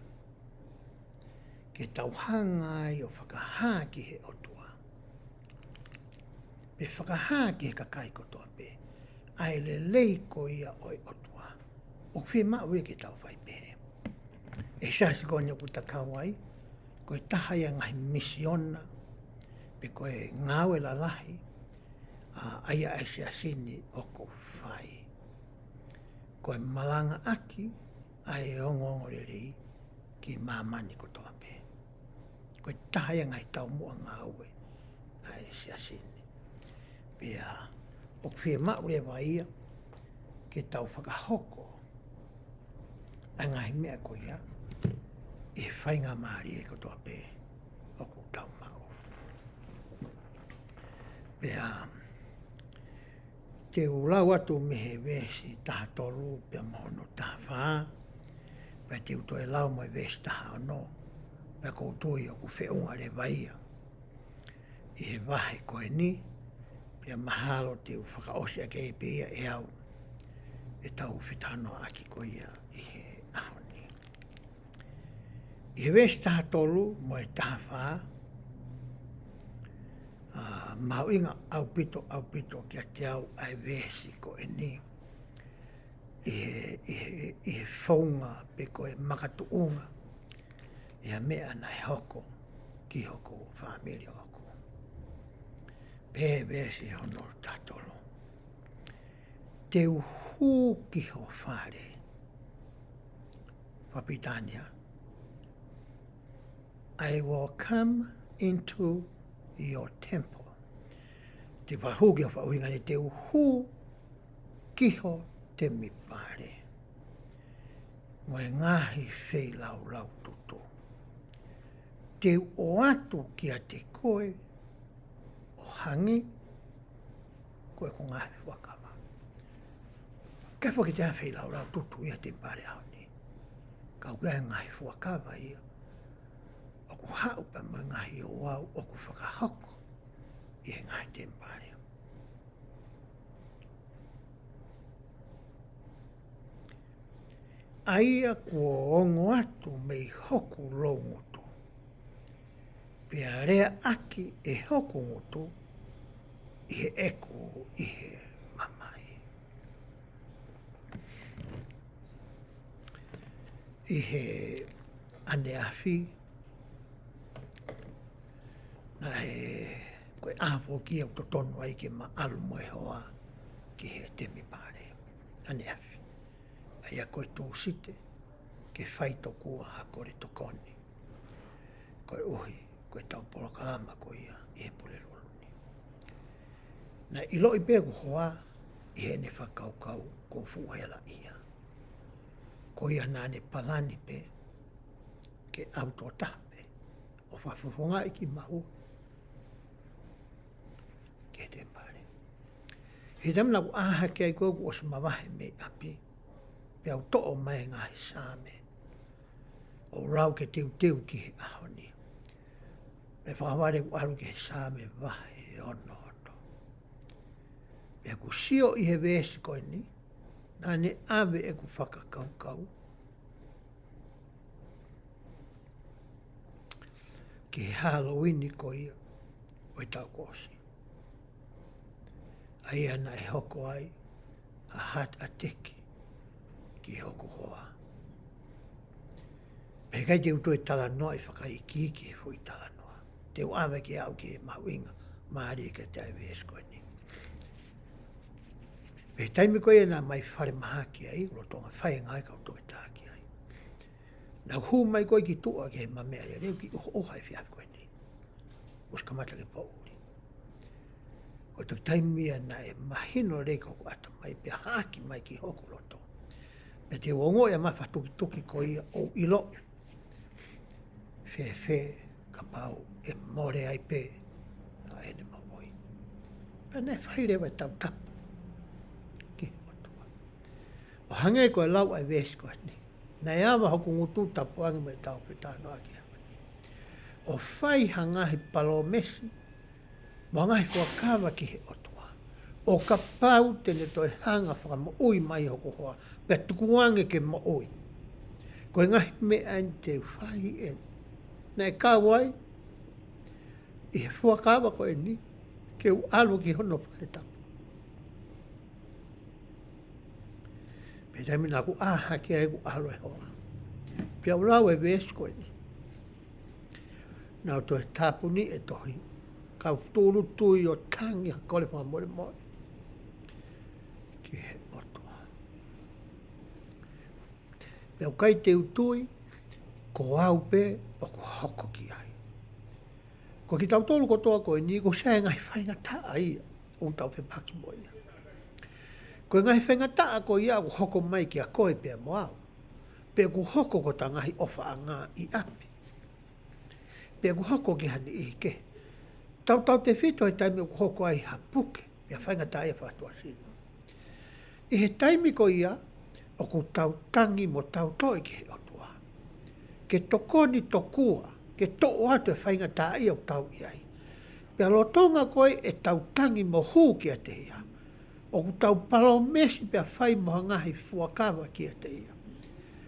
Ke tau hanga i o whakahā ki he otua. Pe whakahā ki he kakai kotoa pe. Ai le lei ko ia oi otua. O whi mau e ke tau whai pehe. E sasi ko nyoku takau ai. Koe taha ia ngahi misiona. Pe koe ngāwe la lahi. Aia aisi asini o ko whai. Koe malanga aki. Ai ongo riri ki mamani kotoa pe. Koe taha ia ngahi tau mua ngāwe. Aisi asini. Pea o whi mau le waia. Ke tau whakahoko. Ai ngahi mea ko ia. I whainga maari e kotoa pe o ku tau mau. Pea te ulau atu mehe vesi taha toru pea mohono taha whaa. Pea te uto e lau mai vesi taha ono. Pea koutui o ku whiunga le vaia. I he vahe koe ni. Pea mahalo te u whakaosi ake e pia e au. E tau whitano aki koe ia i he ahoni. I he vesi taha tolu mo e taha whaa. Mauinga au pito kia te au ai vesi ko e ni. I he whaunga pe ko e makatuunga. I ha mea nai hoko ki hoko whaamilia hoko. Pe vesi hono tatolo. Te uhu ki ho whare. Whapitania. I will come into your temple. Te wahugi o whauhinga ni te uhu kiho te mipare. Mo e ngahi whei lau tutu. Te o atu kia te koe o hangi koe ko ngahi wakawa. Kai whaki te whei lau tutu ia te mpare hao ni. Kau kia ngahi wakawa ia. O ku hau pa mo ngahi o wau o ku whakahoko i he ngahi te mpare. Aia kua ongo atu mei hoku longotu. Pea rea aki e hoku ngotu i he eku i he mamai. I he ane awhi na he koe apo ki au to tonu ai ke ma alu moe hoa ki he temi pare. Ane awhi. Aia koe tō site ke whaito kua hakore tokoni. Koe uhi, koe tau polokalama ko ia i he pole roluni. Na ilo i pēku hoa i he ne whakaukau ko fuhela ia. Ko ia nāne palani pe ke auto tape o whawhawhonga i ki mau. Ke te mpare. He tamna ku aha ke ai koe ku osu mawahe me api. Pea au to'o mai ngahi sāme. O rau ke teu ki he ahoni. Me whakaware ku aru ke he sāme vahe ono. Pea ku sio i he vesi koe ni. Nā ne ave e ku whakakaukau. Ki he Halloween ko ia. O i tau kosi. Aia na e hoko ai. A hat a teki. Ki hoku hoa. Pe kai te uto e tala noa i whakai ki fu i tala noa. Te uawe ki au ki mauinga. Maari ke te ai vesko ni. Pe taimi koe na mai whare maha ki ai, lo tonga whai ngai kau toke tā ki ai. Nā hu mai koe ki tua ke he mamea ia reo ki ohai whia koe ni. Us kamata ke pa uri. O tuk taimi ia na e mahino reko ko ata mai pe haki mai ki hoko loto. Me te wongo ia mawha tuki tuki ko ia o ilo. Fe ka pau e more ai pe a ene mawoi. Pe ne whai rewa tau tapu. O hange koe lau ai wesi koe ni. Na e awa hoku ngutu tapu anga me tau pe tāno aki hapa ni. O whai hangahi palo mesi, mo hangahi whakawa ki he otua. O ka pau tene toi hanga whaka mo ui mai hoku hoa, pe tukuange ke mo ui. Koe ngahi mea ni te whai e. Na e kāwai, i he whakawa koe ni, ke u alu ki hono whare tapu. Pei mina ku aha ki ai ku alo e hoa. Pia urau e wesi koe ni. Nau to e tapu ni e tohi. Kau tūru tui o tangi ha kore wha more more. Ki he otua. Pia ukai te utui, ko au pe o ko hoko ki ai. Ko ki tau tolu kotoa koe ni, ko sea ngai whainga taa ia. Un tau pe paki mo ia. Koe ngahi whenga taa ko ia ku hoko mai ki a koe pia mo au. Pea ku hoko ko ta ngahi ofa a ngā i api. Pea ku hoko ki hani i ke. Tau te whito he taimi ku hoko ai hapuke. Pea whenga taa ia whatua sino. I he taimi ko ia o ku tau tangi mo tau toi ki he otua. Ke tokoni tokua. Ke toko atu e whenga taa ia o tau i ai. Pea lo tonga koe e tau tangi mo hū ki a te ia. O ku tau palo mesi pia whai mo hangahi fuakawa ki a te ia.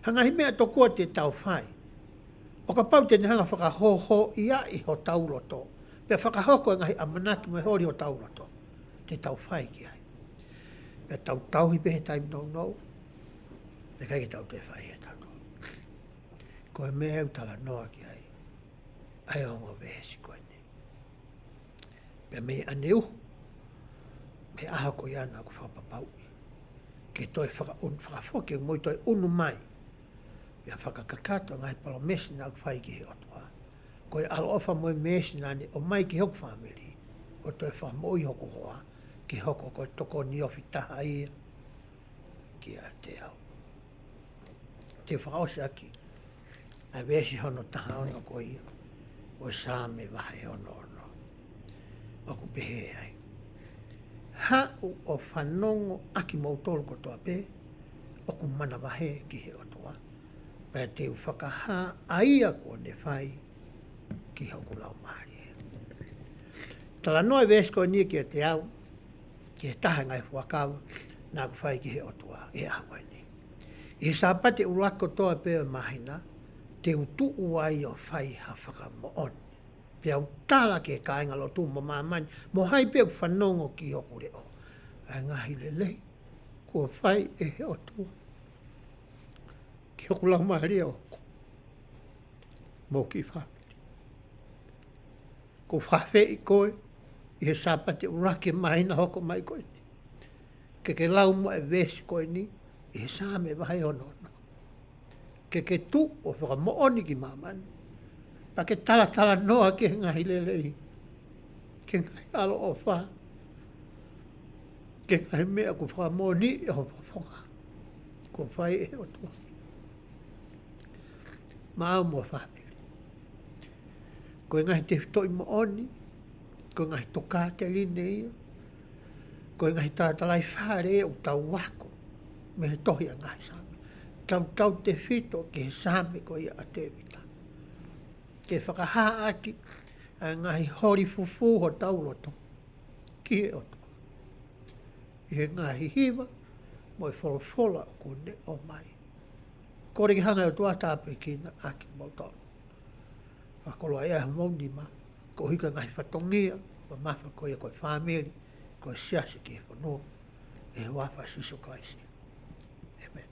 Hangahi mea tokua te tau whai. O ka pau tene hanga whakahoho ia i ho tau loto. Pia whakahoko e ngahi amanatu me hori ho tau loto. Te tau whai ki ai. Pia tau tauhi pe he taim nou nou. Te kai ke tau te whai he tau. Ko e mea au tala noa ki ai. Ai o ngā vehesi koe ni. Pia me aneu. Me aha ko ia nā ku whapapau. Ke toi whakafoke moi toi unu mai. Pia whakakakato ngai palo mesi nā ku whai ki he otua. Ko e alo ofa moi mesi nāni o mai ki hoku whamiri. O toi whamoi hoku hoa. Ki hoko ko toko ni ofi taha ia. Ki a te au. Te whakaose aki. A vesi hono taha ono ko ia. O sāme wahe ono ono. O ku pehe ai. Hau o whanongo aki mautolo ko toa pe, o ku mana wahe ki he otua. Pea te u whakaha aia ko ne whai ki hoku lau maari e. Tala noe vesko ni ki te au, ki he taha ngai whakawa, nā ku whai ki he otua, e awa ni. I he sāpate uruako toa pe o mahina, te utu uai o whai ha whakamooni. Pea utala ke kāinga lo tū mo māmani, mo hai pea ku whanongo ki hoku reo. A ngahi lelei, kua whai e he otua. Ki hoku lau mahari e oku. Mō ki whapiti. Ko whawhe i koe, i he sāpate urake mahina hoko mai koe ni. Ke lau mo e vesi koe ni, i he sāme vai ono ono. Ke tu o whakamooni ki māmani. Pa ke tala noa ke ngahi lelei. Ke ngahi alo o wha. Ke ngahi mea ku whakamoni e ho whawhonga. Ko whai e o tua. Māu mo whamiri. Ko ngahi te whitoi mo oni. Ko ngahi toka te rine ia. Ko ngahi tātalai whare o tau wako. Me he tohi a ngahi sāme. Tau te whito ke he sāme ko ia a te vita. Ke whakaha aki a ngahi hori fufu ho tauloto ki he oto. I he ngahi hiwa mo e wholofola o kone o mai. Kore ki hanga o tua tāpe ki na aki mo tau. Whakolo ai aha mauni ma, ko hika ngahi whatongia, ma mawha koe koe whamiri, koe siasi ki he whanua, e he wafa siso kaisi. Amen.